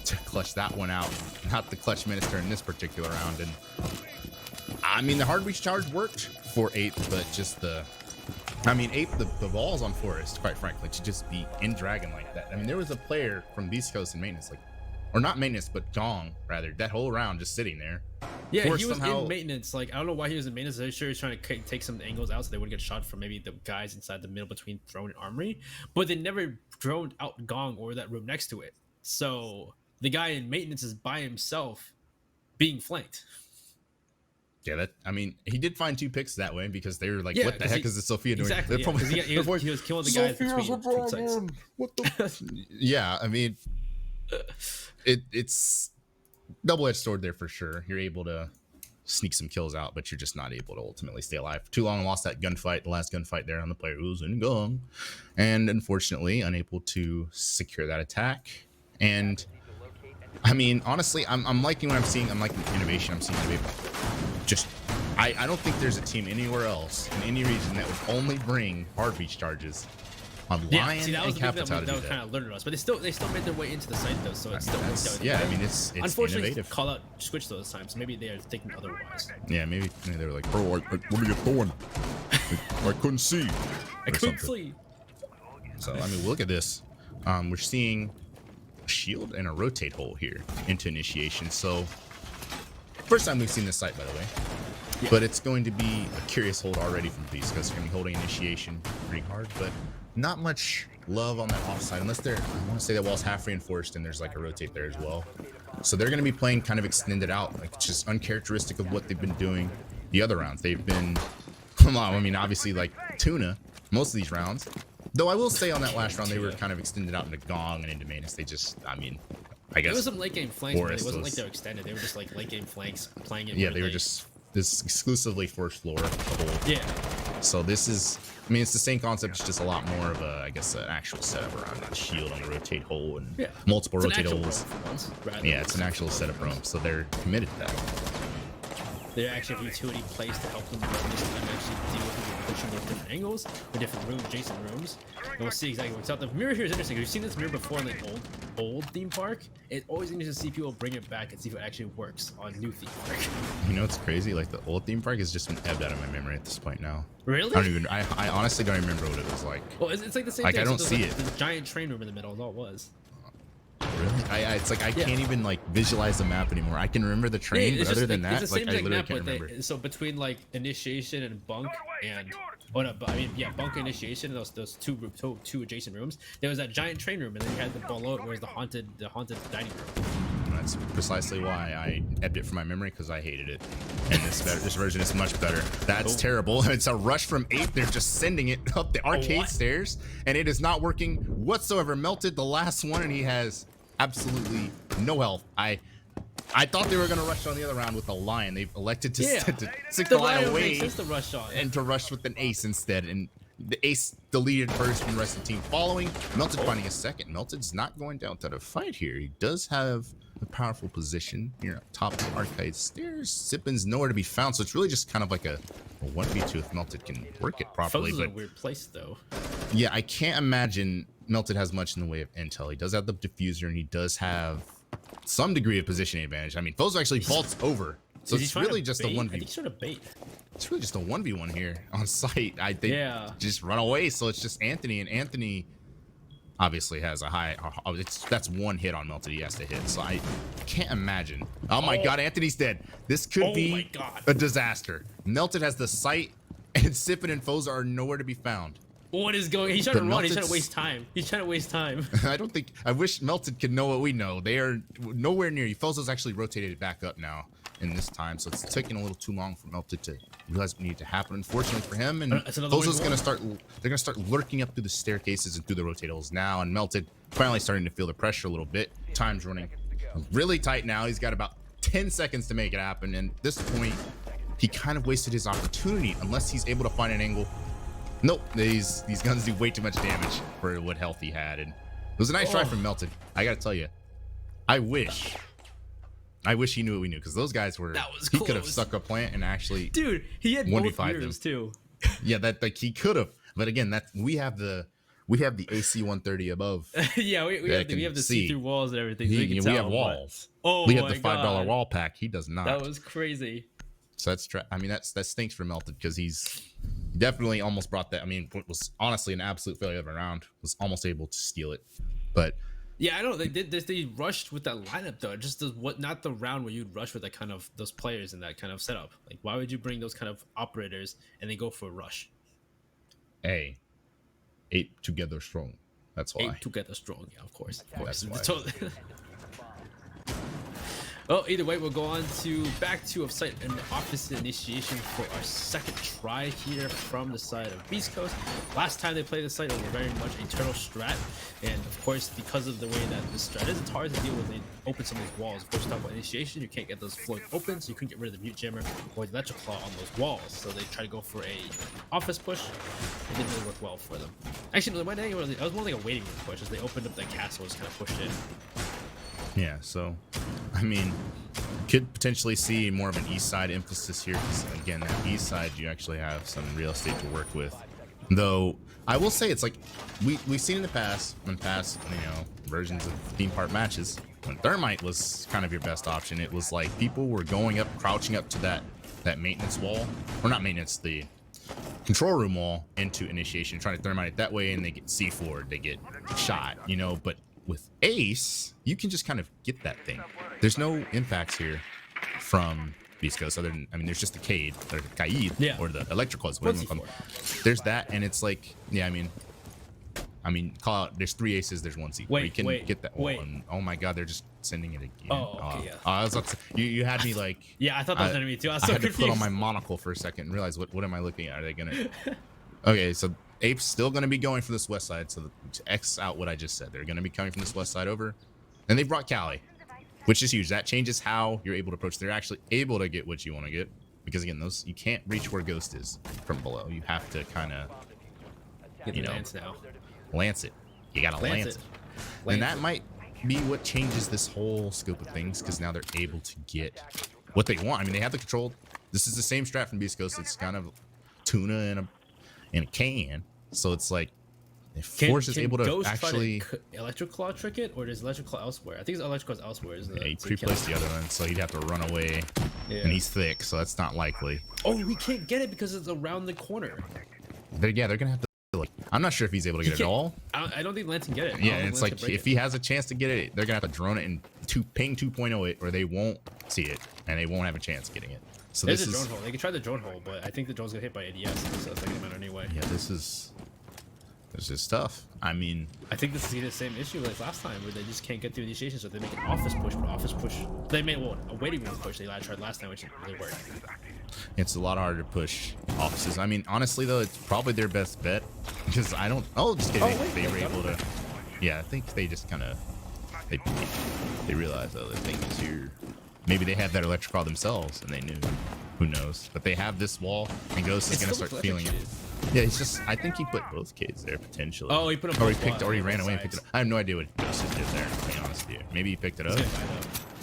to clutch that one out. Not the clutch minister in this particular round. And I mean, the hard breach charge worked for Ape, but just Ape, the balls on Forest, quite frankly, to just be in Dragon like that. I mean, there was a player from Beastcoast in maintenance, or not maintenance, but Gong, rather, that whole round just sitting there. Yeah, he was in maintenance. Like, I don't know why he was in maintenance. I'm sure he's trying to take some angles out so they wouldn't get shot from maybe the guys inside the middle between throne and armory. But they never droned out Gong or that room next to it. So the guy in maintenance is by himself being flanked. Yeah, I mean, he did find 2 picks that way because they were like, what the heck is the Sophia doing? Exactly, he was killing the guys between sites. What the? Yeah, I mean, it's double-edged sword there for sure. You're able to sneak some kills out, but you're just not able to ultimately stay alive. Too long lost that gunfight, the last gunfight there on the player who's in Gong, and unfortunately unable to secure that attack. And I mean, honestly, I'm liking what I'm seeing. I'm liking the innovation I'm seeing. Just, I don't think there's a team anywhere else in any region that would only bring hard breach charges on Lion and Capital to do that. Kind of alerted us, but they still made their way into the site though, so it's still worked out. Yeah, I mean, it's unfortunately innovative. Callout switched those times, so maybe they are thinking otherwise. Yeah, maybe they were like, bro, what are you throwing? I couldn't see. I couldn't see. So I mean, look at this. We're seeing a shield and a rotate hole here into initiation. So first time we've seen this site, by the way. Yeah. But it's going to be a curious hold already from Beast, because they're going to be holding initiation pretty hard, but not much love on that offside, unless I want to say that wall's half reinforced and there's like a rotate there as well. So they're going to be playing kind of extended out, like just uncharacteristic of what they've been doing the other rounds. They've been, I mean, obviously like Tuna, most of these rounds. Though I will say on that last round, they were kind of extended out into Gong and into Manus. They just, I mean, I guess. It was some late game flanks, but it wasn't like they were extended. They were just like late game flanks playing it. Yeah, they were just this exclusively first floor. Yeah. So this is, I mean, it's the same concept. It's just a lot more of a, I guess, an actual setup around that shield on the rotate hole and multiple rotate holes. Yeah, it's an actual setup roam. So they're committed to that. They actually have utility placed to help them this time actually deal with pushing those different angles or different rooms, adjacent rooms. And we'll see exactly what's out. The mirror here is interesting. We've seen this mirror before in the old theme park. It's always interesting to see people bring it back and see if it actually works on new theme park. You know, it's crazy. Like the old theme park has just been ebbed out of my memory at this point now. Really? I honestly don't remember what it was like. Well, it's like the same like, thing. I don't see like, it. This giant train room in the middle is all it was. Really? It's like I can't even like visualize the map anymore. I can remember the train, but other than that, like I literally can't remember. So between like initiation and bunk and bunk and initiation, those two adjacent rooms, there was that giant train room, and then you had the below it where was the haunted dining room. And that's precisely why I ebbed it from my memory, because I hated it. And this version is much better. That's terrible. It's a rush from Ape. They're just sending it up the arcade stairs, and it is not working whatsoever. Melted the last one, and he has absolutely no health. I thought they were going to rush on the other round with a lion. They've elected to stick the lion away and to rush with an ace instead. And the ace deleted first from the rest of the team following. Melted finding a second. Melted's not going down to the fight here. He does have a powerful position here up top of the arcade stairs. Sippin's nowhere to be found, so it's really just kind of like a 1v2 if Melted can work it properly. But a weird place though. Yeah, I can't imagine Melted has much in the way of intel. He does have the diffuser, and he does have some degree of positioning advantage. I mean, Fozo actually vaults over, so it's really just a 1v. I think he's trying to bait. It's really just a 1v1 here on site. I think just run away. So it's just Anthony, and Anthony obviously has a high. That's one hit on Melted he has to hit. So I can't imagine. Oh my God, Anthony's dead. This could be a disaster. Melted has the sight, and Sippin and Fozo are nowhere to be found. What is going? He's trying to run. He's trying to waste time. I wish Melted could know what we know. They are nowhere near you. Fozo's actually rotated back up now in this time, so it's taking a little too long for Melted to realize what needed to happen. Unfortunately for him, and Fozo's gonna start. They're gonna start lurking up through the staircases and through the rotate holes now. And Melted finally starting to feel the pressure a little bit. Time's running really tight now. He's got about 10 seconds to make it happen, and at this point, he kind of wasted his opportunity unless he's able to find an angle. Nope, these guns do way too much damage for what health he had, and it was a nice try from Melted. I gotta tell you, I wish he knew what we knew, because those guys were. That was he could have stuck a plant and actually. Dude, he had both mirrors too. Yeah, that like he could have, but again, that we have the AC 130 above. Yeah, we have the see-through walls and everything. We have walls. Oh, we have the $5 wall pack. He does not. That was crazy. So that stinks for Melted, because he's definitely almost brought that. I mean, it was honestly an absolute failure of a round. Was almost able to steal it, but yeah, I know they did this. They rushed with that lineup though. Just not the round where you'd rush with that kind of those players in that kind of setup. Like, why would you bring those kind of operators and then go for a rush? Hey, 8 together strong. That's why. 8 together strong. Yeah, of course. That's why. Well, either way, we'll go on to back to of site and office initiation for our second try here from the side of Beast Coast. Last time they played the site, it was very much a turtle strat, and of course, because of the way that this strat is, it's hard to deal with. They open some of these walls. Of course, talk about initiation, you can't get those floors open, so you couldn't get rid of the mute jammer or the electric claw on those walls. So they try to go for a office push. It didn't really work well for them. Actually, it was more like a waiting room push, as they opened up that castle and just kind of pushed in. Yeah, so, I mean, could potentially see more of an east side emphasis here, because again, that east side, you actually have some real estate to work with. Though, I will say, it's like, we've seen in the past, versions of theme park matches, when Thermite was kind of your best option, it was like people were going up, crouching up to that maintenance wall, or not maintenance, the control room wall into initiation, trying to Thermite it that way, and they get C4'd, they get shot, but with Ace, you can just kind of get that thing. There's no impacts here from Beast Coast other than, there's just the Cade, or the Kaid, or the Electrical, whatever you call them. There's that, and it's like, yeah, call out, there's 3 aces, there's 1 C. You can get that one. And, oh my God, they're just sending it again. Oh, okay, yeah. I was about to, you had me like... Yeah, I thought that was enemy too. I was so confused. I had to put on my monocle for a second and realize, what am I looking at? Are they gonna... Okay, so Ape's still going to be going for this west side, so to X out what I just said. They're going to be coming from this west side over. And they've brought Callie, which is huge. That changes how you're able to approach. They're actually able to get what you want to get. because again, those you can't reach where Ghost is from below. You have to kind of, Get the lance now. lance it. You gotta lance it. And that might be what changes this whole scope of things, because now they're able to get what they want. I mean, they have the control. This is the same strat from Beast Coast. It's kind of tuna in a can. So it's like if Force is able to Ghost actually Electric Claw trick it, or does Electric Claw elsewhere? I think it's Electric Claw elsewhere. Isn't it? he pre-placed the other one, so he'd have to run away. Yeah. And he's thick, so that's not likely. Oh, we can't get it because it's around the corner. They're gonna have to. Like, I'm not sure if he's able to get it at all. I don't think Lance can get it. Yeah, and it's like if he has a chance to get it, they're gonna have to drone it and ping 2.0 it, or they won't see it and they won't have a chance getting it. So there's a drone hole. They can try the drone hole, but I think the drone's gonna hit by ADS, so it's not gonna matter anyway. Yeah, this is tough. I mean, I think this is the same issue like last time, where they just can't get through initiation, so they make an office push. But office push, they made a waiting room push. They tried last time, which didn't really work. it's a lot harder to push offices. I mean, honestly though, it's probably their best bet, because I don't. Oh, just kidding. They were able to. Yeah, I think they just kind of they realized, oh, the thing is here. Maybe they had that electric claw themselves and they knew. Who knows? But they have this wall, and Ghost is gonna start feeling it. Yeah, it's just. I think he put both kids there potentially. Oh, he put them. Or he ran away and picked it up. I have no idea what Ghost did there. To be honest with you, maybe he picked it up.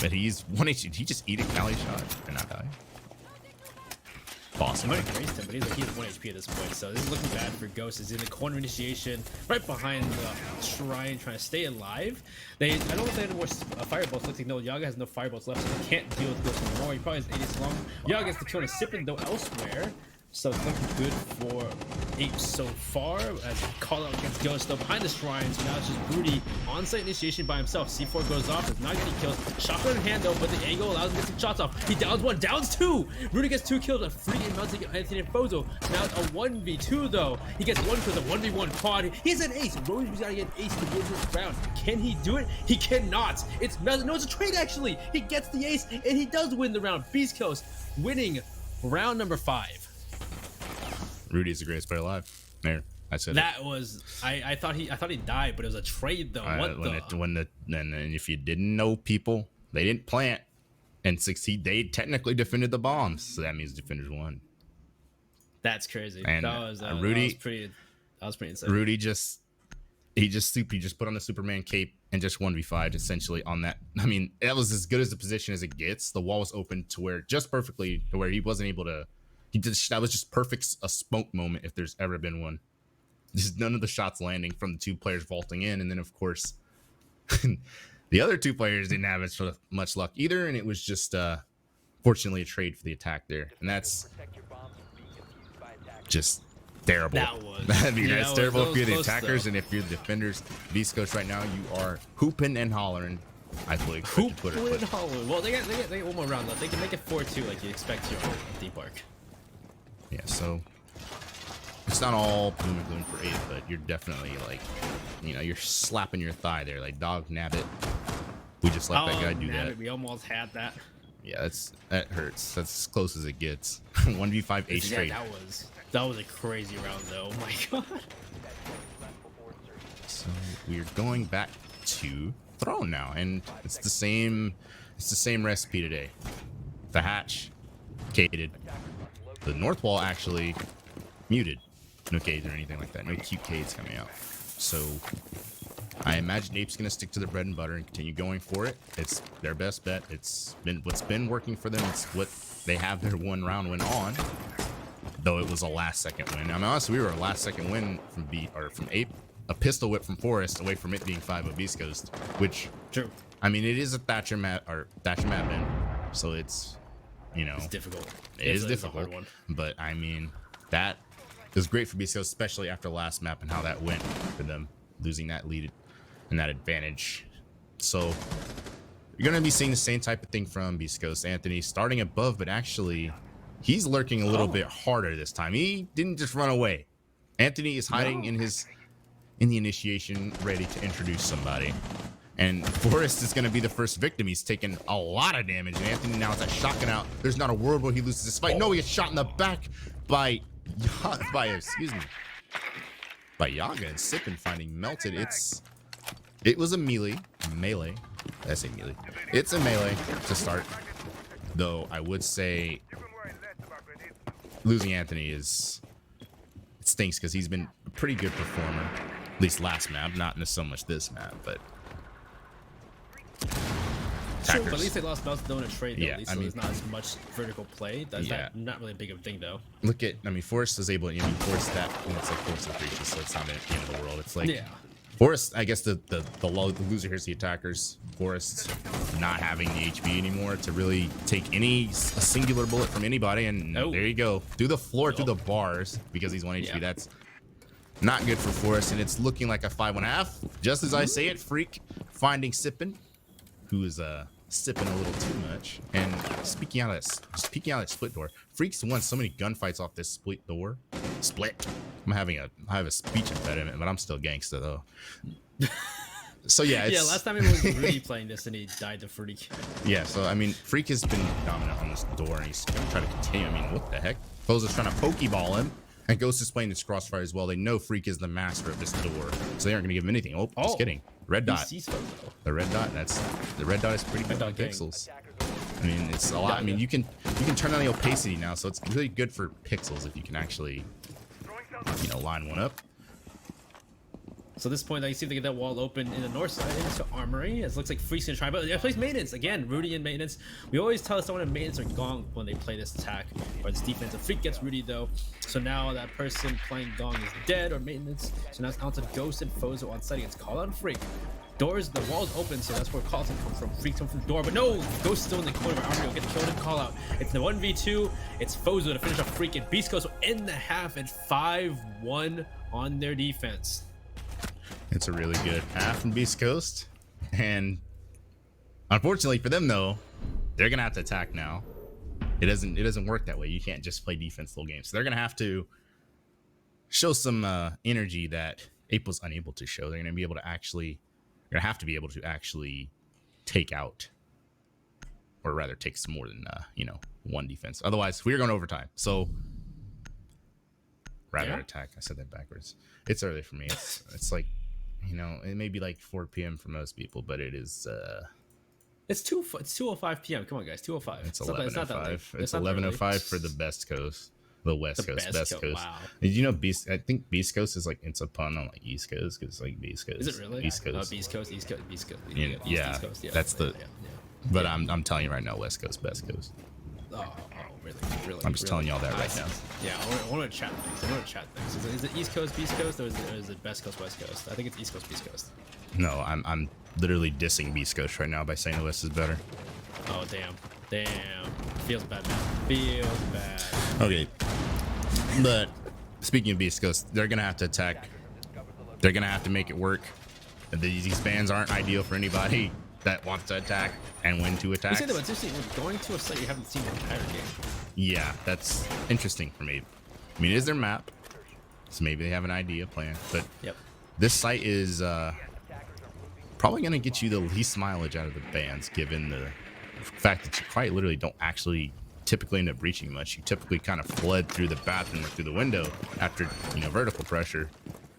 But he's 1 HP. He just eat a Cali shot and not die. Awesome. I might have raised him, but he's 1 HP at this point, so this is looking bad for Ghost. He's in the corner initiation, right behind the shrine, trying to stay alive. I don't know if they have any more firebolts. Looks like no, Yaga has no firebolts left, so he can't deal with Ghost anymore. He probably has 80 long. Yaga gets the kill on a Sippin, though, elsewhere. So it's looking good for Ape so far, as call out against Ghost, though, behind the shrine. So now it's just Broody on-site initiation by himself. C4 goes off, does not get any kills. Shotgun in hand, though, but the angle allows him to get some shots off. He downs one, downs two! Broody gets 2 kills, a free and melting Anthony and Fozo. Now it's a 1v2, though. He gets 1 kill, the 1v1 quad. He's an ace. Brody's got to get an ace to win this round. Can he do it? He cannot. It's a trade, actually. He gets the ace, and he does win the round. Beast Coast winning round number 5. Rudy is the greatest player alive. There, I said that was. I thought he died, but it was a trade though. And if you didn't know, people, they didn't plant and succeed. They technically defended the bombs, so that means defenders won. That's crazy. And that was pretty insane. Rudy just put on the Superman cape and just 1v5 essentially on that. I mean, that was as good as the position as it gets. The wall was open to where just perfectly to where he wasn't able to. That was just perfect, a smoke moment if there's ever been one. Just none of the shots landing from the 2 players vaulting in, and then of course the other 2 players didn't have much luck either, and it was just fortunately a trade for the attack there, and that's just terrible. That's terrible if you're the attackers, and if you're the defenders. Beast Coast right now, you are hooping and hollering. I fully expect to put it. Well, they get one more round left. They can make it 4-2 like you expect to on Deep Arc. Yeah, so it's not all doom and gloom for Ape, but you're definitely like, you're slapping your thigh there, like dog nabbit. We just let that guy do that. We almost had that. Yeah, that hurts. That's as close as it gets. 1v5 Ace straight. That was a crazy round though. Oh my god. So we're going back to Throne now, and it's the same recipe today. The hatch, cated. The north wall actually muted. No K's or anything like that. No cute K's coming out. So I imagine Ape's gonna stick to the bread and butter and continue going for it. It's their best bet. It's been what's been working for them. It's what they have their 1 round win on. Though it was a last second win. I mean, honestly, we were a last second win from Ape. A pistol whip from Forest away from it being 5 Beast Coast. Which, true. I mean, it is a Thatcher map bin, so it's. It's difficult. It is difficult, but I mean, that is great for Beast Coast, especially after last map and how that went for them, losing that lead and that advantage. So you're going to be seeing the same type of thing from Beast Coast. Anthony starting above, but actually he's lurking a little bit harder this time. He didn't just run away. Anthony is hiding in the initiation, ready to introduce somebody. And Forrest is going to be the first victim. He's taken a lot of damage. And Anthony now is that shotgun out. There's not a world where he loses this fight. No, he gets shot in the back by Yaga and Sippin finding melted. It was a melee. I say melee. It's a melee to start. Though I would say losing Anthony it stinks because he's been a pretty good performer, at least last map, not in so much this map, but. Sure, but at least they lost Mouse Though in a trade, though. Yeah, At least I so mean, there's not as much vertical play. That's yeah. not really a big of a thing, though. Look at, I mean, Forrest is able to, Forrest that, it's like Forrest and Breaches, so it's not the end of the world. It's like, Yeah. Forrest, I guess the loser here's the attackers. Forrest not having the HP anymore to really take a singular bullet from anybody, and there you go. Through the floor, through the bars, because he's 1 HP. That's not good for Forrest, and it's looking like a 5-1/2. Just as I say it, Freak finding Sippin', who is sipping a little too much, and peeking out that split door. Freak's won so many gunfights off this split door. I have a speech impediment, but I'm still gangsta though. So yeah, last time it was Rudy playing this, and he died to Freak. Yeah, so I mean, Freak has been dominant on this door, and he's gonna try to continue. I mean, what the heck? Foes is trying to pokeball him, and Ghost is playing this crossfire as well. They know Freak is the master of this door, so they aren't gonna give him anything. Oh, just kidding. Red dot. The red dot. The red dot is pretty good on pixels. I mean, it's a lot. I mean, you can turn on the opacity now, so it's really good for pixels if you can actually, line one up. So at this point, you see if they get that wall open in the north side into Armory. It looks like Freak's gonna try, but they plays maintenance again. Rudy and maintenance. We always tell someone in maintenance are gong when they play this attack or this defense. Freak gets Rudy though, so now that person playing gong is dead or maintenance. So now it's on to Ghost and Fozo on site against Call Out Freak. The wall's open, so that's where Carlton comes from. Freak's come from the door, but no, Ghost still in the corner. Armory will get killed and Call Out. It's the 1v2. It's Fozo to finish off Freak and Beastcoast in the half at 5-1 on their defense. It's a really good half from Beast Coast, and unfortunately for them though, they're gonna have to attack now. It doesn't work that way. You can't just play defense the whole game, so they're gonna have to show some energy that APE was unable to show. They're gonna have to be able to actually take out, or rather take some more than one defense. Otherwise, we are going overtime. So rather attack. I said that backwards. It's early for me. It's like, it may be like 4 p.m. for most people, but it is. It's 2:05 p.m. Come on, guys, 2:05. It's 11:05. It's 11:05 for the West Coast. The West Coast, best coast. Wow. Did you know I think Beast Coast is like, it's a pun on like East Coast because it's like Beast Coast. Is it really? East Coast. Beast Coast, East Coast, Beast Coast. Yeah, East Coast, that's the. But I'm telling you right now, West Coast, best coast. Oh, really? I'm just telling y'all that right now. Yeah, I want to chat things. Is it East Coast, Beast Coast, or is it Best Coast, West Coast? I think it's East Coast, Beast Coast. No, I'm literally dissing Beast Coast right now by saying the West is better. Oh, damn. Feels bad, man. Feels bad. Okay. But speaking of Beast Coast, they're gonna have to attack. They're gonna have to make it work. These bans aren't ideal for anybody that wants to attack and win 2 attacks. You say that, but seriously, we're going to a site you haven't seen the entire game. Yeah, that's interesting for me. I mean, it is their map, so maybe they have an idea plan. But this site is probably gonna get you the least mileage out of the bans, given the fact that you quite literally don't actually typically end up breaching much. You typically kind of fled through the bathroom or through the window after vertical pressure,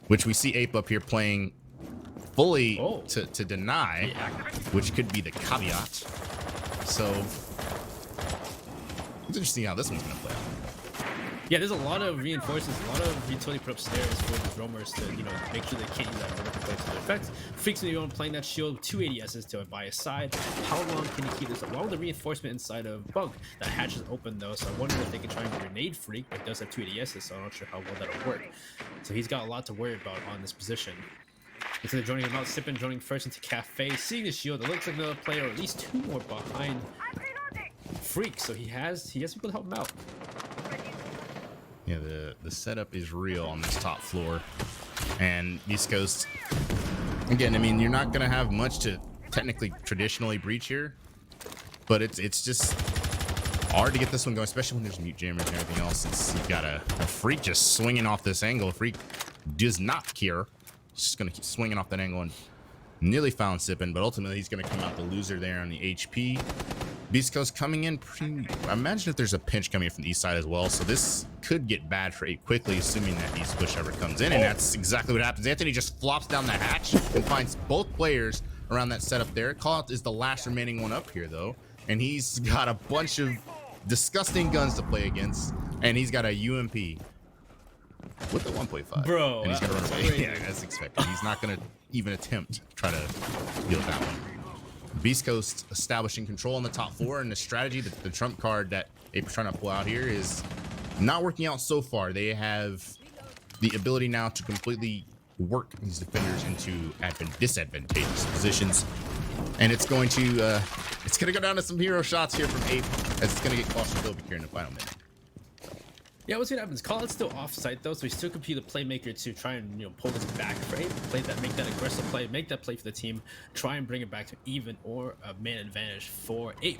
which we see APE up here playing fully to deny, which could be the caveat. So it's interesting how this one's gonna play out. Yeah, there's a lot of reinforcements, a lot of utility put upstairs for the roamers to, make sure they can't use that vertical play to their effect. Freaks when you're playing that shield, 2 ADSs to it by his side. How long can you keep this up? Along with the reinforcement inside of Bunk, that hatch is open though, so I wonder if they can try and grenade Freak, but it does have 2 ADSs, so I'm not sure how well that'll work. So he's got a lot to worry about on this position. Instead of joining him out, Sippin joining first into Cafe, seeing the shield, it looks like another player, or at least 2 more behind Freak, so he has people to help him out. Yeah, the setup is real on this top floor, and East Coast, again, I mean, you're not gonna have much to technically traditionally breach here, but it's just hard to get this one going, especially when there's mute jammers and everything else. You've got a Freak just swinging off this angle. Freak does not care. He's just gonna keep swinging off that angle and nearly found Sippin, but ultimately he's gonna come out the loser there on the HP. Beast Coast coming in pretty. Imagine if there's a pinch coming in from the east side as well. So this could get bad for APE quickly, assuming that East Push ever comes in, and that's exactly what happens. Anthony just flops down the hatch and finds both players around that setup there. Call is the last remaining one up here though, and he's got a bunch of disgusting guns to play against, And he's got a UMP with the 1.5. Bro, and he's gonna run away. crazy. Yeah, that's expected. He's not gonna even attempt to try to deal with that one. Beast Coast establishing control on the top 4, and the strategy, the trump card that APE's trying to pull out here is not working out so far. They have the ability now to completely work these defenders into disadvantageous positions, and it's going to go down to some hero shots here from APE, as it's going to get claustrophobic here in the final minute. Yeah, we'll see what happens. Call it still off-site though, so we still could be the playmaker to try and pull this back for APE, make that aggressive play, make that play for the team, try and bring it back to even or a man advantage for APE.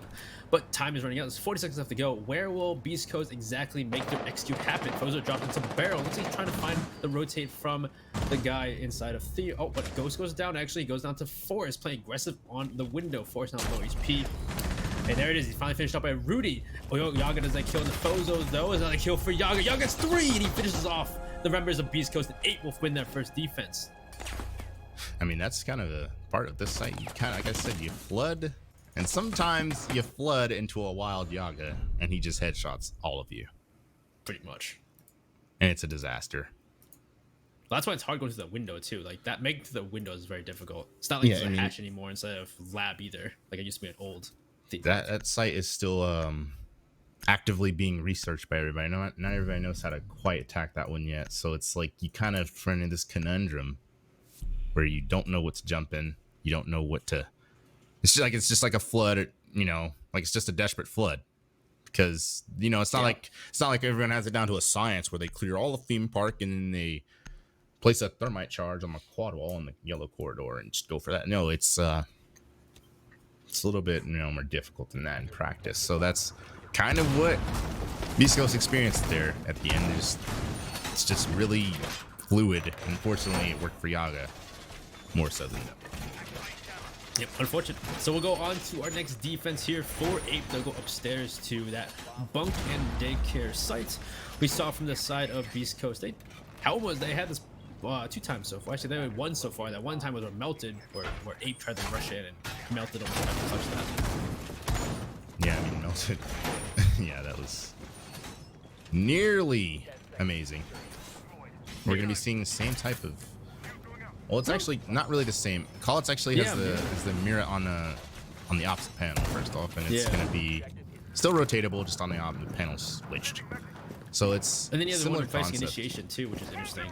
But time is running out. There's 40 seconds left to go. Where will Beast Coast exactly make their execute happen? Fozo dropped into barrel. Looks like he's trying to find the rotate from the guy inside of Theo. Oh, but Ghost goes down. Actually, he goes down to Forrest, playing aggressive on the window. Forrest now low HP. And there it is. He finally finished up by Rudy. Oh, Yaga does that kill in the Fozos, though. Is that a kill for Yaga? Yaga gets 3, and he finishes off the members of Beast Coast, and 8 will win their first defense. I mean, that's kind of a part of this site. You kind of, like I said, you flood, and sometimes you flood into a wild Yaga, and he just headshots all of you. Pretty much. And it's a disaster. Well, that's why it's hard going to the window, too. Like, that making to the window is very difficult. It's not like it's a hatch anymore instead of lab either. Like it used to be an old thing. That site is still actively being researched by everybody. Not everybody knows how to quite attack that one yet. So it's like you kind of run into this conundrum where you don't know what to jump in. You don't know what to. It's just like a flood. Like it's just a desperate flood, because it's not like everyone has it down to a science where they clear all the theme park and then they place a thermite charge on the quad wall in the yellow corridor and just go for that. No, it's a little bit more difficult than that in practice. So that's kind of what Beast Coast experienced there at the end. It's just really fluid. Unfortunately, it worked for Yaga more so than them. Yep, unfortunate. So we'll go on to our next defense here for APE. They'll go upstairs to that bunk and daycare site we saw from the side of Beast Coast. They had this 2 times so far. Actually, they had 1 so far. That one time was melted, where APE tried to rush in and melted almost time to touch that. Yeah, I mean, melted. Yeah, that was nearly amazing. We're going to be seeing the same type of... Well, it's actually not really the same. College actually has the mirror on the opposite panel first off, and it's going to be still rotatable, just on the opposite panel switched. So it's and then you have the one similar facing initiation too, which is interesting.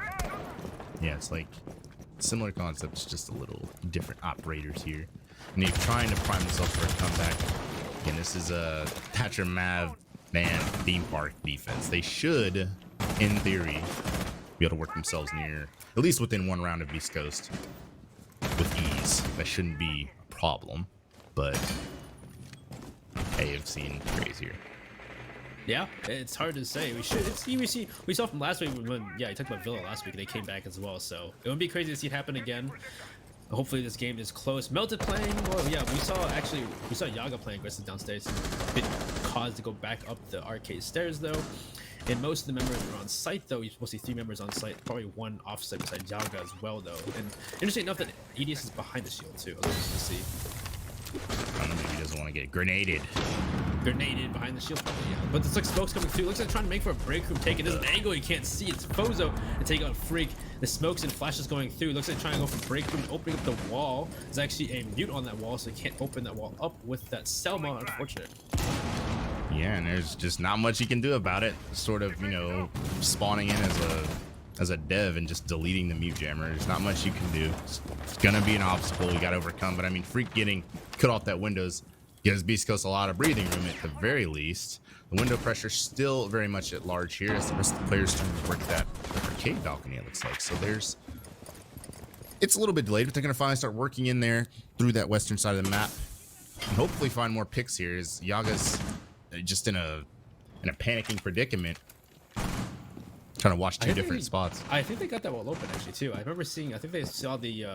Yeah, it's like similar concepts, just a little different operators here. And they're trying to prime themselves for a comeback. Again, this is a Thatcher Mav band theme park defense. They should, in theory, be able to work themselves near, at least within 1 round of Beast Coast with ease. That shouldn't be a problem, but I have seen crazier. Yeah, it's hard to say. We saw from last week when I talked about Villa last week. They came back as well, so it would be crazy to see it happen again. Hopefully this game is close. Melted playing. Well, yeah, we saw Yaga playing aggressive downstairs. Bit caused to go back up the arcade stairs though. And most of the members are on site though. You're supposed to see 3 members on site. Probably 1 offsite beside Yaga as well though. And interesting enough that EDS is behind the shield too. I'll just see. I don't know, maybe he doesn't want to get grenaded. Grenaded behind the shield. Yeah. But there's like smokes coming through. Looks like trying to make for a break room take. It is an angle you can't see. It's Fozo to take out Freak. The smokes and flashes going through. Looks like trying to go for break room, opening up the wall. There's actually a mute on that wall, so you can't open that wall up with that Selma. Unfortunate. Yeah, and there's just not much you can do about it. Sort of, spawning in as a dev and just deleting the mute jammer. There's not much you can do. It's gonna be an obstacle you gotta overcome. But I mean, Freak getting cut off that windows gives Beast Coast a lot of breathing room at the very least. The window pressure still very much at large here as the rest of the players trying to work that arcade balcony, it looks like. So it's a little bit delayed, but they're gonna finally start working in there through that western side of the map and hopefully find more picks here as Yaga's just in a panicking predicament, trying to watch 2 different spots. I think they got that wall open actually too. I remember seeing. I think they saw the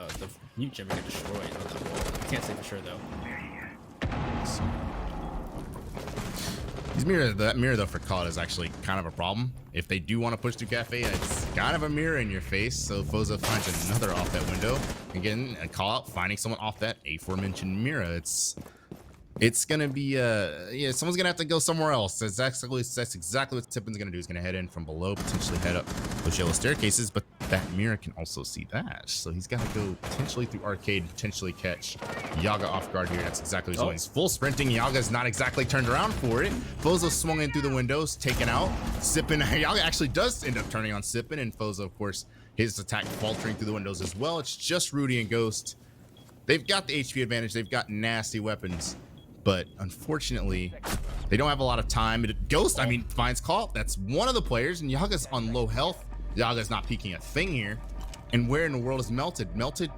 mute jammer get destroyed on that wall. I can't say for sure though. So, that mirror though for COD is actually kind of a problem. If they do want to push through Cafe, it's kind of a mirror in your face. So Fozo finds another off that window. Again, a call out, finding someone off that aforementioned mirror. It's it's gonna be yeah, someone's gonna have to go somewhere else. That's exactly what Tippin's gonna do. He's gonna head in from below, potentially head up those yellow staircases, but that mirror can also see that, so he's got to go potentially through arcade and potentially catch Yaga off guard here. That's exactly what he's doing. He's full sprinting. Yaga's not exactly turned around for it. Fozo swung in through the windows, taken out. Sippin, Yaga actually does end up turning on Sippin, and Fozo, of course, his attack faltering through the windows as well. It's just Rudy and Ghost. They've got the HP advantage. They've got nasty weapons, but unfortunately, they don't have a lot of time. Ghost, I mean, finds Call. That's one of the players, and Yaga's on low health. Yaga's not peeking a thing here. And where in the world is Melted? Melted's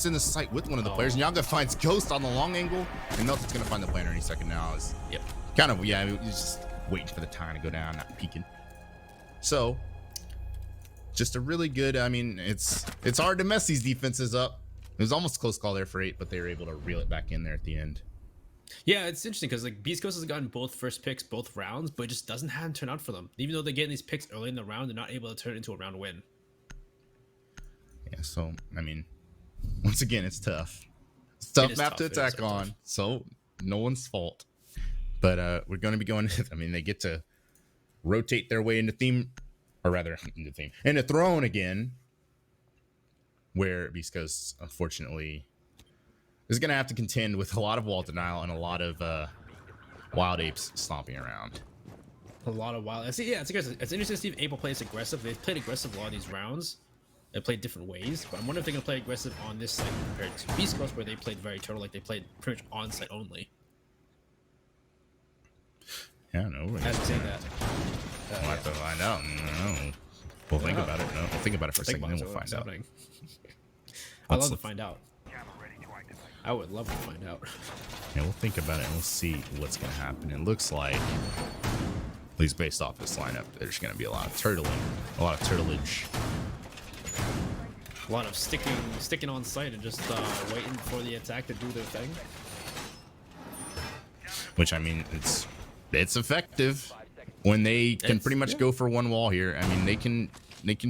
in the site with one of the players, and Yaga finds Ghost on the long angle, and Melted's gonna find the planner any second now. Yep. Kind of, yeah, he's just waiting for the time to go down, not peeking. So, just a really good, I mean, it's hard to mess these defenses up. It was almost a close call there for 8, but they were able to reel it back in there at the end. Yeah, it's interesting because like Beastcoast has gotten both first picks both rounds, but it just doesn't have to turn out for them. Even though they're getting these picks early in the round, they're not able to turn it into a round win. Yeah, so I mean, once again, it's tough. It's tough map to attack on, so no one's fault. But we're going to be going. I mean, they get to rotate their way into theme, or rather into throne again, where Beastcoast unfortunately is going to have to contend with a lot of wall denial and a lot of wild apes stomping around. A lot of wild. Yeah, it's aggressive. It's interesting to see if Ape plays aggressive. They've played aggressive a lot of these rounds. They played different ways, but I'm wondering if they're going to play aggressive on this site compared to Beastcoast, where they played very turtle, like they played pretty much on site only. Yeah, no. I didn't say that. We'll have to find out. No. We'll think about it. No, we'll think about it for a second, then we'll find out. I'd love to find out. I would love to find out. Yeah, we'll think about it and we'll see what's going to happen. It looks like, at least based off this lineup, there's going to be a lot of turtling, a lot of turtlage. A lot of sticking on site and just waiting for the attack to do their thing. Which, I mean, it's effective when they can pretty much go for one wall here. I mean, they can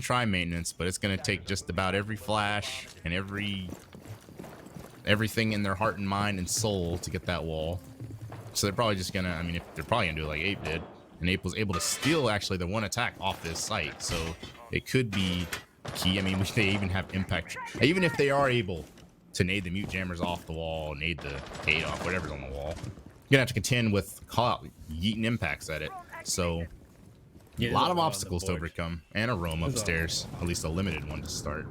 try maintenance, but it's going to take just about every flash and everything in their heart and mind and soul to get that wall. So they're probably just gonna, I mean, they're probably gonna do it like Ape did, and Ape was able to steal actually the one attack off this site, so it could be key. I mean, they even have impact, even if they are able to nade the mute jammers off the wall, nade the Kate off, whatever's on the wall, you're gonna have to contend with yeeting impacts at it. So a lot of obstacles to overcome, and a roam upstairs, at least a limited one to start.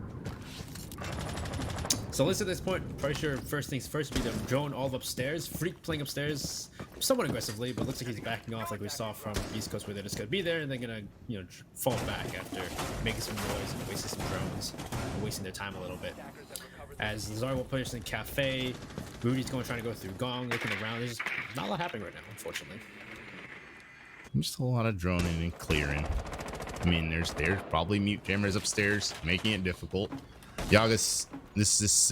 So at least at this point, pretty sure first things first would be the drone all upstairs. Freak playing upstairs somewhat aggressively, but looks like he's backing off like we saw from East Coast, where they're just gonna be there and they're gonna, you know, fall back after making some noise and wasting some drones and wasting their time a little bit. As Zarwell players in Cafe, Rudy's trying to go through Gong, looking around. There's just not a lot happening right now, unfortunately. Just a lot of droning and clearing. I mean, there's probably mute jammers upstairs, making it difficult. Yagas,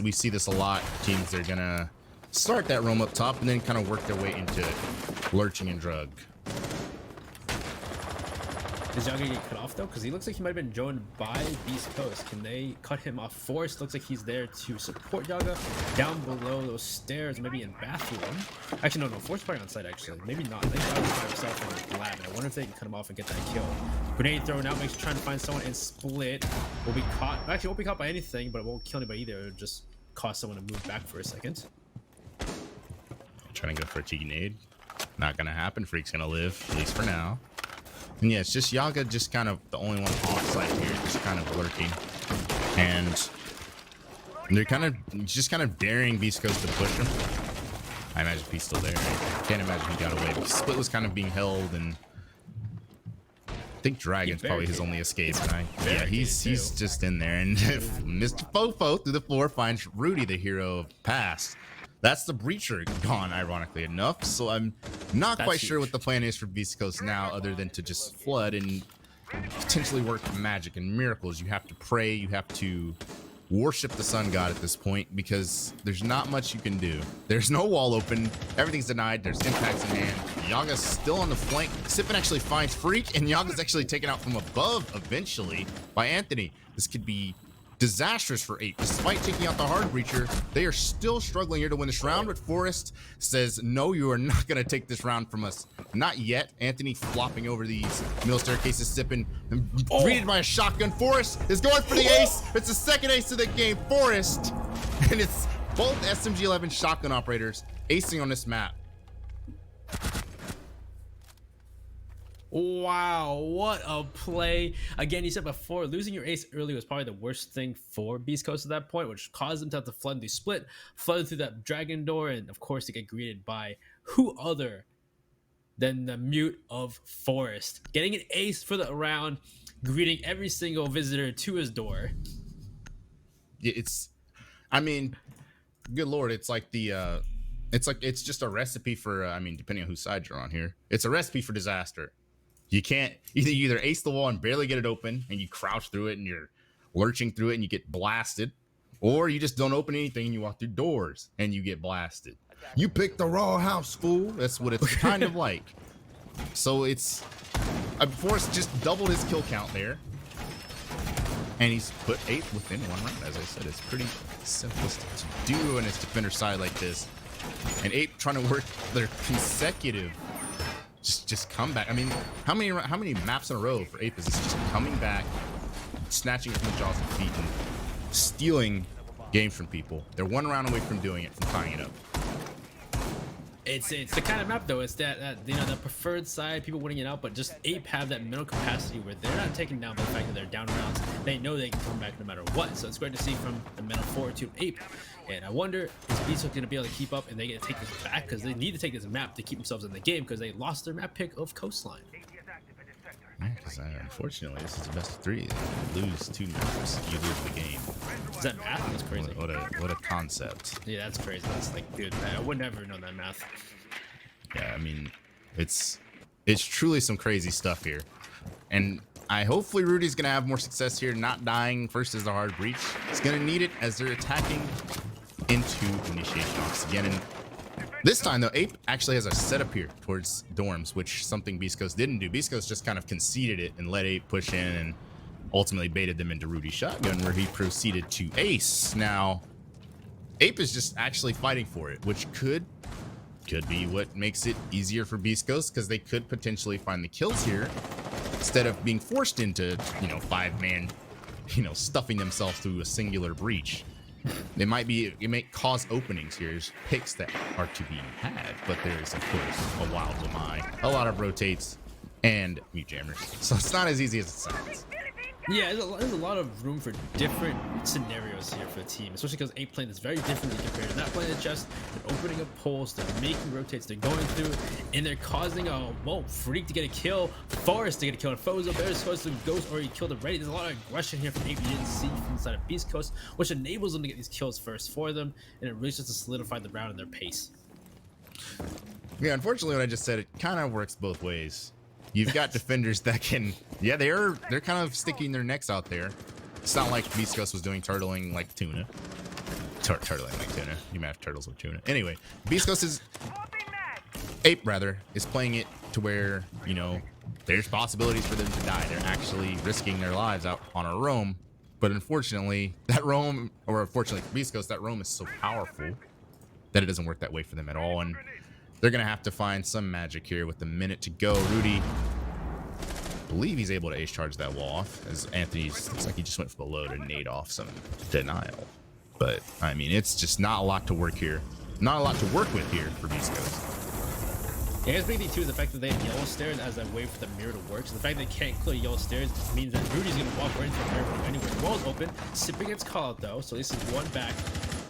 we see this a lot. Teams, they're gonna start that roam up top and then kind of work their way into lurching and drug. Does Yaga get cut off though? Because he looks like he might have been joined by Beast Coast. Can they cut him off force? Looks like he's there to support Yaga down below those stairs, maybe in bathroom. Actually, no, Force probably on site actually. Maybe not. I think Yaga's by himself in the lab. And I wonder if they can cut him off and get that kill. Grenade thrown out, makes trying to find someone and split. Will be caught. Actually, won't be caught by anything, but it won't kill anybody either. It'll just cause someone to move back for a second. Trying to go for a cheeky nade. Not gonna happen. Freak's gonna live, at least for now. And yeah, it's just Yaga, just kind of the only one on site here, just kind of lurking. And they're just kind of daring Beast Coast to push him. I imagine he's still there. Can't imagine he got away. Split was kind of being held, and I think Dragon's probably his only escape. And yeah, he's just in there. And if Mr. Fofo through the floor finds Rudy, the hero of the past. That's the breacher gone, ironically enough. So I'm not quite sure what the plan is for Beast Coast now, other than to just flood and potentially work magic and miracles. You have to pray, you have to worship the sun god at this point, because there's not much you can do. There's no wall open, everything's denied, there's impacts in hand. Yaga's still on the flank. Sippin actually finds Freak, and Yaga's actually taken out from above eventually by Anthony. This could be disastrous for Ape. Despite taking out the hard breacher, they are still struggling here to win this round, but Forrest says, no, you are not going to take this round from us. Not yet. Anthony flopping over these middle staircases, sipping, greeted by a shotgun. Forrest is going for the ace. It's the second ace of the game. Forrest, and it's both SMG-11 shotgun operators acing on this map. Wow, what a play. Again, you said before, losing your ace early was probably the worst thing for Beastcoast at that point, which caused them to have to flood the split, flood through that dragon door, and of course to get greeted by who other than the mute of Forrest. Getting an ace for the round, greeting every single visitor to his door. It's, I mean, good Lord, it's like it's just a recipe for, I mean, depending on whose side you're on here, it's a recipe for disaster. You can't you either ace the wall and barely get it open and you crouch through it and you're lurching through it and you get blasted, or you just don't open anything and you walk through doors and you get blasted. You picked the wrong house, fool. That's what it's kind of like. So it's Forrest just doubled his kill count there, and he's put Ape within one round. As I said, it's pretty simplistic to do on his defender side like this, and Ape trying to work their consecutive just come back. I mean, how many maps in a row for Ape is this just coming back, snatching it from the jaws of defeat and stealing games from people? They're one round away from doing it, from tying it up. It's the kind of map though. It's that you know, the preferred side, people winning it out, but just Ape have that mental capacity where they're not taken down by the fact that they're down rounds. They know they can come back no matter what. So it's great to see from the mental fortitude of Ape. And I wonder, is Beastcoast going to be able to keep up and they get to take this back, because they need to take this map to keep themselves in the game, because they lost their map pick of Coastline. Yeah, because unfortunately, this is the best of three. You lose two maps, you lose the game. Is that math? That's crazy. What a concept. Yeah, that's crazy. That's like, dude, I would never know that math. Yeah, I mean, it's truly some crazy stuff here, and hopefully Rudy's gonna have more success here, not dying first as the hard breach. He's gonna need it as they're attacking into initiation offs again. And this time though, Ape actually has a setup here towards dorms, which something Beastcoast didn't do. Beastcoast just kind of conceded it and let Ape push in, and ultimately baited them into Rudy's shotgun, where he proceeded to ace. Now, Ape is just actually fighting for it, which could be what makes it easier for Beastcoast, because they could potentially find the kills here instead of being forced into, you know, 5-man, you know, stuffing themselves through a singular breach. It may cause openings here. There's picks that are to be had, but there's of course a wild eye, a lot of rotates, and mute jammers. So it's not as easy as it sounds. Yeah, there's a lot of room for different scenarios here for the team, especially because Ape playing is very differently compared to not playing the chest. They're opening up poles, they're making rotates, they're going through, and they're causing a Freak to get a kill, Forrest to get a kill, and Fozo Bear's supposed to ghost already killed already. There's a lot of aggression here from Ape you didn't see from the side of Beastcoast, which enables them to get these kills first for them, and it really starts to solidify the round in their pace. Yeah, unfortunately, what I just said, it kind of works both ways. You've got defenders that can, yeah, they're kind of sticking their necks out there. It's not like Beastcoast was doing turtling like tuna. Turtling like tuna. You might have turtles with tuna. Anyway, Beastcoast is, Ape rather, is playing it to where, you know, there's possibilities for them to die. They're actually risking their lives out on a roam. But unfortunately, that roam, or fortunately for Beastcoast, that roam is so powerful that it doesn't work that way for them at all. And they're going to have to find some magic here with a minute to go. Rudy, I believe he's able to ace charge that wall off, as Anthony looks like he just went for the low to nade off some denial. But, I mean, it's just not a lot to work here. Not a lot to work with here for Beastcoast. Yeah, it's big thing too is the fact that they have yellow stairs as a way for the mirror to work. So the fact that they can't clear yellow stairs means that Rudy's going to walk right into the mirror from anywhere. The wall's open. Sipping gets call out though, so this is one back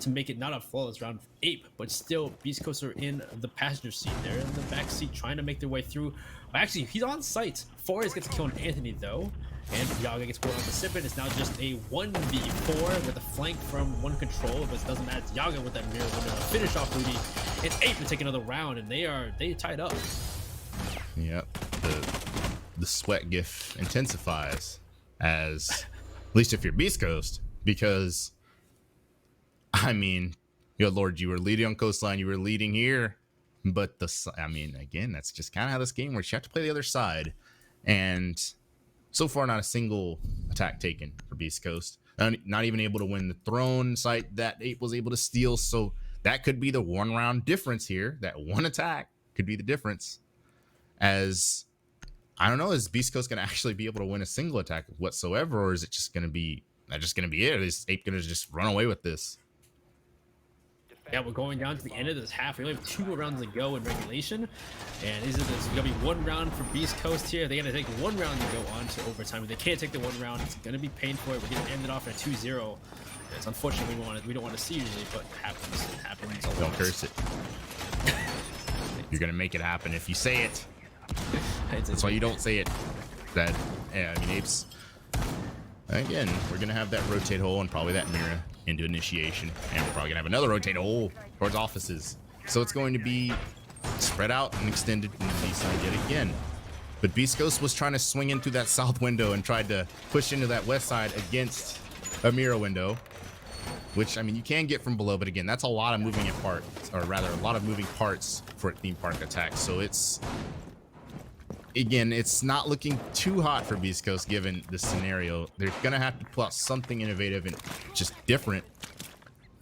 to make it not a flawless round for Ape, but still Beastcoast are in the passenger seat. They're in the back seat trying to make their way through. Actually, he's on site. Forrest gets a kill on Anthony though, and Yaga gets pulled on the Sippin. It's now just a 1v4 with a flank from one control, but it doesn't matter. It's Yaga with that mirror window to finish off Rudy. It's Ape to take another round, and they tied up. Yep, the sweat gif intensifies, as at least if you're Beastcoast, because I mean, good Lord, you were leading on Coastline, you were leading here, but I mean, again, that's just kind of how this game works. You have to play the other side, and so far not a single attack taken for Beastcoast. not even able to win the throne site that Ape was able to steal. So that could be the 1 round difference here. That one attack could be the difference. As I don't know, is Beast Coast going to actually be able to win a single attack whatsoever, or is it just going to be it? Is Ape going to just run away with this? Yeah, we're going down to the end of this half. We only have 2 more rounds to go in regulation, and there's going to be 1 round for Beast Coast here. They got to take 1 round to go on to overtime. If they can't take the 1 round, it's going to be painful. We're going to end it off at 2-0. It's unfortunate we don't want to see usually, but it happens. It happens. Don't curse it. You're going to make it happen if you say it. That's why you don't say it. That, yeah, I mean, Apes. Again, we're going to have that rotate hole and probably that mirror into initiation. And we're probably going to have another rotate hole towards offices. So it's going to be spread out and extended in the B side yet again. But Beast Ghost was trying to swing into that south window and tried to push into that west side against a mirror window. Which, I mean, you can get from below. But again, that's a lot of moving parts. Or rather, a lot of moving parts for a theme park attack. So it's... Again, it's not looking too hot for Beast Coast given the scenario. They're going to have to pull out something innovative and just different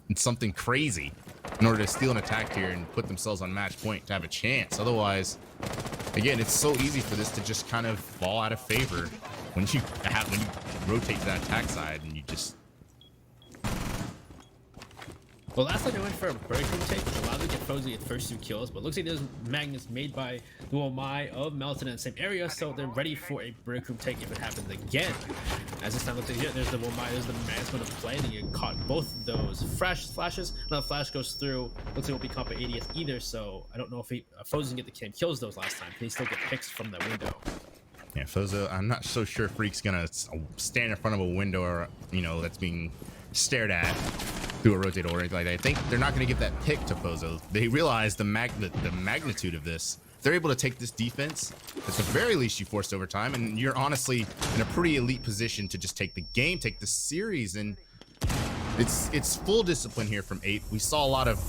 and something crazy in order to steal an attack here and put themselves on match point to have a chance. Otherwise, again, it's so easy for this to just kind of fall out of favor when you rotate to that attack side and you just... Well, last time they went for a break room take, which allowed them to get Frozen to get first 2 kills, but it looks like there's magnets made by the Womai of Melton in the same area, so they're ready for a break room take if it happens again. As this time looks like here, there's the Womai, there's the magnets going to play, they get caught both of those flashes. Another flash goes through, looks like it won't be caught by ADS either, so I don't know if Frozen get the kill, kills those last time. Can he still get picks from that window? Yeah, Fozo, I'm not so sure Freak's gonna stand in front of a window or, you know, that's being stared at through a rotate or anything like that. I think they're not going to give that pick to Fozo. They realize the magnitude of this. If they're able to take this defense, at the very least you forced overtime, and you're honestly in a pretty elite position to just take the game, take the series, and it's full discipline here from Ape. We saw a lot of,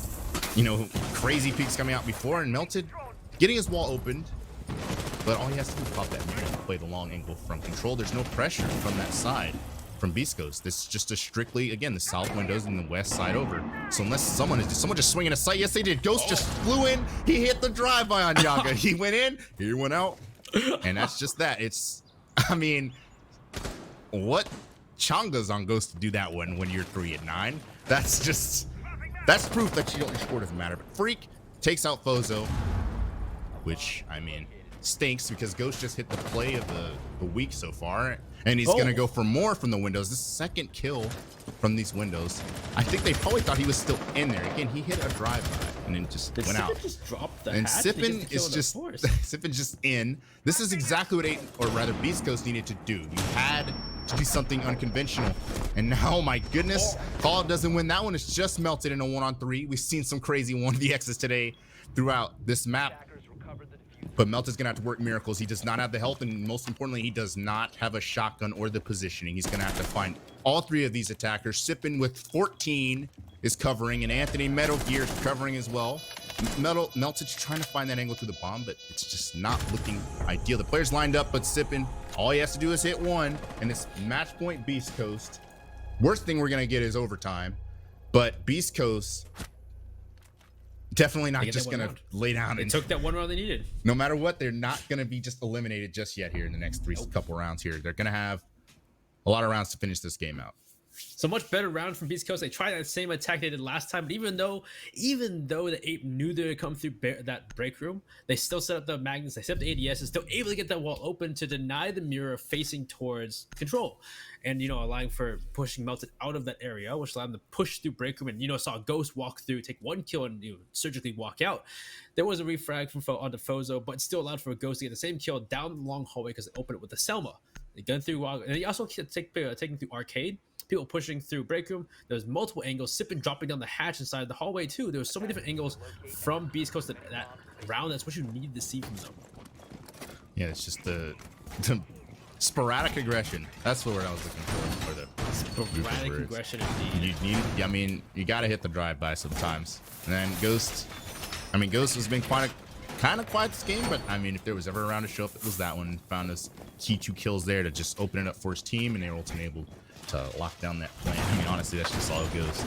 you know, crazy peaks coming out before, and Melted getting his wall opened, but all he has to do is pop that mirror and play the long angle from control. There's no pressure from that side. From Beast Coast, this is just a strictly, again, the south windows and the west side over. So unless someone just swinging a sight, yes they did. Ghost just flew in, he hit the drive-by on Yaga. He went in, he went out, and that's just that. It's, I mean, what Changa's on Ghost to do that one when you're 3 at 9? That's proof that your score doesn't matter. But Freak takes out Fozo, which, I mean, stinks because Ghost just hit the play of the week so far, and he's gonna go for more from the windows. This second kill from these windows. I think they probably thought he was still in there. Again, he hit a drive-by and then just went out. Just dropped the and hatch Sippin is just Sippin's just in. This is exactly what or rather Beast Coast needed to do. You had to do something unconventional, and now, my goodness, Call doesn't win that one. It's just Melted in a 1-on-3. We've seen some crazy 1vx's today throughout this map. But Melted's gonna have to work miracles. He does not have the health, and most importantly, he does not have a shotgun or the positioning. He's gonna have to find all 3 of these attackers. Sippin with 14 is covering, and Anthony Metal Gear is covering as well. Melted's trying to find that angle to the bomb, but it's just not looking ideal. The players lined up, but Sippin, all he has to do is hit 1, and it's match point Beast Coast. Worst thing we're gonna get is overtime, but Beast Coast definitely not just gonna lay down. They took that 1 round they needed. No matter what, they're not gonna be just eliminated just yet here in the next couple rounds here. They're gonna have a lot of rounds to finish this game out. So much better round from Beast Coast. They tried that same attack they did last time, but even though the Ape knew they would come through that break room, they still set up the magnets, they set up the ADS, and still able to get that wall open to deny the mirror facing towards control, and allowing for pushing Melted out of that area, which allowed them to push through break room, and saw a Ghost walk through, take 1 kill, and surgically walk out. There was a refrag from onto Fozo, but still allowed for a Ghost to get the same kill down the long hallway because they opened it with the Selma. They gun through, and they also taking through arcade. People pushing through break room. There's multiple angles. Sippin dropping down the hatch inside the hallway too. There was so many different angles from Beast Coast that round. That's what you need to see from them. Yeah, it's just the sporadic aggression. That's what I was looking for. The sporadic aggression indeed. You got to hit the drive-by sometimes. And then Ghost has been kind kind of quiet this game, but I mean, if there was ever a round to show up, it was that one. Found us key 2 kills there to just open it up for his team, and they were ultimately able to lock down that plan. I mean, honestly, that's just all it goes.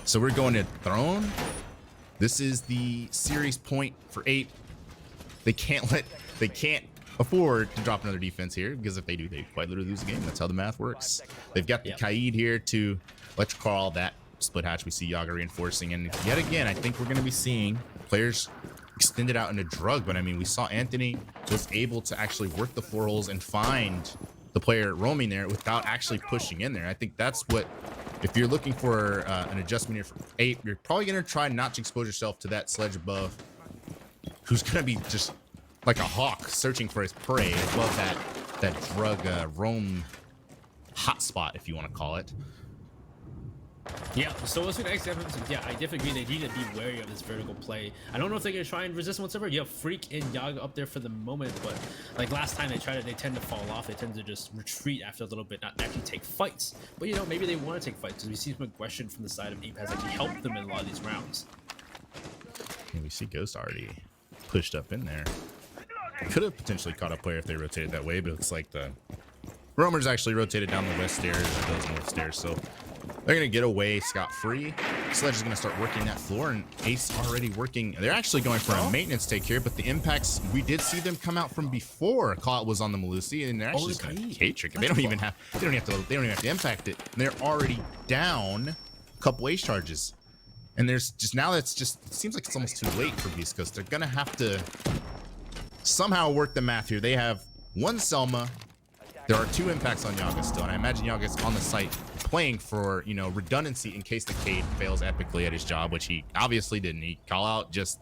So we're going to Throne. This is the series point for APE. They can't afford to drop another defense here, because if they do, they quite literally lose the game. That's how the math works. They've got the Kaid here to electrical that split hatch. We see Yaga reinforcing, and yet again, I think we're going to be seeing players extended out into drug. But I mean, we saw Anthony was able to actually work the 4 holes and find the player roaming there without actually pushing in there. I think that's what, if you're looking for an adjustment here for APE, you're probably going to try not to expose yourself to that sledge above, who's going to be just like a hawk searching for his prey above that drug roam hotspot, if you want to call it. Yeah, so what's the next episode? Yeah, I definitely agree. They need to be wary of this vertical play. I don't know if they're going to try and resist whatsoever. You have Freak and Yaga up there for the moment, but like last time they tried it, they tend to fall off. They tend to just retreat after a little bit, not actually take fights. But you know, maybe they want to take fights, because we see some aggression from the side of APE has actually helped them in a lot of these rounds. And we see Ghost already pushed up in there. Could have potentially caught a player if they rotated that way, but it looks like the roamers actually rotated down the west stairs and those north stairs, so they're going to get away scot-free. Sledge is going to start working that floor, and Ace already working. They're actually going for a maintenance take here, but the impacts, we did see them come out from before Call was on the Malusi, and they're actually just going to K-trick it. They don't even have to impact it. And they're already down a couple ace charges. And there's just, now it's just, it seems like it's almost too late for Beastcoast. They're going to have to somehow work the math here. They have 1 Selma. There are 2 impacts on Yaga still, and I imagine Yaga's on the site playing for, you know, redundancy in case the Cade fails epically at his job, which he obviously didn't. He call out just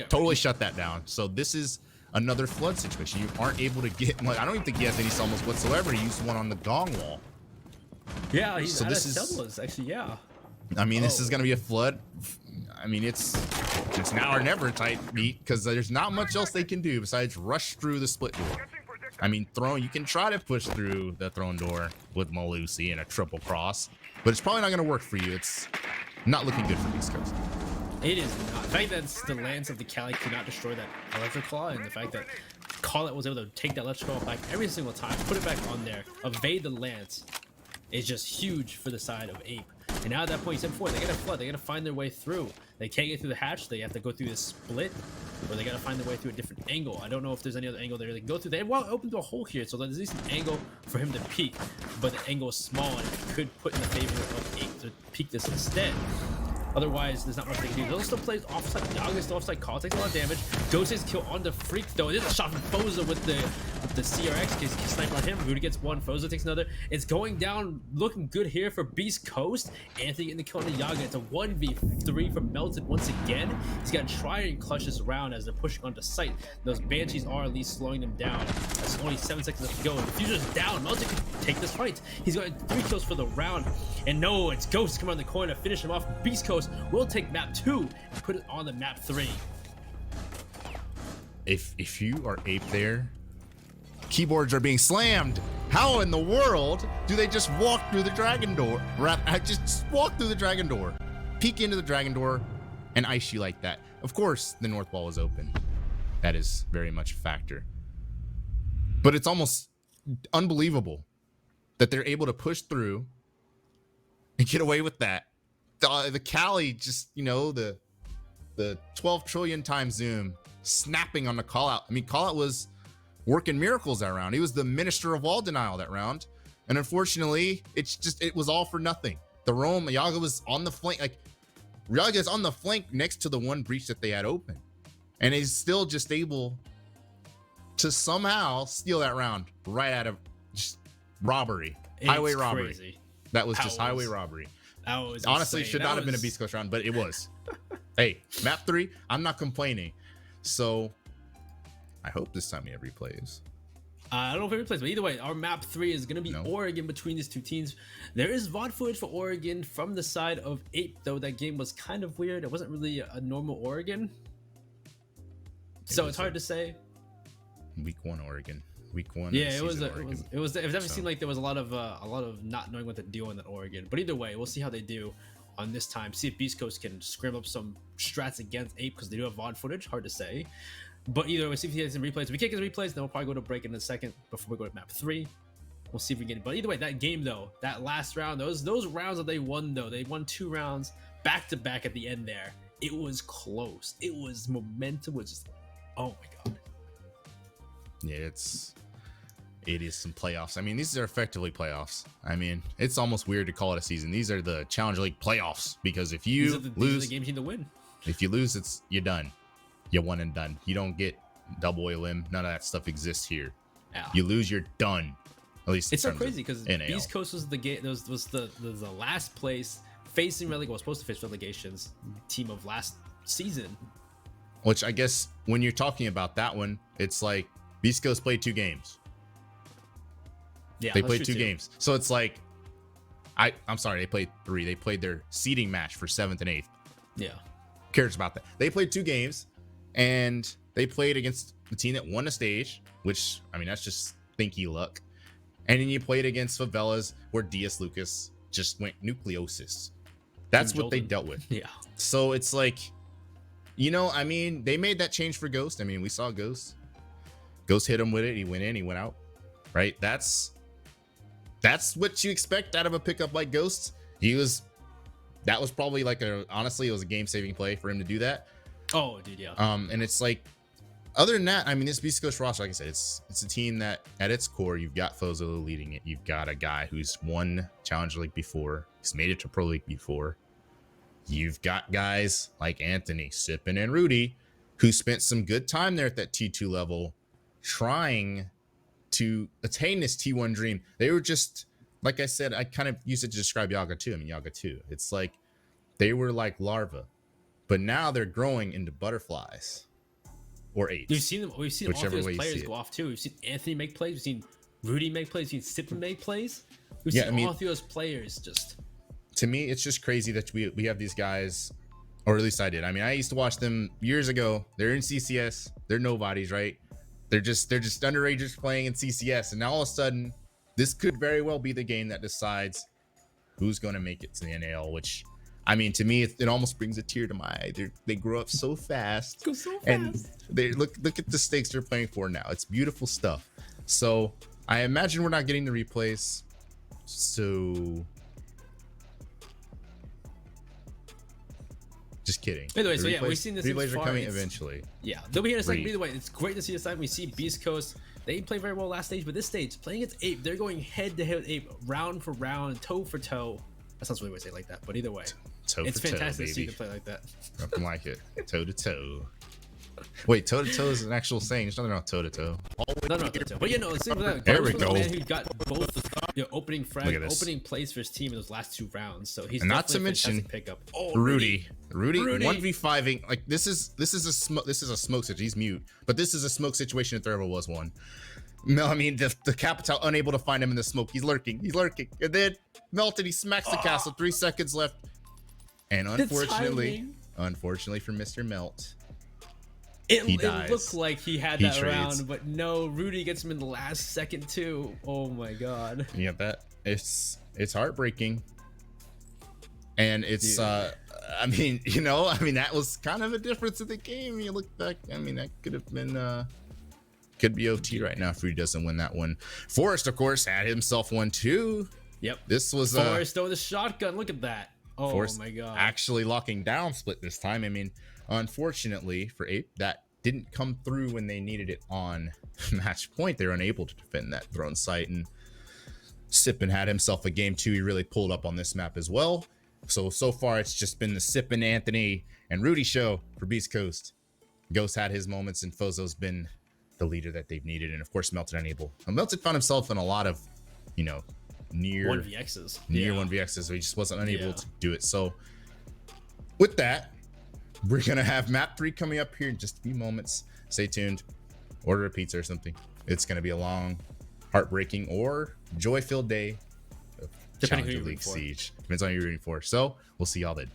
totally shut that down. So this is another flood situation. You aren't able to get, like, I don't even think he has any Selmas whatsoever. He used one on the gong wall. Yeah, he's out of Selmas, actually, yeah. I mean, this is going to be a flood. I mean, it's now or never type beat, because there's not much else they can do besides rush through the split door. I mean, Throne, you can try to push through the Throne door with Malusi and a triple cross, but it's probably not going to work for you. It's not looking good for Beastcoast. It is not. The fact that the lance of the Cali could not destroy that electric claw, and the fact that Call was able to take that electric claw back every single time, put it back on there, evade the lance, is just huge for the side of APE. And now at that point, you said before, they gotta flood, they gotta find their way through. They can't get through the hatch, they have to go through this split, or they gotta find their way through a different angle. I don't know if there's any other angle there they can go through. They have opened a hole here, so there's at least an angle for him to peek, but the angle is small and it could put in the favor of APE to peek this instead. Otherwise, there's not much they can do. They'll still play offside. Yaga still offside. Call takes a lot of damage. Ghost's kill on the Freak, though. It is a shot from Foza with the CRX. Case sniper on him. Rudy gets one. Foza takes another. It's going down, looking good here for Beastcoast. Anthony getting the kill on the Yaga. It's a 1v3 from Melted once again. He's got to try and clutch this round as they're pushing onto site. Those Banshees are at least slowing them down. That's only 7 seconds left to go. The Fuser's down. Melted could take this fight. He's got 3 kills for the round. And no, it's Ghost coming on the corner to finish him off. Beastcoast will take map 2 and put it on the map 3. If you are APE there, keyboards are being slammed. How in the world do they just walk through the dragon door? Just walk through the dragon door, peek into the dragon door, and ice you like that. Of course, the north wall is open. That is very much a factor. But it's almost unbelievable that they're able to push through and get away with that. The Cali just, you know, the 12 trillion times zoom snapping on the call out. I mean, call out was working miracles that round. He was the minister of wall denial that round. And unfortunately, it was all for nothing. The roam, Yaga was on the flank, like Yaga is on the flank next to the one breach that they had open. And he's still just able to somehow steal that round right out of just robbery. Highway robbery. Crazy. That was just highway robbery. That was honestly insane. Should not have been a Beast Coast round, but it was. Hey, map 3, I'm not complaining. So I hope this time we have replays. I don't know if it replays, but either way, our map 3 is going to be Oregon between these two teams. There is VOD footage for Oregon from the side of APE, though that game was kind of weird. It wasn't really a normal Oregon. So it's hard to say. Week 1 Oregon. Week 1. Yeah, it definitely seemed like there was a lot of not knowing what to do in that Oregon. But either way, we'll see how they do on this time. See if Beast Coast can scramble up some strats against Ape because they do have VOD footage. Hard to say. But either way, see if he has some replays. If we can't get replays, then we'll probably go to break in a second before we go to map 3. We'll see if we get it. But either way, that game though, that last round, those rounds that they won though, they won 2 rounds back to back at the end there. It was close. It was momentum was just, oh my god. Yeah, it is some playoffs. I mean, these are effectively playoffs. I mean, it's almost weird to call it a season. These are the Challenger League playoffs because if you these lose, are the games you need to win. If you lose, you're done. You're one and done. You don't get double elim. None of that stuff exists here. Yeah. You lose, you're done. At least it's so crazy because Beast Coast was the game. Was the last place facing was supposed to face relegations team of last season. Which I guess when you're talking about that one, it's like Beast Coast played 2 games. Yeah, they played 2 games. So it's like, I'm sorry, they played 3. They played their seeding match for 7th and 8th. Yeah. Who cares about that? They played 2 games, and they played against the team that won a stage, which, I mean, that's just thinky luck. And then you played against Favelas, where DS Lucas just went nucleosis. That's what they dealt with. Yeah. So it's like, I mean, they made that change for Ghost. I mean, we saw Ghost. Ghost hit him with it. He went in, he went out. Right? That's what you expect out of a pickup like Ghost. That was probably honestly, it was a game-saving play for him to do that. Oh, dude, yeah. And it's like, other than that, I mean, this Beast Coast roster, like I said, it's a team that at its core, you've got Fozo leading it. You've got a guy who's won Challenger League before. He's made it to Pro League before. You've got guys like Anthony, Sippin, and Rudy, who spent some good time there at that T2 level trying to attain this T1 dream. They were just, like I said, I kind of used it to describe Yaga 2. I mean, Yaga 2. It's like they were like larvae, but now they're growing into butterflies. Or 8. We've seen all those players go off too. We've seen Anthony make plays. We've seen Rudy make plays. We've seen Sippin make plays. We've seen all those players just. To me, it's just crazy that we have these guys, or at least I did. I mean, I used to watch them years ago. They're in CCS. They're nobodies, right? They're just underagers playing in CCS, and now all of a sudden, this could very well be the game that decides who's going to make it to the NAL, which. I mean, to me, it almost brings a tear to my eye. They grow up so fast. And they look at the stakes they're playing for now. It's beautiful stuff. So I imagine we're not getting the replays. So just kidding. By the way, we've seen this. Replays are coming eventually. Yeah, they'll be here in a second. Either way, it's great to see this time. We see Beast Coast. They didn't play very well last stage, but this stage, playing against Ape, they're going head to head with Ape, round for round, toe for toe. That sounds really weird to say it like that, but either way, it's fantastic to see them play like that. Nothing like it. Toe to toe. Wait, toe to toe is an actual saying. There's nothing wrong toe to toe. No, toe to toe. But there we go. The man who got both opening plays for his team in those last 2 rounds. So he's not to mention pickup. Rudy 1v5ing. Like this is a smoke situation. He's mute, but this is a smoke situation if there ever was one. No, I mean the Capital unable to find him in the smoke. He's lurking, and then melted. He smacks the castle. 3 seconds left, and unfortunately for Mr. Melt, he dies. It looked like he had that round, but no, Rudy gets him in the last second too. Oh my god. Yeah, it's heartbreaking, and it's I mean that was kind of a difference in the game. You look back, I mean that could have been. Could be OT right now if he doesn't win that one. Forrest, of course, had himself one too. Yep. This was Forrest with a shotgun. Look at that. Oh Forrest my god. Actually locking down split this time. I mean, unfortunately for Ape, that didn't come through when they needed it on match point. They were unable to defend that throne site, and Sippin had himself a game 2. He really pulled up on this map as well. So far it's just been the Sippin, Anthony, and Rudy show for Beast Coast. Ghost had his moments, and Fozo's been the leader that they've needed, and of course Melted unable. Melted found himself in a lot of near 1vx's, so he just wasn't unable to do it. So with that, we're gonna have map 3 coming up here in just a few moments. Stay tuned. Order a pizza or something. It's gonna be a long, heartbreaking, or joy-filled day of Challenger League Siege. Depends on who you're rooting for. So we'll see y'all then,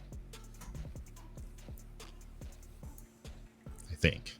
I think.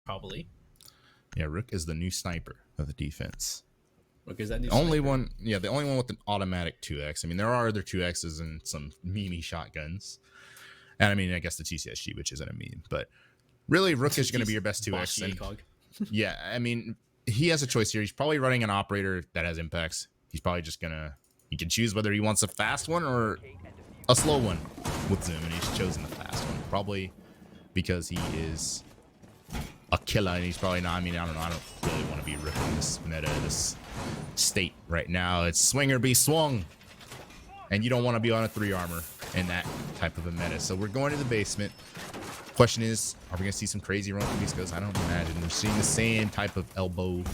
probably. Yeah, Rook is the new sniper of the defense. Rook is that new Only sniper. one, yeah, the only one with an automatic 2x. I mean, there are other 2x's and some meme shotguns. And I mean, I guess the TCSG, which isn't a meme, but really, Rook is going to be your best 2x. And yeah, I mean, he has a choice here. He's probably running an operator that has impacts. He's probably just he can choose whether he wants a fast one or a slow one with Zoom, and he's chosen the fast one. Probably because he is a killer, and he's probably not. I mean, I don't know. I don't really want to be Rook in this meta, this state right now. It's swing or be swung. And you don't want to be on a 3 armor in that type of a meta. So we're going to the basement. Question is, are we going to see some crazy run from Beastcoast? I don't imagine. We're seeing the same type of elbow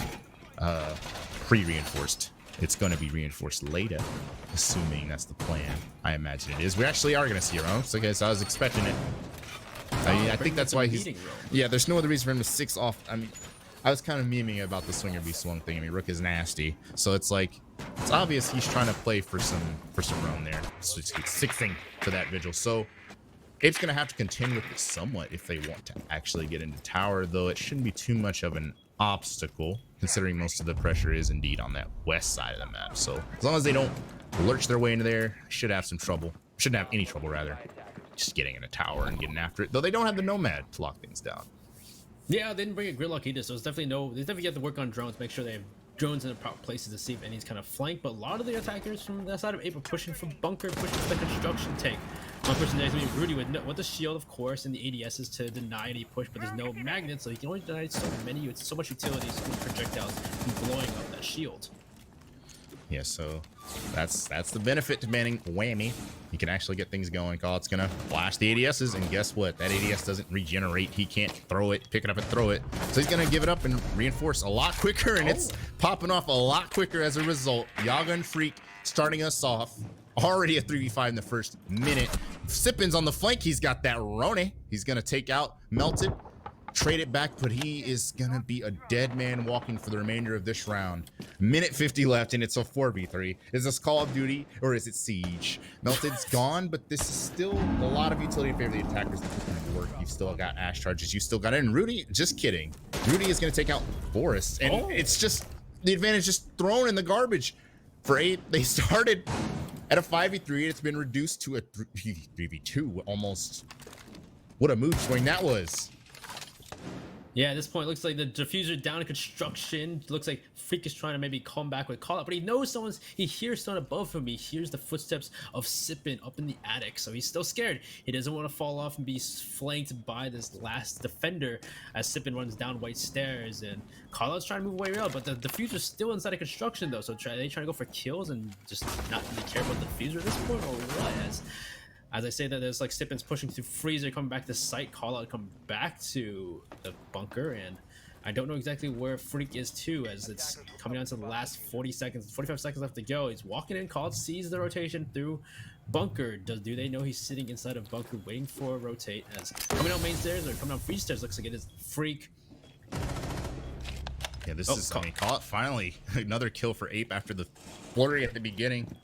pre-reinforced. It's going to be reinforced later, assuming that's the plan. I imagine it is. We actually are going to see a run. So, okay, so I was expecting it. I mean, I think that's why he's... Yeah, there's no other reason for him to 6 off. I mean, I was kind of memeing about the swinger be swung thing. I mean, Rook is nasty. So it's like, it's obvious he's trying to play for some roam there. So it's 6ing for that vigil. So Ape's going to have to contend with it somewhat if they want to actually get into tower, though it shouldn't be too much of an obstacle, considering most of the pressure is indeed on that west side of the map. So as long as they don't lurch their way into there, should have some trouble. Shouldn't have any trouble, rather, just getting in a tower and getting after it. Though they don't have the Nomad to lock things down. Yeah, they didn't bring a gridlock either, so it's definitely they definitely have to work on drones, make sure they have drones in the proper places to see if any's kind of flank. But a lot of the attackers from that side of Ape are pushing for bunker, pushing for the construction tank. One person there is going to be Rudy with the shield, of course, and the ADSs to deny any push, but there's no magnets, so he can only deny so much utility, so many projectiles from blowing up that shield. Yeah, so that's the benefit to banning Whammy. You can actually get things going. It's gonna flash the ADSs, and guess what? That ADS doesn't regenerate. He can't throw it, pick it up and throw it. So he's gonna give it up and reinforce a lot quicker, and it's popping off a lot quicker as a result. Yaga and Freak starting us off. Already a 3v5 in the first minute. Sippin's on the flank. He's got that Rone. He's gonna take out Melted, trade it back, but he is gonna be a dead man walking for the remainder of this round. Minute 50 left, and it's a 4v3. Is this Call of Duty or is it Siege? Melted's gone, but this is still a lot of utility in favor of the attackers that can work. You've still got Ash charges. You still got it. And Rudy, just kidding. Rudy is gonna take out Forrest, and it's just the advantage just thrown in the garbage. For Ape, they started at a 5v3, and it's been reduced to a 3v2 almost. What a mood swing that was. Yeah, at this point, it looks like the diffuser down in construction. Looks like Freak is trying to maybe come back with call out, but he knows he hears someone above him. He hears the footsteps of Sippin up in the attic, so he's still scared. He doesn't want to fall off and be flanked by this last defender as Sippin runs down white stairs, and call out's trying to move away real, but the diffuser's still inside of construction though, so they trying to go for kills and just not really care about the diffuser at this point, or what? As I say that, there's like Sippin's pushing through Freezer, coming back to site, call out, come back to the bunker, and I don't know exactly where Freak is too, as it's coming down to the last 45 seconds left to go. He's walking in, called, sees the rotation through bunker. Do they know he's sitting inside of bunker waiting for a rotate? As coming down main stairs or coming down free stairs, looks like it is Freak. Yeah, this is, I mean, call it finally another kill for Ape after the flurry at the beginning.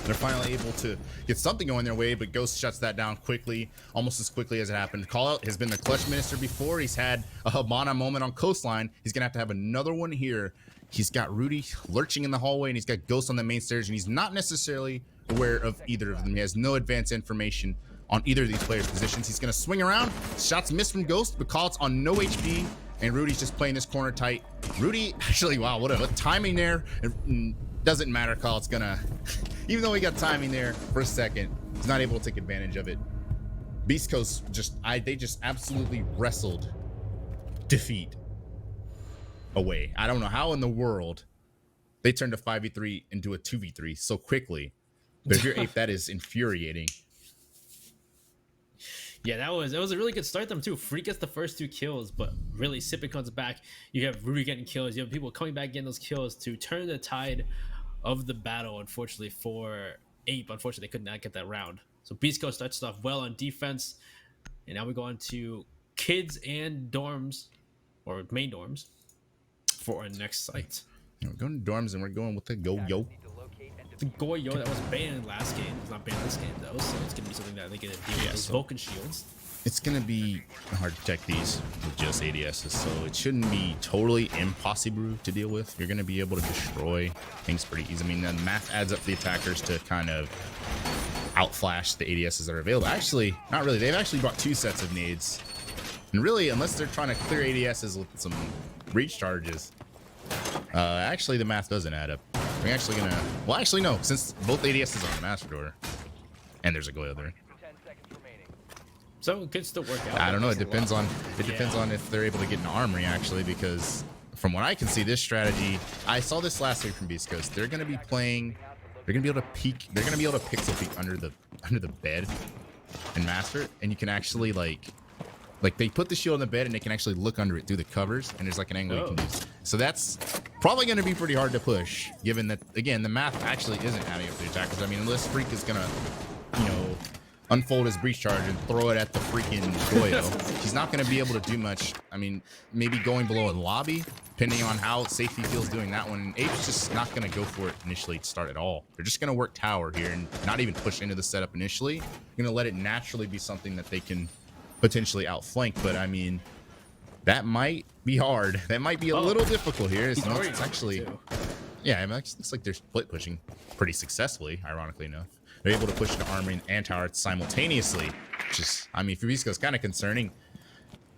They're finally able to get something going their way, but Ghost shuts that down quickly, almost as quickly as it happened. Call out has been the clutch minister before. He's had a Habana moment on Coastline. He's going to have another one here. He's got Rudy lurching in the hallway, and he's got Ghost on the main stairs, and he's not necessarily aware of either of them. He has no advanced information on either of these players' positions. He's going to swing around. Shots missed from Ghost, but Call out's on no HP, and Rudy's just playing this corner tight. Rudy, actually, wow, what a timing there. Doesn't matter. Call out's going to... Even though he got timing there for a second, he's not able to take advantage of it. Beastcoast they just absolutely wrestled defeat away. I don't know how in the world they turned a 5v3 into a 2v3 so quickly. But if you're Ape, that is infuriating. Yeah, it was a really good start them too. Freak gets the first 2 kills, but really Sippin comes back. You have Rudy getting kills. You have people coming back getting those kills to turn the tide of the battle. Unfortunately for Ape, they could not get that round. So Beastcoast starts off well on defense, and now we go on to kids and dorms, or main dorms, for our next site. We're going to dorms, and we're going with the Go-Yo. The Goyo that was banned last game. It's not banned this game though, so it's gonna be something that they can deal with those Vulcan shields. it's gonna be hard to protect these with just ADSs, so it shouldn't be totally impossible to deal with. You're gonna be able to destroy things pretty easy. I mean, the math adds up for the attackers to kind of outflash the ADSs that are available. Actually, not really. They've actually brought 2 sets of nades, and really, unless they're trying to clear ADSs with some breach charges, actually the math doesn't add up. We're actually gonna, well, actually no, since both ADSs are on the master door, and there's a Goyle there. So it could still work out. I don't know. It depends on if they're able to get an armory actually, because from what I can see, this strategy, I saw this last week from Beastcoast. They're going to be playing. They're going to be able to peek. They're going to be able to pixel peek under the bed and master it, and you can actually like they put the shield on the bed and they can actually look under it through the covers, and there's like an angle you can use. So that's probably going to be pretty hard to push, given that again the math actually isn't adding up to the attackers. I mean, unless Freak is going to, you know, unfold his breach charge and throw it at the freaking Goyo, he's not going to be able to do much. I mean, maybe going below a lobby, depending on how safe he feels doing that one. Ape's just not going to go for it initially to start at all. They're just going to work tower here and not even push into the setup initially. Going to let it naturally be something that they can potentially outflank. But I mean, that might be hard. That might be a little difficult here. It's actually, yeah, I mean, it looks like they're split pushing pretty successfully, ironically enough. They're able to push into armory and tower simultaneously, which is, I mean, for Beastcoast, is kind of concerning.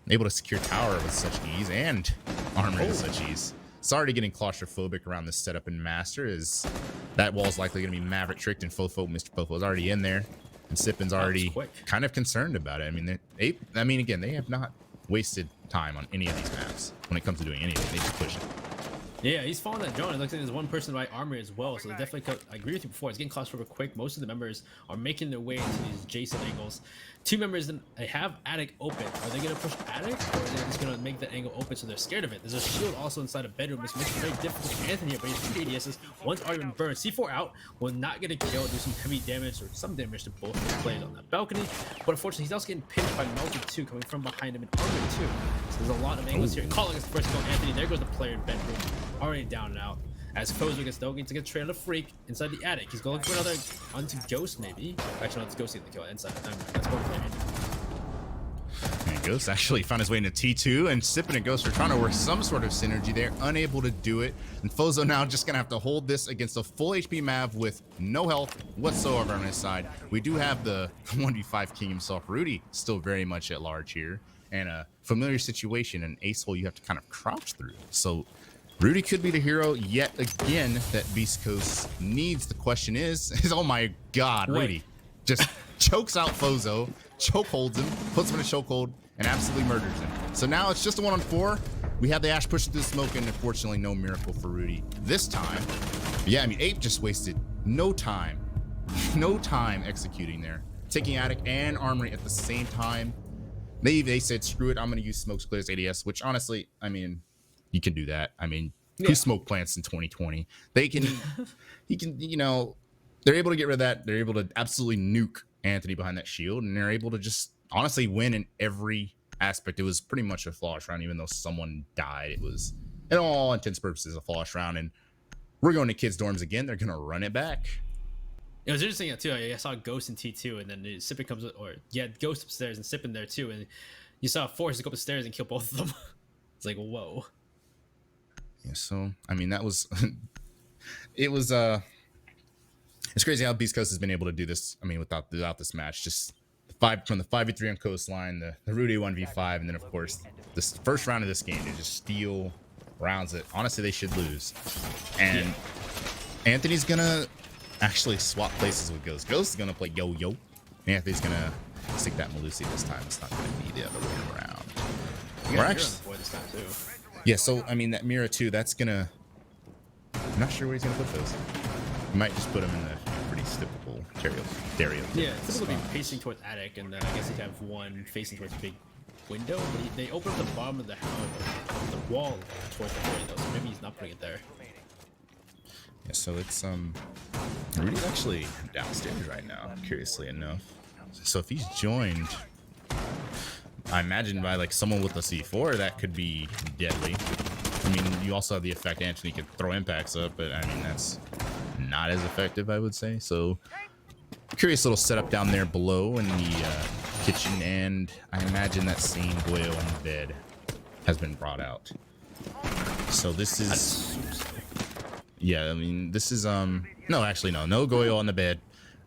Able to secure tower with such ease and armory with such ease. It's already getting claustrophobic around this setup in Master, is that wall's likely going to be Maverick tricked, and Mr. Fofo is already in there, and Sippin's already kind of concerned about it. I mean, again, they have not wasted time on any of these maps when it comes to doing anything. They just push it. Yeah, he's following that drone. It looks like there's one person by armory as well, so definitely, I agree with you before. It's getting claustrophobic quick. Most of the members are making their way into these Jason angles. 2 members they have attic open. Are they going to push attic, or are they just going to make that angle open so they're scared of it? There's a shield also inside a bedroom, which makes it very difficult for Anthony here, but he has 2 ADSs. One's already been burned. C4 out, will not get a kill, do some heavy damage or some damage to both of the players on that balcony. But unfortunately, he's also getting pinched by Melted 2 coming from behind him in armory 2. So there's a lot of angles here. Calling is the first kill. Anthony, there goes the player in bedroom. Already down and out. As Kozo gets though, to get trail of Freak inside the attic. He's going for another onto Ghost, maybe. Actually, no, it's Ghost getting the kill inside. That's going for And Ghost actually found his way into T2, and Sippin and Ghost are trying to work some sort of synergy there, unable to do it. And Fozo now just gonna have to hold this against a full HP Mav with no health whatsoever on his side. We do have the 1v5 king himself, Rudy, still very much at large here, and a familiar situation, an ace hole you have to kind of crouch through. So Rudy could be the hero yet again that Beastcoast needs. The question is oh my god, Rudy just chokes out Fozo, choke holds him, puts him in a chokehold, and absolutely murders him. So now it's just a 1-on-4. We have the Ash pushing through the smoke, and unfortunately no miracle for Rudy this time. But yeah, I mean, Ape just wasted no time executing there. Taking attic and armory at the same time. They said, screw it, I'm gonna use smokes clear as ADS, which honestly, I mean, you can do that. I mean, who smoke plants in 2020? They can, you know, they're able to get rid of that. They're able to absolutely nuke Anthony behind that shield, and they're able to just honestly win in every aspect. It was pretty much a flawless round, even though someone died. It was, in all intents and purposes, a flawless round, and we're going to kids' dorms again. They're going to run it back. It was interesting too. I saw Ghost in T2, and then Sippin comes, or Ghost upstairs and Sippin there too, and you saw Forrest go up the stairs and kill both of them. It's like, whoa. Yeah, so I mean that was it was it's crazy how Beastcoast has been able to do this. I mean without this match, just from the 5v3 on Coastline, the Rudy 1v5, and then of course this first round of this game to just steal rounds that honestly they should lose. And Anthony's gonna actually swap places with Ghost. Ghost is gonna play yo-yo. Anthony's gonna stick that Melusi this time. It's not gonna be the other way around. We're actually this time too. Yeah, so I mean that Mira too, that's gonna, I'm not sure where he's gonna put those. He might just put them in the pretty typical stereo. Yeah, it's typically be facing towards attic, and then I guess he'd have one facing towards big window, but they open up the bottom of the house, the wall towards the window, so maybe he's not putting it there. Yeah, so it's Rudy's actually downstairs right now, curiously enough. So if he's joined, I imagine by like someone with a C4, that could be deadly. I mean, you also have the effect Anthony could throw impacts up, but I mean, that's not as effective, I would say. So, curious little setup down there below in the kitchen, and I imagine that same Goyo on the bed has been brought out. So this is, yeah, I mean, this is, no, actually, no Goyo on the bed.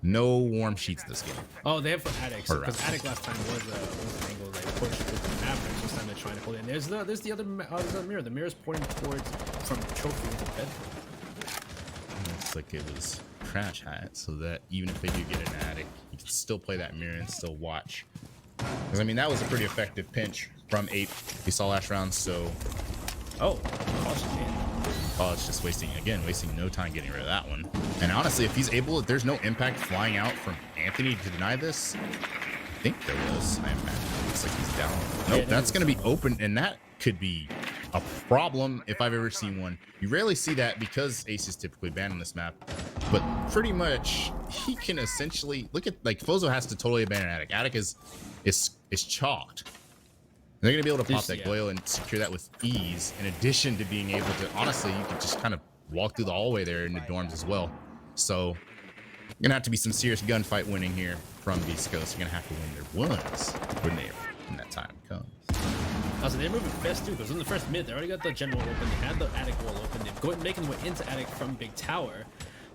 No warm sheets this game. Oh, they have for Attic. Because Attic last time was an angle they pushed with the Mavericks. This time they're trying to hold it. And there's the other mirror. The mirror's pointing towards from Trophy into bed. Looks like it was Crash Hat, so that even if they do get an Attic, you can still play that mirror and still watch. Because, I mean, that was a pretty effective pinch from Ape we saw last round, so... Oh, caution, man. Oh, it's just wasting no time getting rid of that one. And honestly, if he's able, if there's no impact flying out from Anthony to deny this, I think there was. I imagine it looks like he's down. Nope, yeah, that's going to be open, and that could be a problem if I've ever seen one. You rarely see that because Ace is typically banned on this map, but pretty much he can essentially look at, like, Fozo has to totally abandon Attic. Attic is chalked. They're going to be able to pop that Goyo and secure that with ease, in addition to being able to, honestly, you can just kind of walk through the hallway there in the dorms as well. So, going to have to be some serious gunfight winning here from Beastcoast. You're going to have to win their ones when that time comes. Also, they're moving fast too, because in the first minute, they already got the general open, they had the Attic wall open, they're making their way into Attic from Big Tower.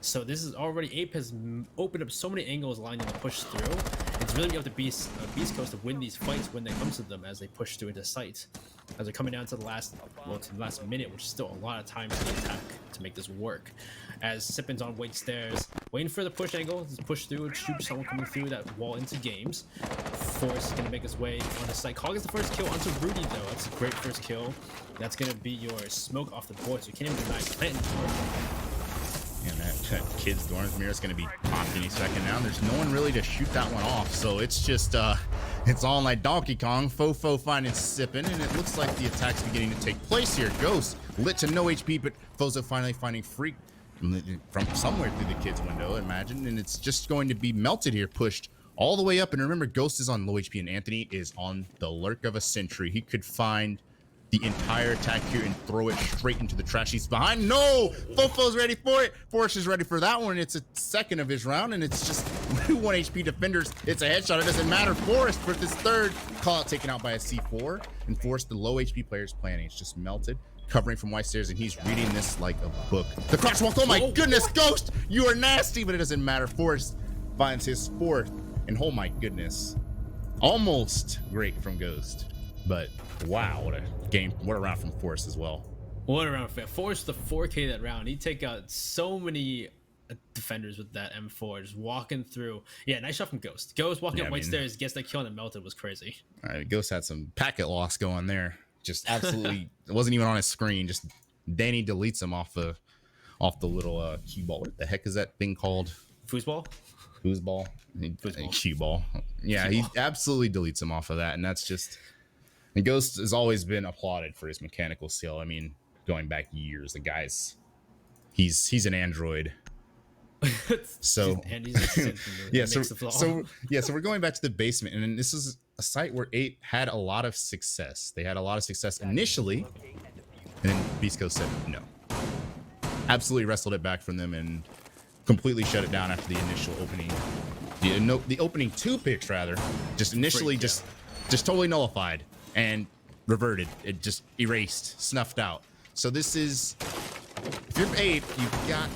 So this is already, Ape has opened up so many angles allowing them to push through. It's really up to Beast Coast to win these fights when they come to them as they push through into sight. As they're coming down to the last minute, which is still a lot of time to the attack to make this work. As Sippin's on wait stairs, waiting for the push angle, to push through and shoot someone coming through that wall into games. Force is gonna make his way on the site. Cog is the first kill onto Rudy though. That's a great first kill. That's gonna be your smoke off the board, so you can't even deny planting for it. And that kid's dorms mirror is going to be popped any second now. There's no one really to shoot that one off, so it's just it's all like Donkey Kong. Fofo finding Sippin, and it looks like the attack's beginning to take place here. Ghost lit to no HP, but Fozo finally finding Freak from somewhere through the kid's window, imagine, and it's just going to be melted here, pushed all the way up. And remember, Ghost is on low HP, and Anthony is on the lurk of a sentry. He could find the entire attack here and throw it straight into the trash he's behind. No! Fofo's ready for it. Forrest is ready for that one. It's a second of his round, and it's just 1 HP defenders. It's a headshot. It doesn't matter. Forrest for this third call out taken out by a C4. And Forrest, the low HP player's planning. It's just melted, covering from white stairs, and he's reading this like a book. The crouch walk. Oh my goodness, Ghost! You are nasty, but it doesn't matter. Forrest finds his fourth, and oh my goodness. Almost great from Ghost. But wow, what a game, what a round from Forrest as well. What a round. Forrest the 4K that round. He'd take out so many defenders with that M4, just walking through. Yeah, nice shot from Ghost. Ghost walking up white stairs, gets that kill and it melted, was crazy. All right, Ghost had some packet loss going there. Just absolutely, it wasn't even on his screen. Just Danny deletes him off the little cue ball. What the heck is that thing called? Foosball? Foosball? Cue ball. Yeah, he absolutely deletes him off of that, and that's just... And Ghost has always been applauded for his mechanical skill. I mean, going back years, the guy's he's an android. So yeah, so we're going back to the basement, and this is a site where Ape had a lot of success. They had a lot of success initially, and then Beastcoast said no. Absolutely wrestled it back from them and completely shut it down after the initial opening. The opening 2 picks rather, just initially just totally nullified and reverted. It just erased, snuffed out. So this is, if you're Ape, you've got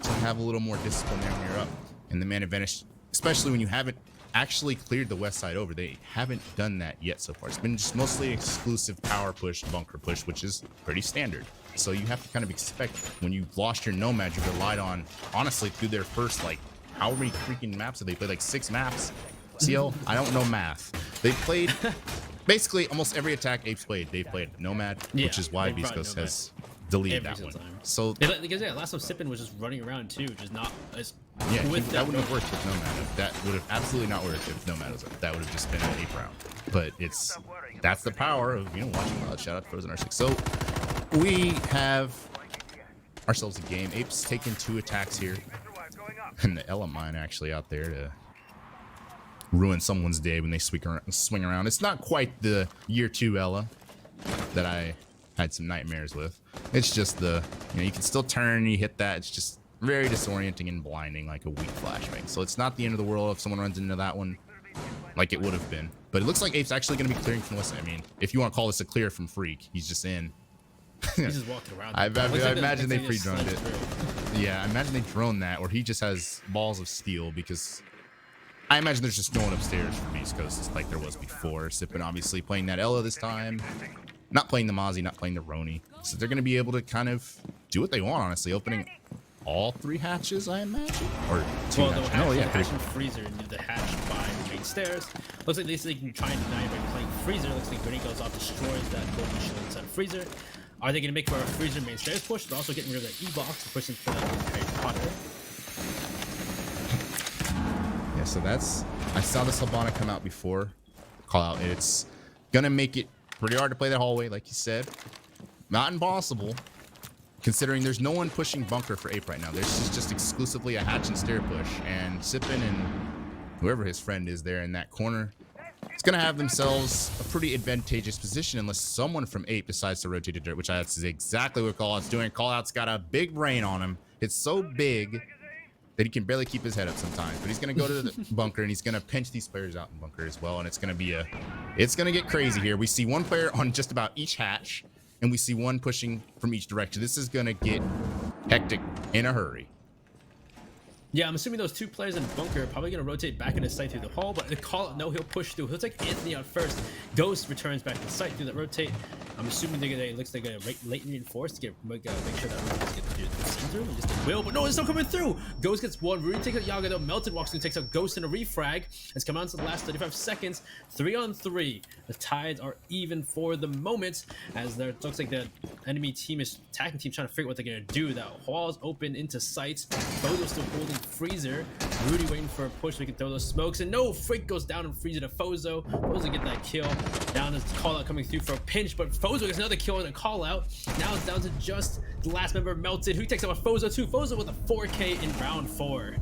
to have a little more discipline there when you're up in the man advantage, especially when you haven't actually cleared the west side over. They haven't done that yet so far. It's been just mostly exclusive power push, bunker push, which is pretty standard. So you have to kind of expect when you've lost your Nomad, you've relied on, honestly, through their first, like, how many freaking maps have they played? Like 6 maps? CL, I don't know math. They played basically almost every attack Ape's played. They played Nomad, which is why Beastcoast has deleted that one. Time. So because last time Sippin was just running around too, just not as that wouldn't have worked with Nomad. That would have absolutely not worked if Nomad was up. That would have just been an Ape round. But that's the power of watching Wild. Shout out to Frozen R6. So we have ourselves a game. Ape's taken 2 attacks here, and the Ella mine actually out there to ruin someone's day when they swing around. It's not quite the year 2 Ella that I had some nightmares with. It's just the, you can still turn, you hit that. It's just very disorienting and blinding, like a weak flashbang. So it's not the end of the world if someone runs into that one. like it would have been. But it looks like Ape's actually going to be clearing from West. I mean, if you want to call this a clear from Freak, he's just in. He's just walking around. I imagine they pre-droned it. Yeah, I imagine they droned that, or he just has balls of steel, because I imagine there's just no one upstairs for Beastcoast like there was before. Sippin obviously playing that Ella this time. Not playing the Mozzie, not playing the Roni. So they're going to be able to kind of do what they want, honestly. Opening all 3 hatches, I imagine? Or 2 hatches. Oh, yeah. Hatch and Freezer into the hatch by the main stairs. Looks like they can try and deny by playing Freezer. Looks like Grenade goes off, destroys that golden shield inside of Freezer. Are they going to make for a Freezer main stairs push? They're also getting rid of that E-box and pushing for that entire potter. Yeah, so that's... I saw this Habana come out before. Call out. It's going to make it pretty hard to play that hallway, like you said. Not impossible, considering there's no one pushing bunker for Ape right now. There's just exclusively a hatch and stair push. And Sippin and whoever his friend is there in that corner, it's going to have themselves a pretty advantageous position unless someone from Ape decides to rotate to dirt, which that's exactly what Callout's doing. Callout's got a big brain on him. It's so big that he can barely keep his head up sometimes. But he's going to go to the bunker, and he's going to pinch these players out in bunker as well. And it's going to get crazy here. We see one player on just about each hatch, and we see one pushing from each direction. This is going to get hectic in a hurry. Yeah, I'm assuming those 2 players in bunker are probably going to rotate back into sight through the hall, but the call, no, he'll push through. He'll take Anthony out first. Ghost returns back to sight through that rotate. I'm assuming it looks like a late reinforce to make sure that Rudy gets through the center. And just a will, but no, it's not coming through. Ghost gets 1. Rudy takes out Yaga, though. Melted walks and takes out Ghost in a refrag. It's come on to the last 35 seconds. 3 on 3. The tides are even for the moment, as there looks like the enemy team is attacking team trying to figure out what they're going to do. That wall's open into sight. Both are still holding Freezer. Rudy waiting for a push so we can throw those smokes, and no, Freak goes down and Freezer to Fozo. Fozo get that kill. Down is Callout coming through for a pinch, but Fozo gets another kill and a Callout. Now it's down to just the last member, Melted, who takes out a Fozo too. Fozo with a 4K in round 4.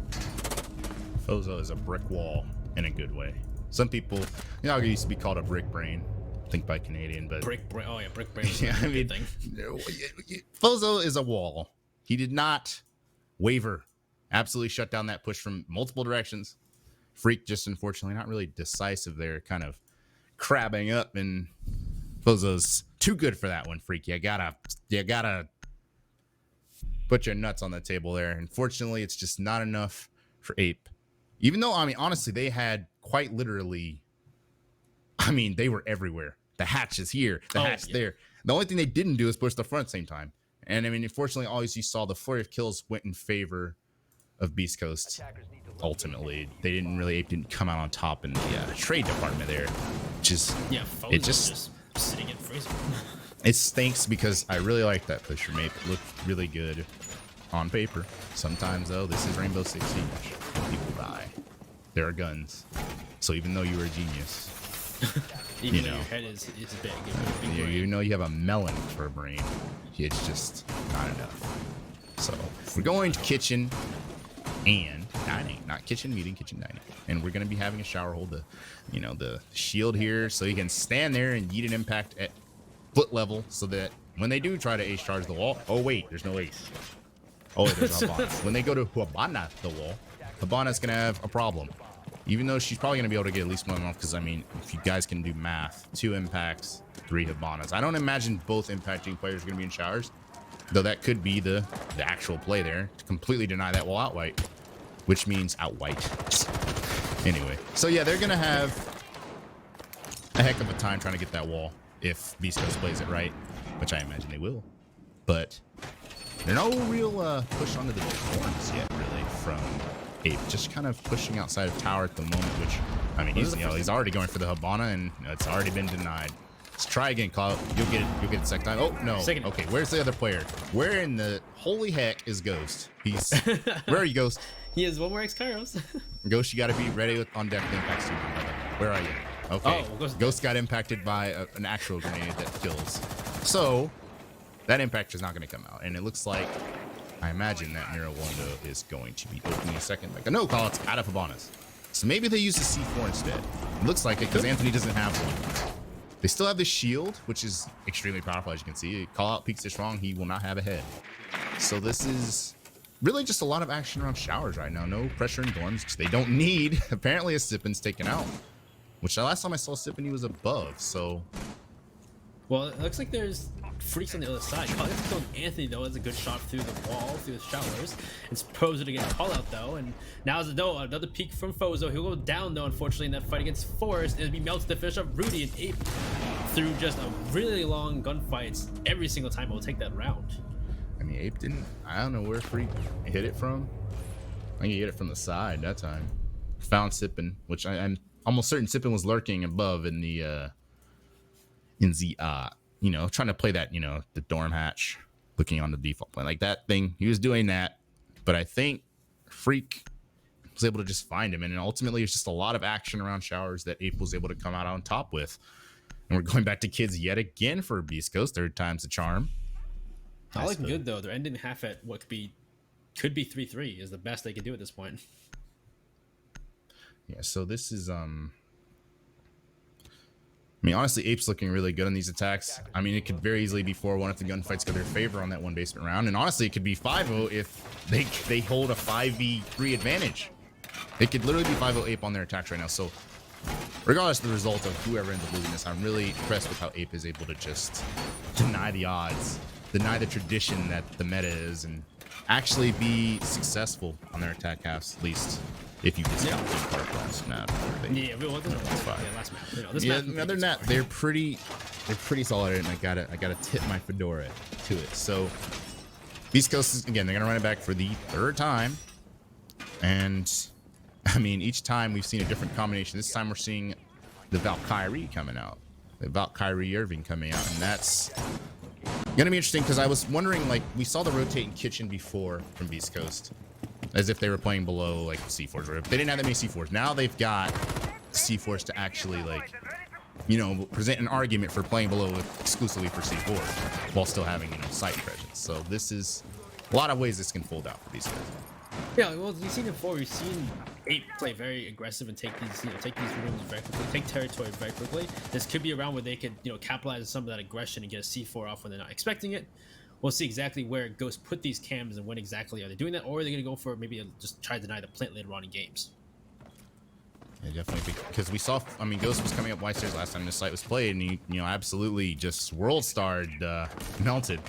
Fozo is a brick wall in a good way. Some people, it used to be called a brick brain. I think by Canadian, but brick brain. Oh yeah, brick brain. Yeah, I mean, Fozo is a wall. He did not waver. Absolutely shut down that push from multiple directions. Freak just unfortunately not really decisive there, kind of crabbing up, and Fozo's too good for that one, Freak. You gotta put your nuts on the table there. Unfortunately, it's just not enough for Ape. Even though, I mean, honestly, they had quite literally, I mean, they were everywhere. The hatch is here, the hatch there. The only thing they didn't do is push the front at the same time. And I mean, unfortunately, always you saw the flurry of kills went in favor of Beastcoast. Ultimately, Ape didn't come out on top in the trade department there, which is it just sitting in Freezer. It stinks because I really like that push from Ape. It looked really good on paper. Sometimes though, this is Rainbow Six Siege. People die. There are guns. So even though you were a genius, even though your head is big, you know you have a melon for a brain. It's just not enough. So we're going to kitchen and dining, not kitchen meeting, kitchen dining, and we're going to be having a shower hold the shield here so he can stand there and yeet an impact at foot level so that when they do try to ace charge the wall, oh wait, there's no ace. Oh, there's Habana. When they go to Habana the wall, Habana's going to have a problem. Even though she's probably going to be able to get at least one off, because I mean, if you guys can do math, 2 impacts, 3 Habanas. I don't imagine both impacting players are going to be in showers, though that could be the actual play there to completely deny that wall outright, which means outright. Anyway, so yeah, they're going to have a heck of a time trying to get that wall if Beastcoast plays it right, which I imagine they will. But there's no real push onto the horns yet, really, from Ape. Just kind of pushing outside of tower at the moment, which, I mean, he's already going for the Habana, and it's already been denied. Let's try again, Cloud. You'll get it second time. Oh, no. Okay, where's the other player? Where in the holy heck is Ghost? He's... Where are you, Ghost? He has one more X Kairos. Ghost, you got to be ready on deck to impact soon. Where are you? Okay. Oh, Ghost got impacted by an actual grenade that kills. So, that impact is not going to come out. And it looks like, I imagine that Mira window is going to be opening a second. Like, no, call it's out of Habanas. So maybe they use the C4 instead. It looks like it because Anthony doesn't have one. They still have the shield, which is extremely powerful, as you can see. Call out peeks this wrong, he will not have a head. So this is really just a lot of action around showers right now. No pressure in dorms, which they don't need. Apparently a Sippin's taken out. which the last time I saw Sippin, he was above. So, well, it looks like there's freaks on the other side. Call out Anthony though has a good shot through the wall, through the showers. It's Pozo to get a call out though, and now another peek from Fozo. He'll go down though, unfortunately, in that fight against Forrest. It'll be melted to finish up Rudy and Ape through just a really long gunfights every single time. We'll take that round. I mean, Ape didn't. I don't know where Freak hit it from. I think he hit it from the side that time. Found Sippin, which I'm almost certain Sippin was lurking above in the you know, trying to play that, you know, the dorm hatch, looking on the default plane, like that thing. He was doing that, but I think Freak was able to just find him, and ultimately it's just a lot of action around showers that Ape was able to come out on top with. And we're going back to kids yet again for Beastcoast. Third time's the charm. Not looking good though. They're ending half at what could be 3-3 is the best they could do at this point. Yeah, so this is I mean, honestly, Ape's looking really good on these attacks. I mean, it could very easily be 4-1 if the gunfights go their favor on that one basement round. And honestly, it could be 5-0 if they hold a 5v3 advantage. It could literally be 5-0 Ape on their attacks right now. So regardless of the result of whoever ends up losing this, I'm really impressed with how Ape is able to just deny the odds, deny the tradition that the meta is, and actually be successful on their attack halves, at least. If you can count the part last map. Yeah, last map. You know, this map other than that, they're pretty solid, and I gotta tip my fedora to it. So Beastcoast is, again, they're gonna run it back for the third time, and I mean, each time we've seen a different combination. This time we're seeing the Valkyrie coming out, the Valkyrie Irving coming out, and that's gonna be interesting because I was wondering, like, we saw the rotating kitchen before from Beastcoast, as if they were playing below like C4s, or if they didn't have that many C4s. Now they've got C4s to actually, like, you know, present an argument for playing below exclusively for C4 while still having, you know, site presence. So this is a lot of ways this can fold out for these guys. Yeah, well, we've seen it before. We've seen Ape play very aggressive and take these rooms very quickly, take territory very quickly. This could be a round where they could, you know, capitalize on some of that aggression and get a C4 off when they're not expecting it. We'll see exactly where Ghost put these cams and when exactly are they doing that, or are they going to go for maybe just try to deny the plant later on in games? Yeah, definitely, because we saw, I mean, Ghost was coming up white stairs last time this site was played, and he, you know, absolutely just world starred, melted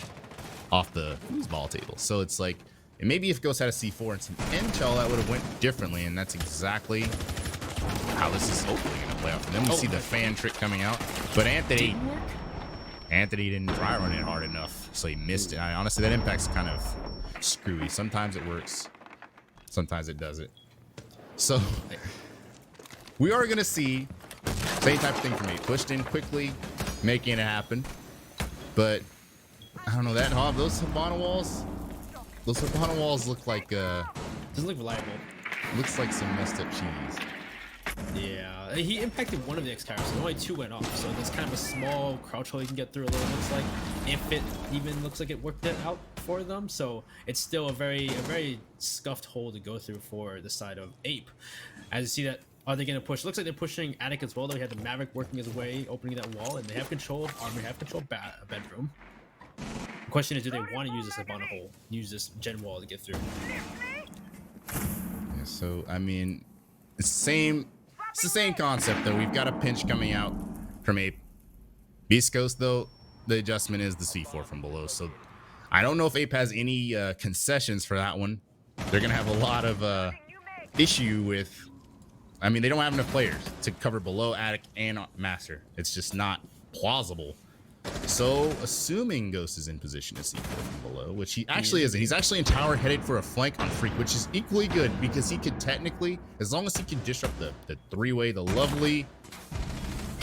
off the foosball table. So it's like, and maybe if Ghost had a C4 and some intel, that would have went differently, and that's exactly how this is hopefully going to play out for them. We see the fan trick coming out, but Anthony didn't try run it hard enough, so he missed it. Honestly, that impact's kind of screwy. Sometimes it works, sometimes it doesn't. So we are gonna see same type of thing for me. Pushed in quickly, making it happen. But I don't know, that those Habana walls look like doesn't look reliable. Looks like some messed up cheese. Yeah, he impacted one of the X-Towers, so only 2 went off. So there's kind of a small crouch hole you can get through a little, looks like, if it even looks like it worked it out for them. So it's still a very scuffed hole to go through for the side of Ape. As you see that, are they going to push? Looks like they're pushing Attic as well, though. We had the Maverick working his way, opening that wall, and they have controlled armor, have controlled bedroom. The question is, do they want to use this Habana hole, use this gen wall to get through? Yeah, so, I mean, it's the same concept, though. We've got a pinch coming out from Ape. Beastcoast, though, the adjustment is the C4 from below. So I don't know if Ape has any concessions for that one. They're going to have a lot of issue with... I mean, they don't have enough players to cover below, Attic, and Master. It's just not plausible. So, assuming Ghost is in position to see from below, which he actually isn't. He's actually in tower headed for a flank on Freak, which is equally good because he could technically, as long as he can disrupt the three-way, the lovely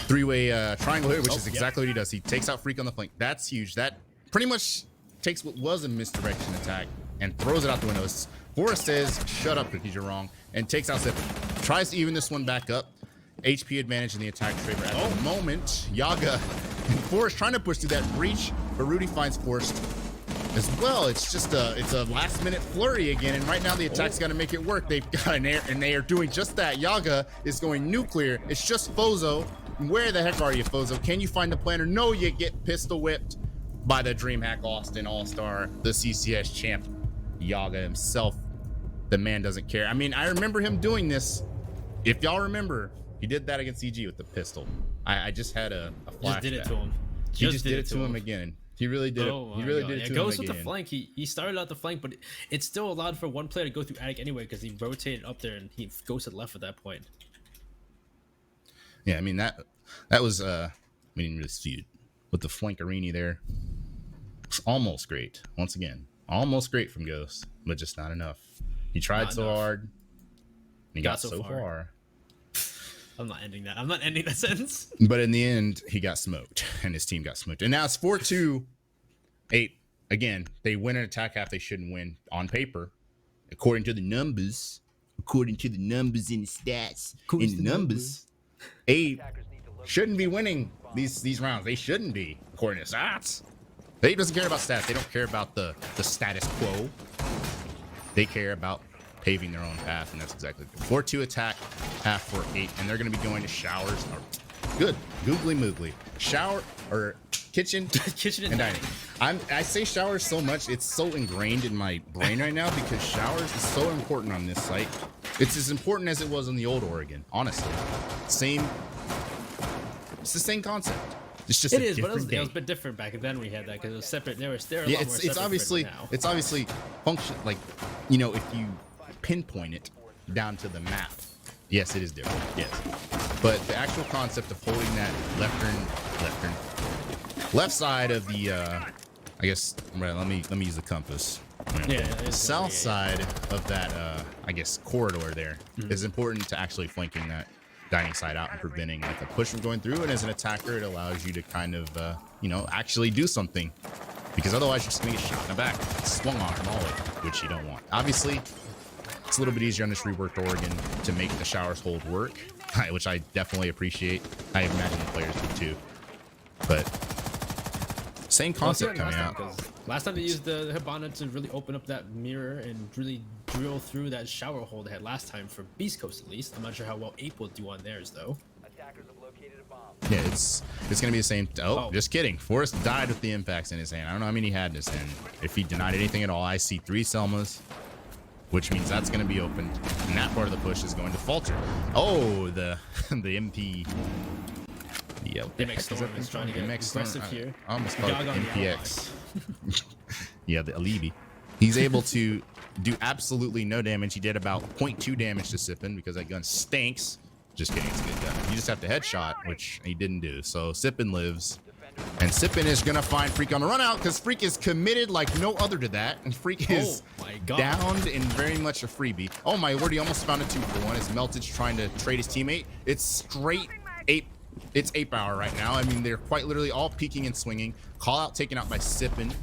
three-way triangle here, which is exactly what he does. He takes out Freak on the flank. That's huge. That pretty much takes what was a misdirection attack and throws it out the window. Forrest says, shut up, because you're wrong, and takes out Zip. Tries to even this one back up. HP advantage in the attack favor at the moment. Yaga and Forrest trying to push through that breach, but Rudy finds Forrest as well. It's just it's a last minute flurry again, and right now the attack's got to make it work. They've got an air, and they are doing just that. Yaga is going nuclear. It's just Fozo. Where the heck are you, Fozo? Can you find the planner? No, you get pistol whipped by the DreamHack Austin All-Star, the CCS champ, Yaga himself. The man doesn't care. I mean, I remember him doing this. If y'all remember, He did that against EG with the pistol. I just had a flashback. Just did it to him. He just did it to him again. He really did it. He really did it to him goes again. with the flank. He started out the flank, but it's still allowed for one player to go through attic anyway because he rotated up there and he goes to the left at that point. Yeah, I mean that was we didn't really see it with the flankerini there. It's almost great. Once again, almost great from Ghost, but just not enough. He tried so hard. And he got so far. I'm not ending that. I'm not ending that sentence. But in the end, he got smoked, and his team got smoked. And now it's 4-2. 8. Again, they win an attack half they shouldn't win on paper, according to the numbers. According to the numbers in the stats, in the numbers, 8 shouldn't be winning these rounds. They shouldn't be, according to stats. They doesn't care about stats. They don't care about the status quo. They care about paving their own path, and that's exactly 4-2 attack half for 8, and they're going to be going to showers. Good, googly moogly. Shower or kitchen, kitchen and dining. I say showers so much, it's so ingrained in my brain right now because showers is so important on this site. It's as important as it was in the old Oregon, honestly. It's the same concept. It's just but it was a bit different back then. We had that because it was separate. They're yeah, it's obviously function like, you know, if you pinpoint it down to the map, yes, it is different. Yes, but the actual concept of holding that left side of the I guess let me use the compass. South side of that I guess corridor there is important to actually flanking that dining side out and preventing like a push from going through. And as an attacker, it allows you to kind of you know, actually do something, because otherwise you're just gonna get shot in the back, swung on from all of it, which you don't want. Obviously, it's a little bit easier on this reworked Oregon to make the showers hold work, which I definitely appreciate. I imagine the players do too. But same concept coming out. Last time they used the Hibana to really open up that mirror and really drill through that shower hole they had last time for Beastcoast at least. I'm not sure how well Ape will do on theirs though. Yeah, it's gonna be the same. Oh, just kidding. Forrest died with the impacts in his hand. I don't know how many he had in his hand. If he denied anything at all, I see 3 Selmas, which means that's going to be opened, and that part of the push is going to falter. Oh, the MP. The MX Storm is trying to get aggressive here. I almost called it MPX. Yeah, the Alibi. He's able to do absolutely no damage. He did about 0.2 damage to Sippin because that gun stinks. Just kidding, it's a good gun. You just have to headshot, which he didn't do. So Sippin lives. And Sippin is going to find Freak on the run out because Freak is committed like no other to that. And Freak is downed and very much a freebie. Oh my word, he almost found a 2-for-1 as Meltage trying to trade his teammate. It's straight Ape. It's Ape hour right now. I mean, they're quite literally all peeking and swinging. Call out taken out by Sippin.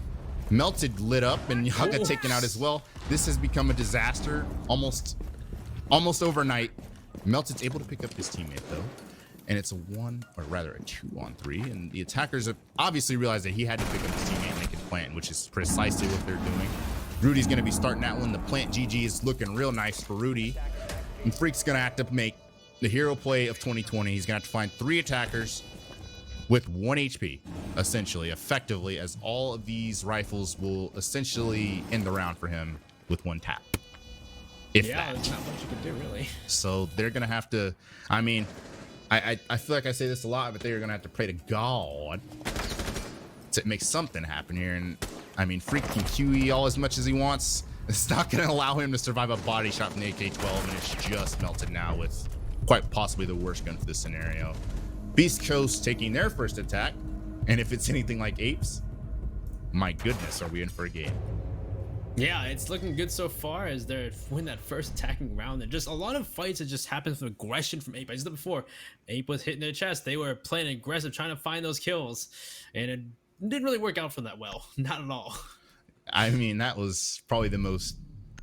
Melted lit up and Yaga taken out as well. This has become a disaster almost overnight. Melted's able to pick up his teammate though. And it's a 2-on-3, and the attackers have obviously realized that he had to pick up his teammate and make it plant, which is precisely what they're doing. Rudy's going to be starting that one. The plant GG is looking real nice for Rudy, and Freak's going to have to make the hero play of 2020. He's going to have to find 3 attackers with 1 HP, essentially, effectively, as all of these rifles will essentially end the round for him with 1 tap. If that. There's not much you can do, really. So they're going to have to, I mean, I feel like I say this a lot, but they're gonna have to pray to God to make something happen here. And I mean, Freak can QE all as much as he wants. It's not gonna allow him to survive a body shot from the AK-12, and it's just Melted now with quite possibly the worst gun for this scenario. Beastcoast taking their first attack, and if it's anything like Apes, my goodness, are we in for a game? Yeah, it's looking good so far as they win that first attacking round. And just a lot of fights that just happened with aggression from Ape. I said before, Ape was hitting their chest. They were playing aggressive, trying to find those kills. And it didn't really work out for them that well. Not at all. I mean, that was probably the most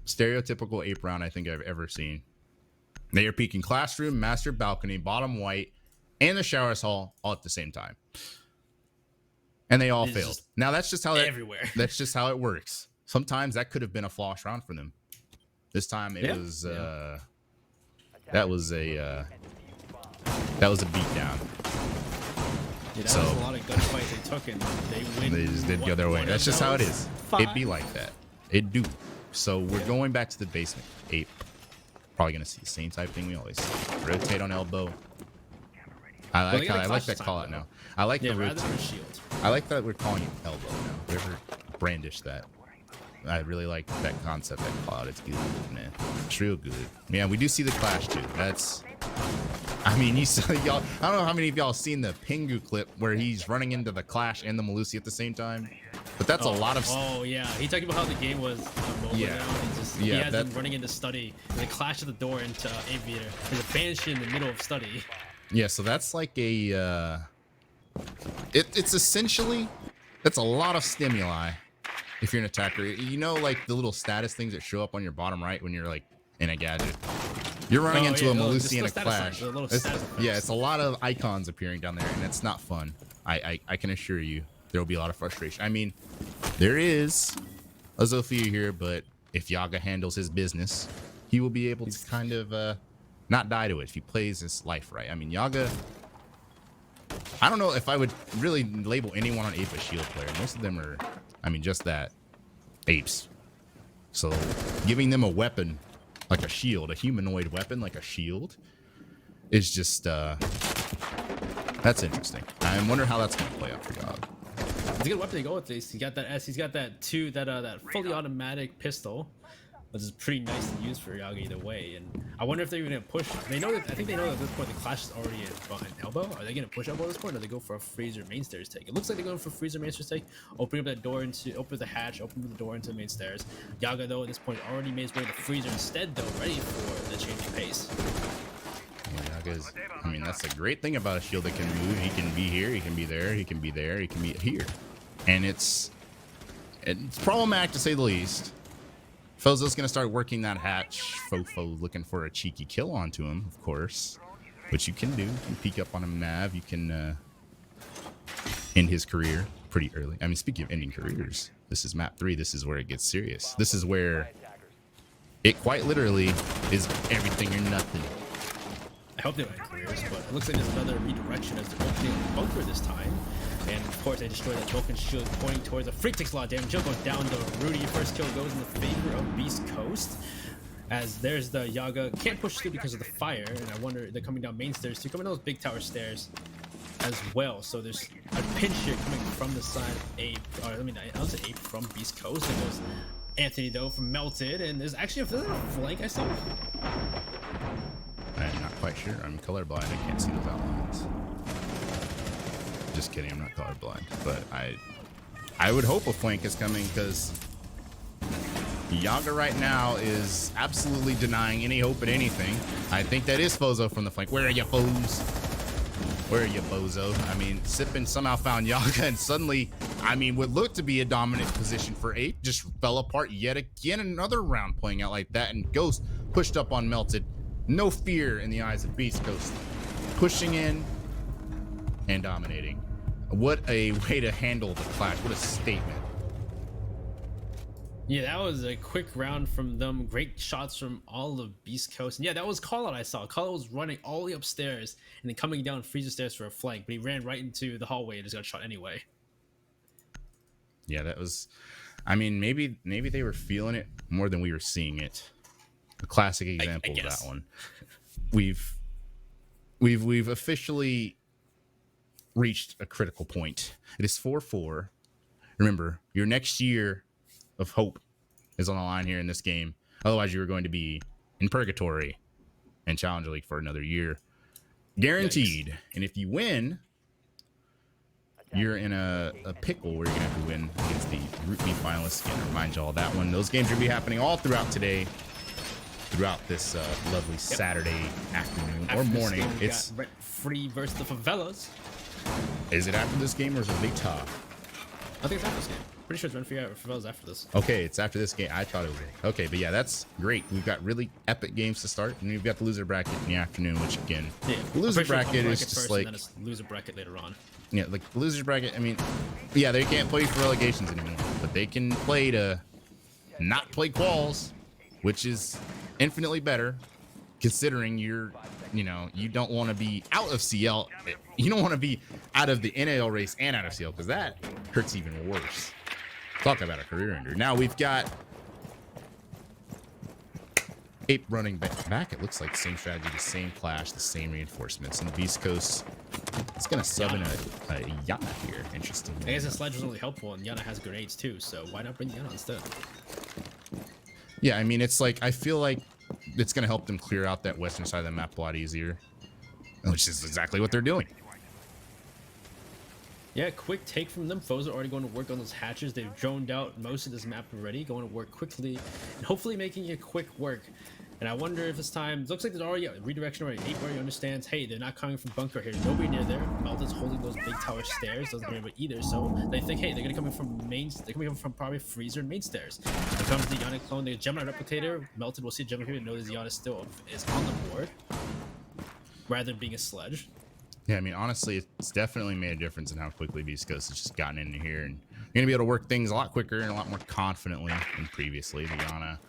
stereotypical Ape round I think I've ever seen. They are peeking classroom, master balcony, bottom white, and the showers hall all at the same time. And they all failed. Now that's just how everywhere. That's just how it works. Sometimes that could have been a floss round for them. This time it was that was a beatdown. Yeah, that was a lot of good fights they took, and they win. They just did go their way. That's just how it is. It'd be like that. It do. So we're going back to the basement. Ape. Probably gonna see the same type thing we always see. Rotate on elbow. I like Well, I like that call out now. I like Yeah, the rather than a shield. I like that we're calling it elbow now. Whoever brandished that. I really like that concept, that call out. It's good, man. It's real good. Yeah, we do see the clash too. That's, I mean, you saw y'all. I don't know how many of y'all seen the Pingu clip where he's running into the clash and the Malusi at the same time. But that's a lot of. Oh yeah, he talked about how the game was mobile Yeah. now. He has them running into study. And they clash at the door into aviator. There's a banshee in the middle of study. Yeah, so that's like a. It's essentially, that's a lot of stimuli. If you're an attacker, you know, like the little status things that show up on your bottom right when you're like in a gadget. You're running into a Malusi and a clash. Yeah, it's a lot of icons appearing down there, and it's not fun. I can assure you, there will be a lot of frustration. I mean, there is a Zofia here, but if Yaga handles his business, he will be able to kind of not die to it if he plays his life right. I mean, Yaga, I don't know if I would really label anyone on Ape a shield player. Most of them are, I mean, just that, apes. So giving them a weapon like a shield, a humanoid weapon like a shield, is just, that's interesting. I wonder how that's going to play out for Yaga. It's a good weapon to go with this. He's got that S. He's got that that fully automatic pistol, which is pretty nice to use for Yaga either way. And I wonder if they're gonna push. They know that. I think they know that at this point the clash is already an elbow. Are they gonna push elbow at this point, or do they go for a freezer main stairs take? It looks like they're going for freezer main stairs take. Opening up that door into, open the hatch, open the door into the main stairs. Yaga though at this point already made his way to the freezer instead though, ready for the changing pace. Yaga's, I mean, that's the great thing about a shield that can move. He can be here, he can be there, he can be there, he can be here. And it's problematic to say the least. Fozo's gonna start working that hatch. Fofo looking for a cheeky kill onto him, of course. Which you can do. You can peek up on him, Nav. You can end his career pretty early. I mean, speaking of ending careers, this is map 3. This is where it gets serious. This is where it quite literally is everything or nothing. I hope they don't end careers, but it looks like there's another redirection as they're opening the bunker this time. And of course, they destroy that Vulcan shield, pointing towards a freak takes a lot of damage. Jill goes down to Rudy. First kill goes in the favor of Beast Coast. As there's the Yaga. Can't push through because of the fire. And I wonder, they're coming down main stairs too. Coming down those big tower stairs as well. So there's a pinch here coming from the side of Ape. Or, I mean, I was Ape from Beast Coast. There goes Anthony, though, from Melted. And there's actually a flank I saw. I'm not quite sure. I'm colorblind. I can't see those outlines. Just kidding, I'm not colorblind, but I would hope a flank is coming because Yaga right now is absolutely denying any hope at anything. I think that is Fozo from the flank. Where are you, foes? Where are you, Bozo? I mean, Sippin somehow found Yaga, and suddenly, I mean, what looked to be a dominant position for Ape just fell apart yet again. Another round playing out like that, and Ghost pushed up on Melted. No fear in the eyes of Beast Coast. Pushing in and dominating. What a way to handle the clash. What a statement. Yeah, that was a quick round from them. Great shots from all of Beast Coast. And yeah, that was Call Out I saw. Call Out was running all the way upstairs and then coming down freezer stairs for a flank, but he ran right into the hallway and just got shot anyway. Yeah, that was, I mean, maybe they were feeling it more than we were seeing it. A classic example of that one. We've officially reached a critical point. It is 4-4. Remember, your next year of hope is on the line here in this game. Otherwise, you are going to be in purgatory and Challenger League for another year. Guaranteed. Yikes. And if you win, you're in a pickle where you're going to have to win against the Group B finalists. Again, remind you all that one. Those games are going to be happening all throughout today. Throughout this lovely Saturday afternoon or morning. It's free versus the favelas. Is it after this game or is it later? I think it's after this game. Pretty sure it's rent free favelas after this. Okay, it's after this game. I thought it was. Okay, but yeah, that's great. We've got really epic games to start, and we've got the loser bracket in the afternoon, which again, the loser bracket is just like and then it's loser bracket later on. Yeah, like the loser bracket. I mean, yeah, they can't play for relegations anymore, but they can play to not play quals, which is infinitely better, considering you don't want to be out of CL. You don't want to be out of the NAL race and out of CL because that hurts even worse. Talk about a career ender. Now we've got Ape running back. It looks like the same strategy, the same clash, the same reinforcements. And the Beast Coast It's gonna sub in a Yana here. Interesting. I guess the sledge was only helpful, and Yana has grenades too, so why not bring Yana instead? Yeah, I mean, it's like, I feel like it's gonna help them clear out that western side of the map a lot easier, which is exactly what they're doing. Yeah, quick take from them. Foes are already going to work on those hatches. They've droned out most of this map already, going to work quickly, and hopefully making it quick work. And I wonder if this time, looks like there's already a redirection already. APE already understands, hey, they're not coming from bunker here. Nobody near there. Melton's holding those big tower stairs. Doesn't hear it either. So they think, hey, they're gonna come in from main. They're coming from probably freezer and main stairs. Here comes the Yana clone, the Gemini replicator. Melton will see Gemini and know that Yana still is on the board, rather than being a sledge. Yeah, I mean, honestly, it's definitely made a difference in how quickly Beastcoast has just gotten into here, and you're gonna be able to work things a lot quicker and a lot more confidently than previously. The Yana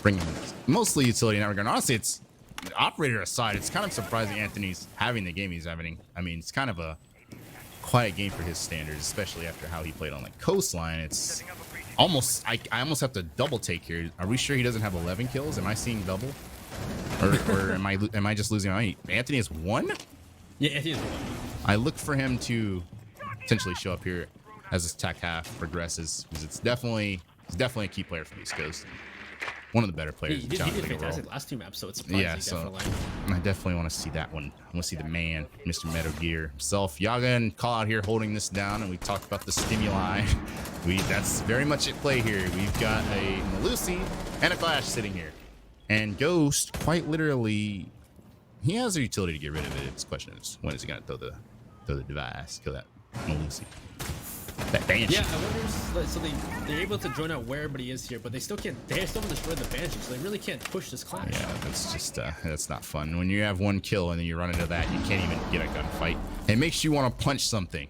bringing mostly utility in that regard. Honestly, it's operator aside, it's kind of surprising Anthony's having the game he's having. I mean, it's kind of a quiet game for his standards, especially after how he played on like Coastline. It's almost I almost have to double take here. Are we sure he doesn't have 11 kills? Am I seeing double, or am I just losing my money? Anthony has 1. Yeah, Anthony has 1. I look for him to potentially show up here as this attack half progresses, because he's definitely a key player for East Coast. One of the better players. He did fantastic last 2 maps, so it's surprising. Yeah, so I definitely want to see that one. I want to see the man, Mr. Metal Gear himself. Yaga and Call out here holding this down, and we talked about the stimuli. That's very much at play here. We've got a Malusi and a Clash sitting here, and Ghost quite literally, he has a utility to get rid of it. It's question is, when is he gonna throw the device, kill that Malusi? That Banshee. Yeah, I wonder if, so they're able to join out where everybody is here, but they still can't. They still haven't destroyed the Banshee, so they really can't push this Clash. Yeah, that's just that's not fun. When you have 1 kill and then you run into that, you can't even get a gunfight. It makes you want to punch something.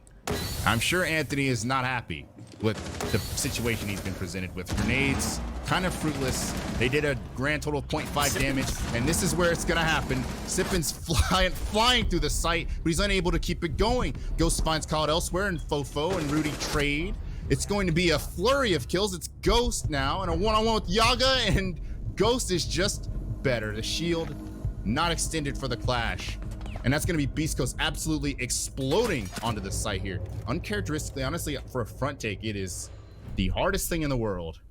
I'm sure Anthony is not happy with the situation he's been presented with. Grenades, kind of fruitless. They did a grand total of 0.5 damage, and this is where it's gonna happen. Sippin's flying through the site, but he's unable to keep it going. Ghost finds Call elsewhere, and Fofo and Rudy trade. It's going to be a flurry of kills. It's Ghost now, and a one-on-one with Yaga, and Ghost is just better. The shield not extended for the Clash. And that's going to be Beastcoast absolutely exploding onto the site here. Uncharacteristically, honestly, for a front take, it is the hardest thing in the world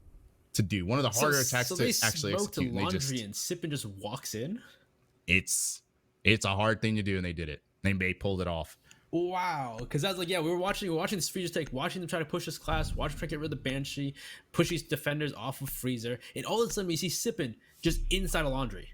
to do. One of the harder attacks to actually execute. Laundry and Sippin just walks in. It's a hard thing to do, and they did it. They pulled it off. Wow, because that's like, yeah, we were watching this freezer take, watching them try to push this Clash, watching them try to get rid of the Banshee, push these defenders off of freezer, and all of a sudden we see Sippin just inside a laundry.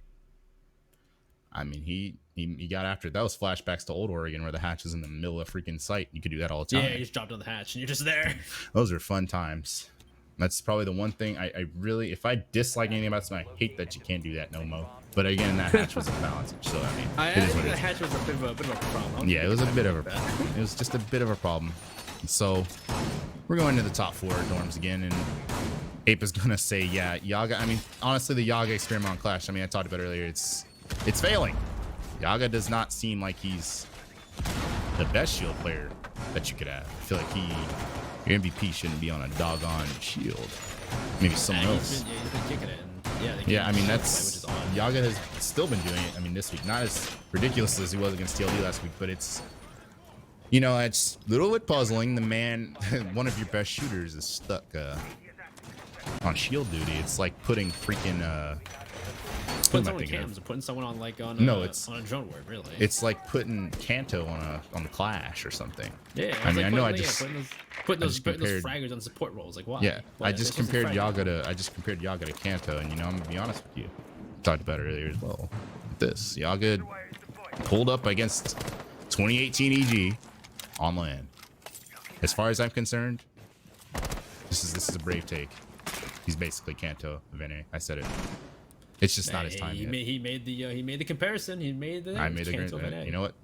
I mean, he got after it. That was flashbacks to old Oregon, where the hatch is in the middle of a freaking site. You could do that all the time. Yeah, you just dropped on the hatch and you're just there. Those are fun times. That's probably the one thing I really, if I dislike anything about this, I hate that you can't do that no mo. But again, that hatch was a balance. So I mean, I think the hatch was a bit of a problem. Yeah, it was a bit of it was just a bit of a problem. So we're going to the top 4 dorms again, and Ape is gonna say, yeah, Yaga. I mean, honestly, the Yaga experiment on Clash, I mean, I talked about it earlier. It's failing. Yaga does not seem like he's the best shield player that you could have. I feel like your MVP shouldn't be on a doggone shield. Maybe someone else. He's been kicking it. Yeah, I mean, that's Yaga has still been doing it. I mean, this week, not as ridiculous as he was against TLD last week, but it's, you know, it's a little bit puzzling. The man, one of your best shooters, is stuck on shield duty. It's like putting freaking putting someone on cams, or putting someone on like on a drone ward, really. It's like putting Kanto on the Clash or something. Yeah, I mean, like I know putting those fraggers on support roles. Like, why? Yeah, I just compared Yaga to Kanto, and you know, I'm gonna be honest with you. Talked about it earlier as well. This Yaga pulled up against 2018 EG on land. As far as I'm concerned, this is a brave take. He's basically Kanto of NA. I said it. It's just not his time yet. He made the comparison. He made the. I made the comparison. You know what?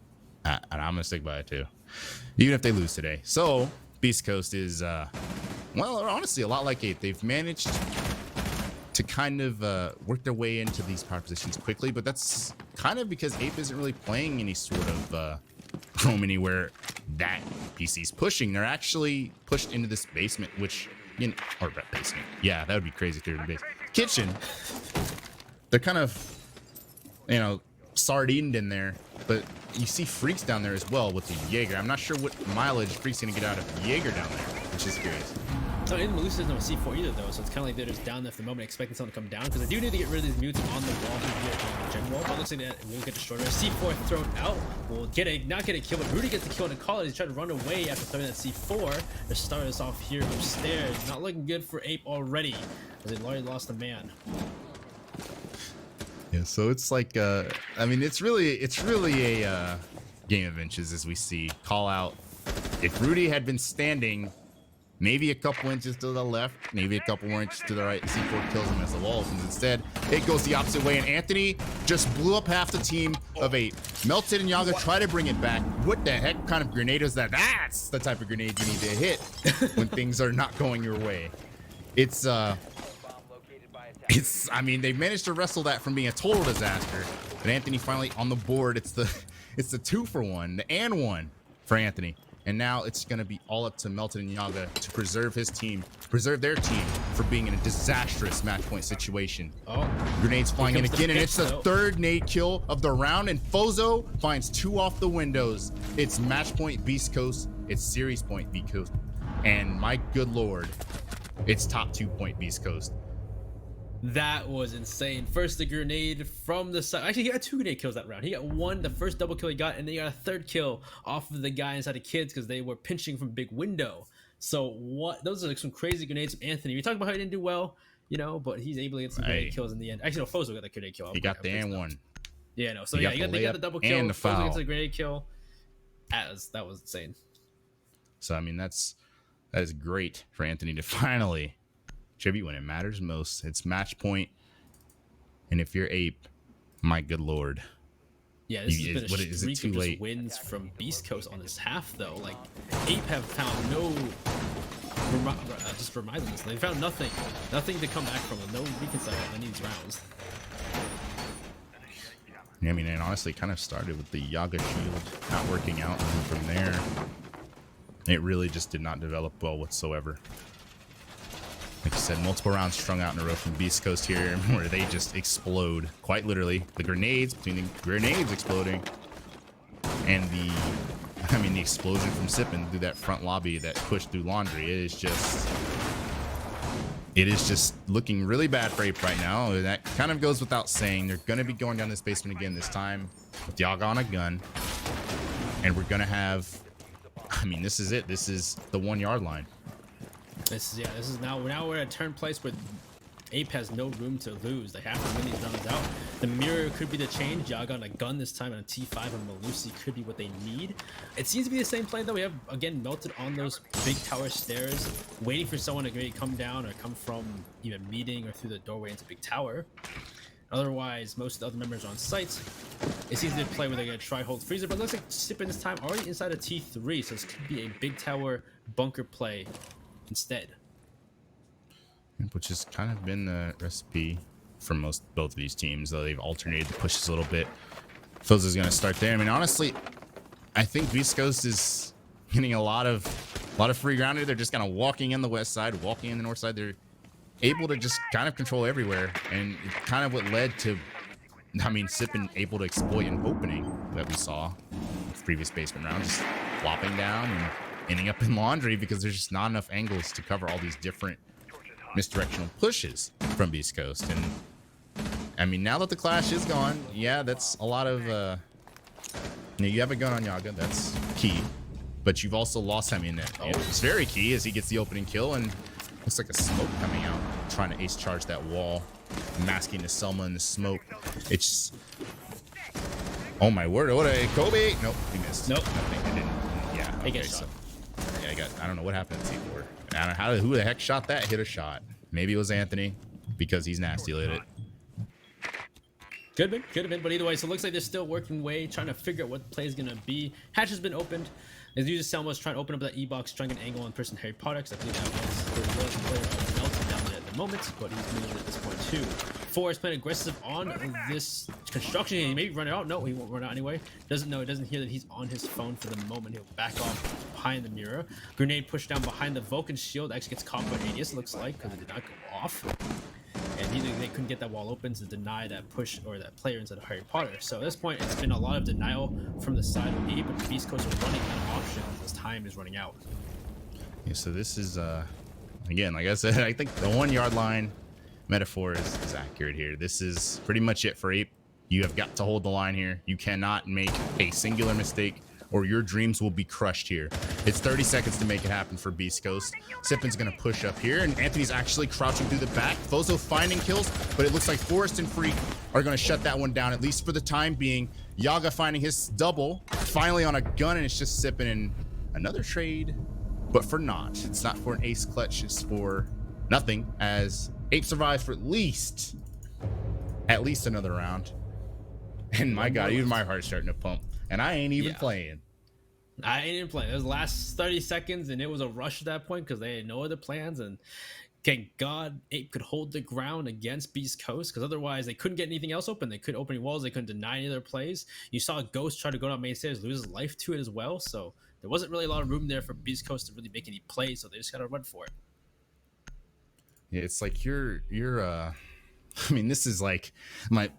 And I'm gonna stick by it too, even if they lose today. So Beastcoast is, well, honestly, a lot like Ape. They've managed to kind of work their way into these power positions quickly, but that's kind of because Ape isn't really playing any sort of roam anywhere that PC's pushing. They're actually pushed into this basement, which, you know, or basement. Yeah, that would be crazy if they were in the base. Kitchen. They're kind of, you know, sardined in there, But you see Freaks down there as well with the Jaeger. I'm not sure what mileage Freaks going to get out of Jaeger down there, which is curious. No, and Melusi doesn't have a C4 either, though, so it's kind of like they're just down there for the moment, expecting someone to come down, because they do need to get rid of these mutes on the wall here on the gen wall, but it looks like that will get destroyed. C4 thrown out, will not get a kill, but Rudy gets the kill in the call. He's trying to run away after throwing that C4. They're starting us off here upstairs. Not looking good for Ape already, as they already lost a man. Yeah, so it's like, I mean, it's really a game of inches, as we see. Call out. If Rudy had been standing maybe a couple inches to the left, maybe a couple more inches to the right, C4 kills him as the wall opens. Instead, it goes the opposite way, and Anthony just blew up half the team of 8. Melted and Yaga try to bring it back. What the heck kind of grenade is that? That's the type of grenade you need to hit when things are not going your way. I mean, they managed to wrestle that from being a total disaster, but Anthony finally on the board. It's the 2-for-1, the and 1 for Anthony. And now it's going to be all up to Melton and Yaga to preserve their team for being in a disastrous match point situation. Oh, grenades flying in again, and it's the third nade kill of the round, and Fozo finds 2 off the windows. It's match point Beast Coast, it's series point Beast Coast, and my good lord, it's top 2 point Beast Coast. That was insane. First, the grenade from the side. Actually, he got 2 grenade kills that round. He got 1, the first double kill he got, and then he got a 3rd kill off of the guy inside the kids because they were pinching from big window. So what? Those are like some crazy grenades from Anthony. We talked about how he didn't do well, you know, but he's able to get some grenade kills in the end. Actually, no, Fozo got the grenade kill. He got the and 1. Yeah, no. So yeah, he got the double kill and the foul. Fozo gets the grenade kill. That was insane. So I mean, that is great for Anthony to finally tribute when it matters most. It's match point, and if you're Ape, my good lord. Yeah, this has been a streak of just wins from Beast Coast on this half, though. Like, Ape have found no just reminders. They found nothing to come back from them. No reconcile on any of these rounds. I mean, it honestly kind of started with the Yaga shield not working out, and from there, it really just did not develop well whatsoever. Like I said, multiple rounds strung out in a row from Beast Coast here, where they just explode, quite literally. The grenades, between the grenades exploding, and the explosion from Sippin through that front lobby that pushed through laundry. It is just looking really bad for Ape right now. That kind of goes without saying. They're going to be going down this basement again, this time with Yaga on a gun, and we're going to have, I mean, this is it. This is the 1 yard line. This is now we're at a turn place where Ape has no room to lose. They have to win these rounds out. The mirror could be the change. Yaga on a gun this time, and a T5 and Melusi could be what they need. It seems to be the same play though. We have again Melted on those big tower stairs, waiting for someone to come down or come from either meeting or through the doorway into big tower. Otherwise, most of the other members are on site. It seems to be a play where they're going to try hold freezer, but it looks like Sippin this time already inside a T3, so this could be a big tower bunker play instead, which has kind of been the recipe for both of these teams, though they've alternated the pushes a little bit. Fozo's going to start there. I mean, honestly, I think Beast Coast is getting a lot of free ground here. They're just kind of walking in the west side, walking in the north side. They're able to just kind of control everywhere, and it's kind of what led to, I mean, Sippin able to exploit an opening that we saw in the previous basement round, just flopping down and ending up in laundry because there's just not enough angles to cover all these different misdirectional pushes from Beast Coast. And I mean, now that the clash is gone, yeah, that's a lot of you have a gun on Yaga, that's key, but you've also lost, I mean, it's very key as he gets the opening kill, and looks like a smoke coming out, trying to ace charge that wall, masking the Selma in the smoke. It's oh my word, what a Kobe. Nope, he missed. Nope, I didn't. Yeah, okay, so I don't know what happened to C4. I don't know who the heck shot that, hit a shot. Maybe it was Anthony because he's nasty with it. Could have been, but either way, so it looks like they're still working way, trying to figure out what the play is going to be. Hatch has been opened. As usual, Selma's trying to open up that E-box, trying an angle on person Harry Potter, because I think that was the player of Melton down there at the moment, but he's moving at this point too. 4 is playing aggressive on this construction. He may run it out. No, he won't run out anyway. Doesn't know. He doesn't hear that he's on his phone for the moment. He'll back off behind the mirror. Grenade pushed down behind the Vulcan shield. Actually gets caught by Radius, looks like, because it did not go off. And they couldn't get that wall open to deny that push or that player into the Harry Potter. So at this point, it's been a lot of denial from the side of APE, but Beastcoast are running out of options as time is running out. Yeah, so this is, again, like I said, I think the 1 yard line metaphor is accurate here. This is pretty much it for APE. You have got to hold the line here. You cannot make a singular mistake or your dreams will be crushed here. It's 30 seconds to make it happen for Beast Coast. Sippin's gonna push up here, and Anthony's actually crouching through the back. Fozo finding kills, but it looks like Forrest and Freak are gonna shut that one down, at least for the time being. Yaga finding his double, finally on a gun, and it's just Sippin in another trade, but for naught. It's not for an ace clutch, it's for nothing, as APE survives for at least another round. And my God, even my heart's starting to pump. And I ain't even playing. I ain't even playing. It was the last 30 seconds, and it was a rush at that point because they had no other plans. And thank God APE could hold the ground against Beast Coast, because otherwise they couldn't get anything else open. They couldn't open any walls. They couldn't deny any of their plays. You saw Ghost try to go down main stairs, lose his life to it as well. So there wasn't really a lot of room there for Beast Coast to really make any plays. So they just got to run for it. Yeah, it's like you're I mean, this is like I'm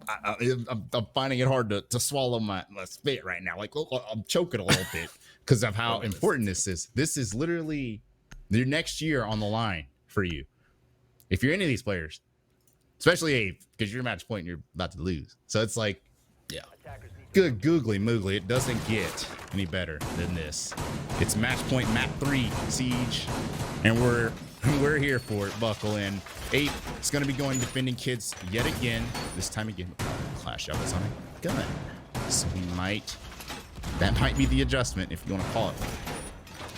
finding it hard to swallow my spit right now. Like, I'm choking a little bit because of how important this is. This is literally your next year on the line for you. If you're any of these players, especially APE, because you're match point and you're about to lose. So it's like, yeah, good googly moogly. It doesn't get any better than this. It's match point, map 3, Siege, and we're here for it. Buckle in. APE is going to be going defending kids yet again. This time again, Clash out is on a gun. So that might be the adjustment, if you want to call it.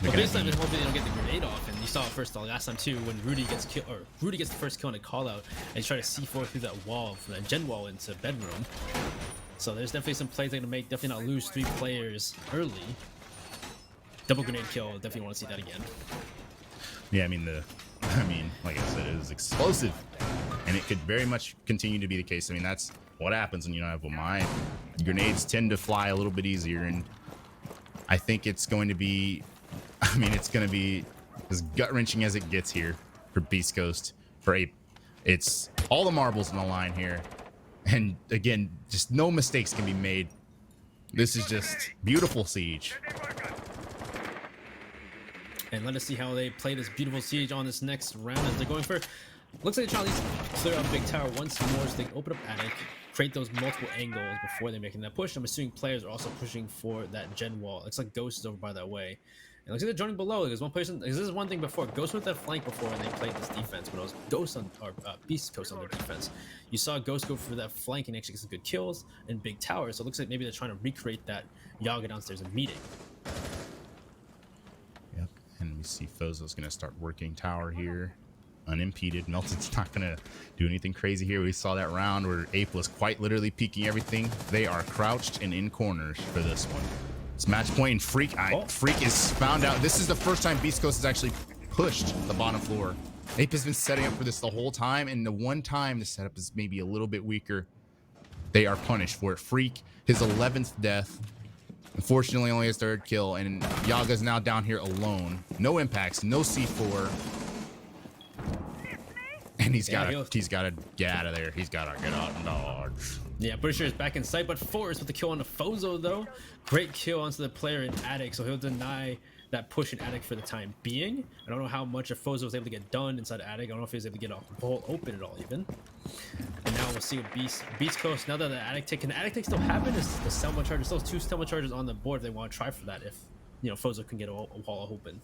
Well, this time, hopefully they don't get the grenade off, and you saw it first last time too when Rudy gets the first kill on a call out, and he's trying to C4 through that wall, from that gen wall into bedroom. So there's definitely some plays they're gonna make. Definitely not lose 3 players early. Double grenade kill. Definitely want to see that again. Yeah, I mean, like I said, it was explosive, and it could very much continue to be the case. I mean, that's what happens when you don't have a mine. Grenades tend to fly a little bit easier, and I think it's going to be, it's going to be as gut-wrenching as it gets here for Beast Coast, for APE. It's all the marbles in the line here, and again, just no mistakes can be made. This is just beautiful Siege. And let us see how they play this beautiful Siege on this next round as they're going for. Looks like they're trying to clear up Big Tower once more so they can open up Attic, create those multiple angles before they're making that push. I'm assuming players are also pushing for that gen wall. It looks like Ghost is over by that way. And looks like they're joining below. There's one person. This is one thing before. Ghost went that flank before when they played this defense, but it was Ghost on or Beast Coast on their defense. You saw Ghost go for that flank and actually get some good kills in Big Tower. So it looks like maybe they're trying to recreate that Yaga downstairs and meeting. Yep. And we see Fozo's going to start working tower here, unimpeded. Melton's not going to do anything crazy here. We saw that round where APE was quite literally peeking everything. They are crouched and in corners for this one. It's match point and Freak. Freak is found out. This is the first time Beast Coast has actually pushed the bottom floor. APE has been setting up for this the whole time, and the one time the setup is maybe a little bit weaker, they are punished for it. Freak, his 11th death. Unfortunately, only his 3rd kill, and Yaga's now down here alone. No impacts, no C4. And he's got to get out of there. He's got to get out and dodge. Yeah, pretty sure he's back in sight, but Forrest with the kill on the Fozo, though. Great kill onto the player in Attic, so he'll deny that push in Attic for the time being. I don't know how much of Fozo was able to get done inside Attic. I don't know if he was able to get a hole open at all, even. And now we'll see what Beast Coast, now that the Attic take, can the Attic take still happen? Is the Selma charges, still 2 Selma charges on the board if they want to try for that, if, Fozo can get a wall open.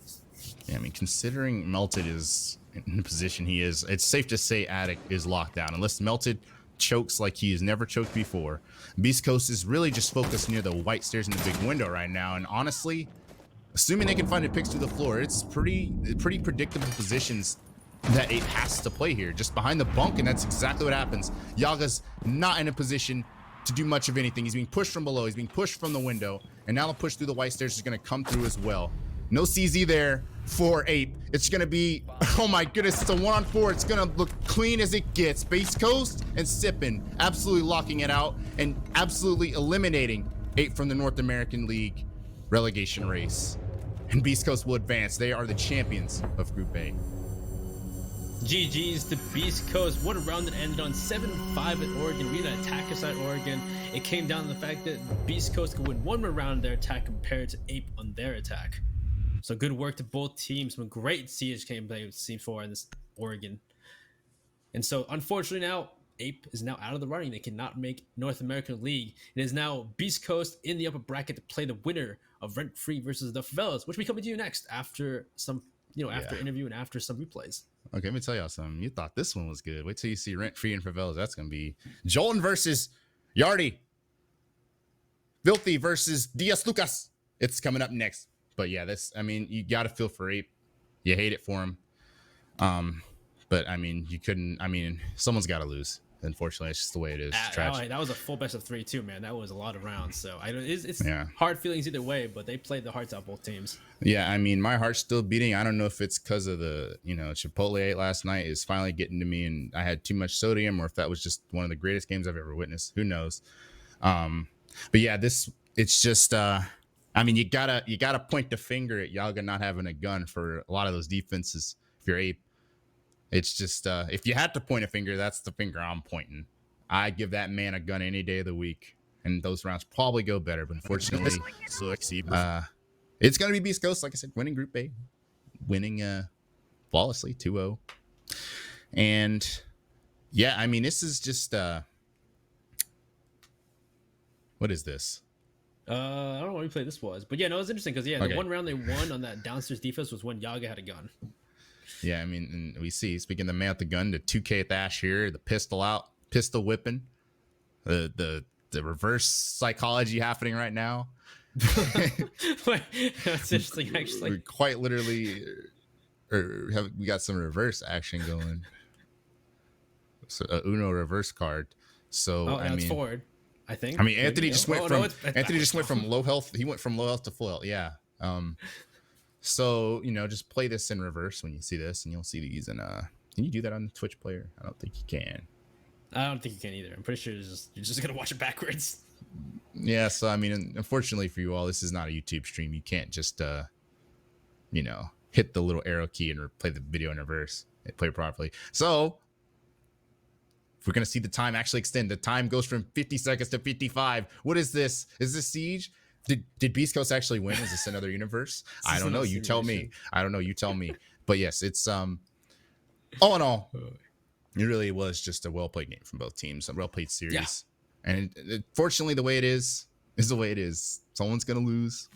Yeah, I mean, considering Melted is in the position he is, it's safe to say Attic is locked down. Unless Melted chokes like he has never choked before. Beast Coast is really just focused near the white stairs in the big window right now, and honestly, assuming they can find it picks through the floor, it's pretty predictable positions that APE has to play here, just behind the bunk, and that's exactly what happens. Yaga's not in a position to do much of anything. He's being pushed from below, he's being pushed from the window, and now the push through the white stairs is going to come through as well. No CZ there for APE. It's going to be, oh my goodness, it's a 1-on-4. It's going to look clean as it gets. Beast Coast and Sippin absolutely locking it out and absolutely eliminating APE from the North American League relegation race. And Beast Coast will advance. They are the champions of Group A. GG's to Beast Coast. What a round that ended on 7-5 at Oregon. We had an attacker side Oregon. It came down to the fact that Beast Coast could win one more round of their attack compared to Ape on their attack. So good work to both teams. Some great siege gameplay with C4 in this Oregon. And so unfortunately now, Ape is now out of the running. They cannot make North American League. It is now Beast Coast in the upper bracket to play the winner of Rent Free versus the Favelas, which we come to you next after some, after interview and after some replays. Okay, let me tell y'all something. You thought this one was good. Wait till you see Rent Free and Favelas. That's gonna be Jolton versus Yardy. Filthy versus Diaz Lucas. It's coming up next. But yeah, you gotta feel for Ape. You hate it for him. But you couldn't. Someone's got to lose. Unfortunately, it's just the way it is. That was a full best of 3 too, man. That was a lot of rounds. So it's hard feelings either way, but they played the hearts out both teams. Yeah, my heart's still beating. I don't know if it's because of the Chipotle I ate last night is finally getting to me, and I had too much sodium, or if that was just one of the greatest games I've ever witnessed. Who knows? But yeah, it's just. You gotta point the finger at Yaga not having a gun for a lot of those defenses. If you're Ape. It's just if you had to point a finger, that's the finger I'm pointing. I give that man a gun any day of the week, and those rounds probably go better. But unfortunately, it's gonna be Beast Coast, like I said, winning Group A, winning flawlessly 2-0, and yeah, this is just what is this? I don't know what replay this was, but yeah, no, it was interesting because the one round they won on that downstairs defense was when Yaga had a gun. Yeah, and we see, speaking of the man with the gun, the 2K at the Ash here, the pistol out, pistol whipping, the reverse psychology happening right now. That's interesting, actually. We quite literally, we got some reverse action going. So Uno reverse card. So that's forward, I think. Anthony just went from low health. He went from low health to full health. Yeah. So, just play this in reverse when you see this, and you'll see these. And can you do that on the Twitch player? I don't think you can. I don't think you can either. I'm pretty sure you're just going to watch it backwards. Yeah, so, unfortunately for you all, this is not a YouTube stream. You can't just, hit the little arrow key and play the video in reverse. Play it properly. So, if we're going to see the time actually extend, the time goes from 50 seconds to 55. What is this? Is this Siege? Did Beast Coast actually win? Is this another universe? I don't know. You tell me. I don't know. You tell me. But yes, it's all in all, it really was just a well played game from both teams, a well played series. Yeah. And fortunately, the way it is the way it is. Someone's gonna lose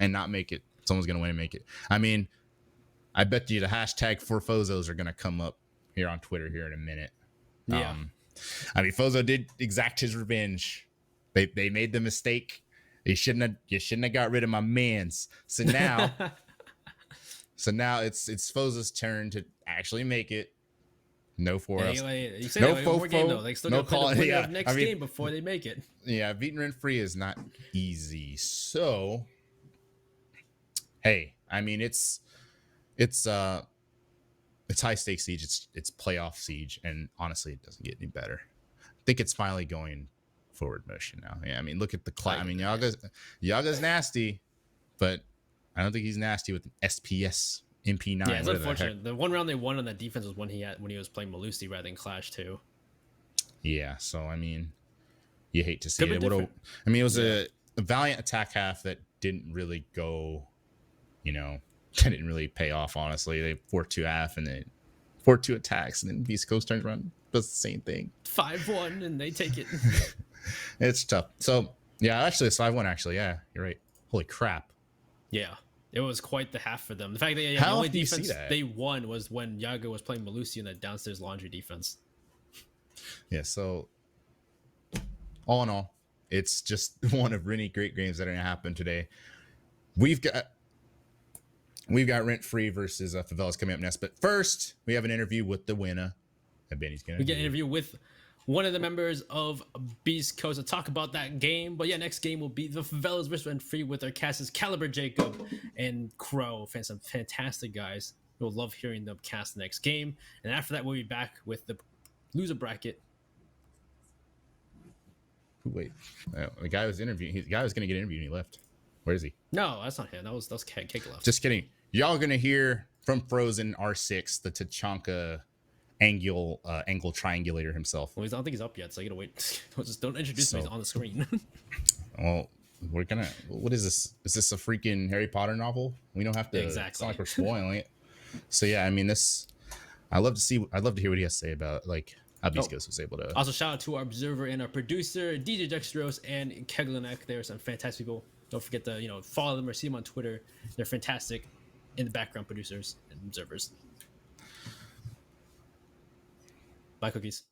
and not make it. Someone's gonna win and make it. I bet you the hashtag for Fozos are gonna come up here on Twitter here in a minute. Yeah. Fozo did exact his revenge. They made the mistake. You shouldn't have got rid of my mans. So now it's Foza's turn to actually make it. No for us. You say no fofo. Game, though. They still got to play the next game before they make it. Yeah, beating Rent Free is not easy. So, hey, it's high stakes siege. It's playoff siege, and honestly, it doesn't get any better. I think it's finally going forward motion now. Yeah, look at the class. Yaga's nasty, but I don't think he's nasty with an SPS MP9. Yeah, it's unfortunate. The one round they won on that defense was when he was playing Malusi rather than Clash 2. Yeah, so you hate to see it. It was a valiant attack half that didn't really go, didn't really pay off. Honestly, they 4-2 half and then 4-2 attacks, and then Beast Coast turns around, does the same thing. 5-1, and they take it. It's tough. So yeah, actually it's 5-1. Actually, yeah, you're right. Holy crap. Yeah, it was quite the half for them. The fact that the only defense they won was when Yaga was playing Malusi in that downstairs laundry defense. Yeah. So all in all, it's just one of many great games that are gonna happen today. We've got Rent Free versus Favelas coming up next, but first we have an interview with the winner. We get an interview with one of the members of Beast Coast to talk about that game. But yeah, next game will be the Favelas versus Rent Free with our casters Caliber Jacob and Crow. Some fantastic guys. We'll love hearing them cast the next game. And after that, we'll be back with the loser bracket. Wait, the guy was interviewing. The guy was going to get interviewed and he left. Where is he? No, that's not him. That was Kickoff. Just kidding. Y'all going to hear from Frozen R6, the Tachanka angle triangulator himself. Well, I don't think he's up yet, so I gotta wait. Just don't introduce me. He's on the screen. Well, we're gonna. What is this? Is this a freaking Harry Potter novel? We don't have to. Exactly. It's not like we're spoiling it. So yeah, I mean this. I'd love to hear what he has to say about like how Beastcoast was able to. Also, shout out to our observer and our producer, DJ Dextros and Keglanek. They're some fantastic people. Don't forget to follow them or see them on Twitter. They're fantastic in the background producers and observers. Bye, cookies.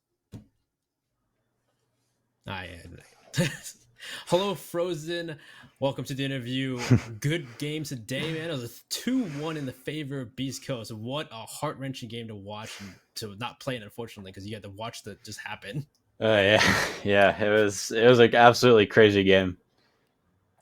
Hello, Frozen. Welcome to the interview. Good game today, man. It was a 2-1 in the favor of Beastcoast. What a heart-wrenching game to watch and to not play it, unfortunately, because you had to watch that just happen. Yeah. It was like absolutely crazy game.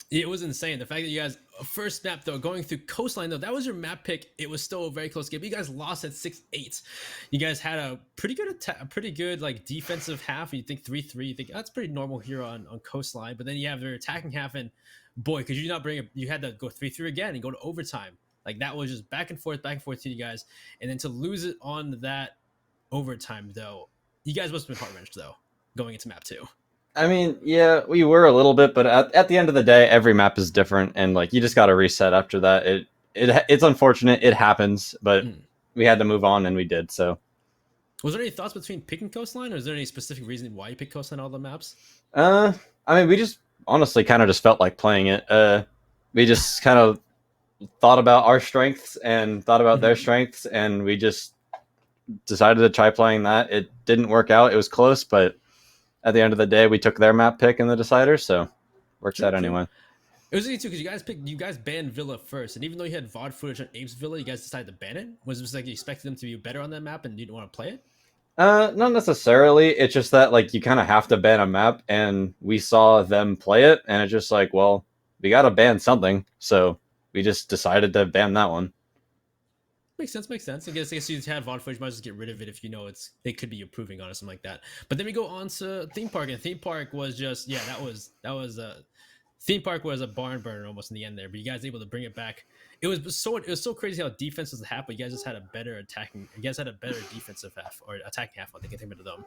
It was insane. The fact that you guys first map though going through Coastline though, that was your map pick. It was still a very close game. You guys lost at 6-8. You guys had a pretty good like defensive half. You think 3-3. You think that's pretty normal here on Coastline. But then you have their attacking half, and boy, could you not bring it? You had to go 3-3 again and go to overtime. Like that was just back and forth to you guys, and then to lose it on that overtime though, you guys must have been heart wrenched though going into map 2. I mean, yeah, we were a little bit, but at the end of the day, every map is different, and like you just got to reset after that. It's unfortunate, it happens, but we had to move on, and we did. So, was there any thoughts between picking Coastline, or is there any specific reason why you picked Coastline all the maps? I mean, we just honestly kind of just felt like playing it. We just kind of thought about our strengths and thought about their strengths, and we just decided to try playing that. It didn't work out. It was close, but at the end of the day, we took their map pick in the decider, so works out anyway. It was easy too because you guys banned Villa first, and even though you had VOD footage on Ape's Villa, you guys decided to ban it. Was it just like you expected them to be better on that map and you didn't want to play it? Not necessarily. It's just that like you kind of have to ban a map, and we saw them play it, and it's just like, well, we gotta ban something, so we just decided to ban that one. Makes sense. I guess you had VOD footage, might just get rid of it if you know they could be improving on it, something like that. But then we go on to theme park, and theme park was just theme park was a barn burner almost in the end there. But you guys able to bring it back. It was so crazy how defense was half, but you guys just had a better attacking. You guys had a better defensive half or attacking half. I think it to them.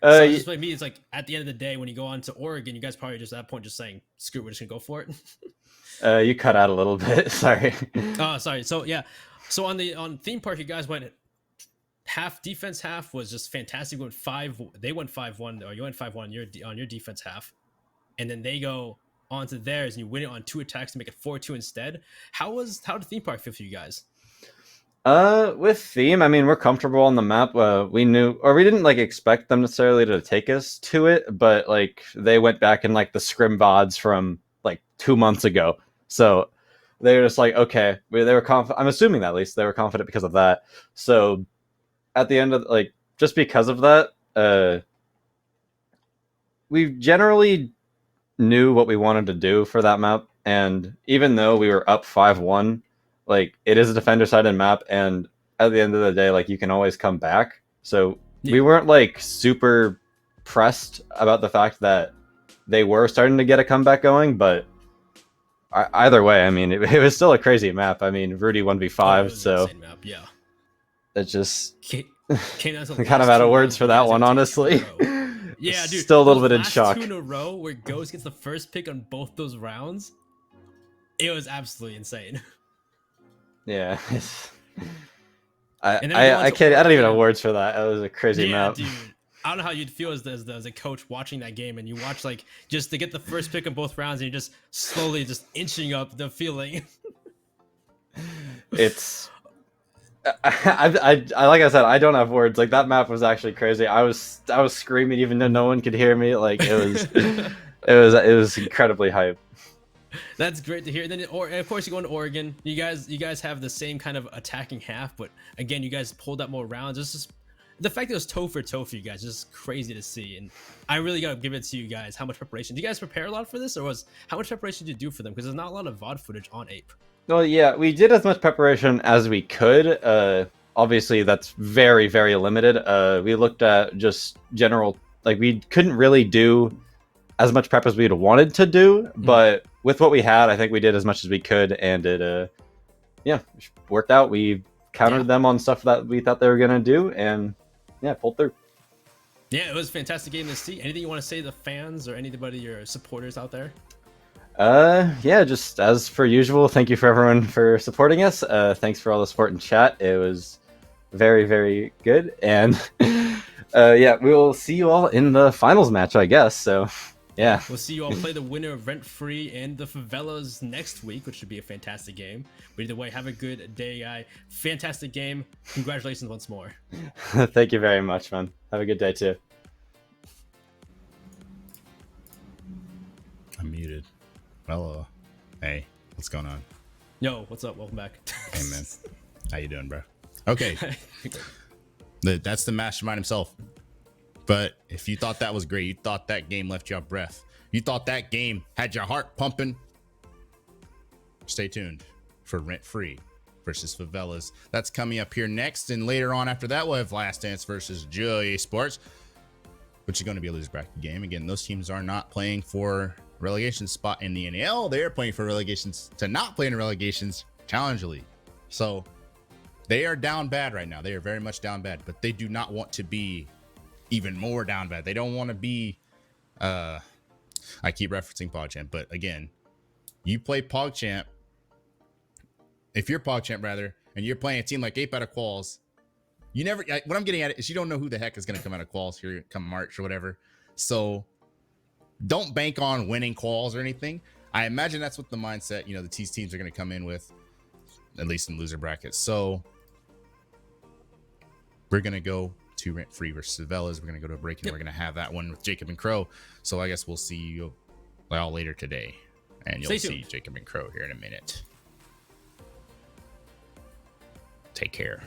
So just like me, it's like at the end of the day when you go on to Oregon, you guys probably just at that point just saying, "Screw it, we're just gonna go for it." You cut out a little bit. Sorry. Oh, sorry. So yeah, so on theme park, you guys went half defense, half was just fantastic. They went 5-1, or you went 5-1 on your defense half, and then they go onto theirs, and you win it on 2 attacks to make it 4-2 instead. How did theme park feel for you guys? With theme, I mean, we're comfortable on the map. We knew, or we didn't like expect them necessarily to take us to it, but like they went back in like the scrim VODs from like 2 months ago. So they were just like, okay, they were confident. I'm assuming that at least they were confident because of that. So at the end of like, just because of that, we generally knew what we wanted to do for that map. And even though we were up 5-1, like it is a defender-sided map, and at the end of the day, like you can always come back. So we weren't like super pressed about the fact that they were starting to get a comeback going, but either way, I mean, it was still a crazy map. I mean, Rudy 1v5, so map, yeah. It just came down to kind of out of words for that one, honestly. Yeah, dude. Still a little bit in shock. 2 in a row where Ghost gets the first pick on both those rounds. It was absolutely insane. Yeah. I can't. I don't even have words for that. It was a crazy map. Dude. I don't know how you'd feel as a coach watching that game, and you watch like just to get the first pick on both rounds, and you're just slowly just inching up the feeling. It's I like I said, I don't have words. Like that map was actually crazy. I was screaming even though no one could hear me. Like it was incredibly hype. That's great to hear. And then, of course, you go into Oregon. You guys have the same kind of attacking half, but again, you guys pulled out more rounds. It's just the fact that it was toe for you guys is just crazy to see. And I really gotta give it to you guys. How much preparation? Did you guys prepare a lot for this, or how much preparation did you do for them? Because there's not a lot of VOD footage on Ape. Well, yeah, we did as much preparation as we could. Obviously, that's very, very limited. We looked at just general, like we couldn't really do as much prep as we'd wanted to do, but with what we had, I think we did as much as we could, and it, worked out. We countered them on stuff that we thought they were gonna do, and yeah, pulled through. Yeah, it was a fantastic game to see. Anything you want to say to the fans or anybody, your supporters out there? Yeah, just as per usual, thank you for everyone for supporting us. Thanks for all the support in chat. It was very, very good. And yeah, we will see you all in the finals match, I guess. So yeah. We'll see you all play the winner of Rent Free and the Favelas next week, which should be a fantastic game. But either way, have a good day, guy. Fantastic game. Congratulations once more. Thank you very much, man. Have a good day too. I'm muted. Well, hey, what's going on? Yo, what's up? Welcome back. Hey, man. How you doing, bro? Okay. That's the mastermind himself. But if you thought that was great, you thought that game left you out of breath, you thought that game had your heart pumping, stay tuned for Rent Free versus Favelas. That's coming up here next. And later on after that, we'll have Last Dance versus Joy Sports, which is going to be a loser bracket game. Again, those teams are not playing for relegation spot in the NAL. They're playing for relegations to not play in relegations challenge league. So they are down bad right now. They are very much down bad, but they do not want to be even more down bad. They don't want to be I keep referencing PogChamp, but again, you play PogChamp. If you're PogChamp rather, and you're playing a team like Ape out of Quals, you never, what I'm getting at is you don't know who the heck is going to come out of Quals here come March or whatever. So don't bank on winning Quals or anything. I imagine that's what the mindset, you know, these teams are going to come in with, at least in loser brackets. So we're going to go to Rent Free versus Favelas. We're going to go to a break, and we're going to have that one with Jacob and Crow. So I guess we'll see you all later today, and you'll see Jacob and Crow here in a minute. Take care.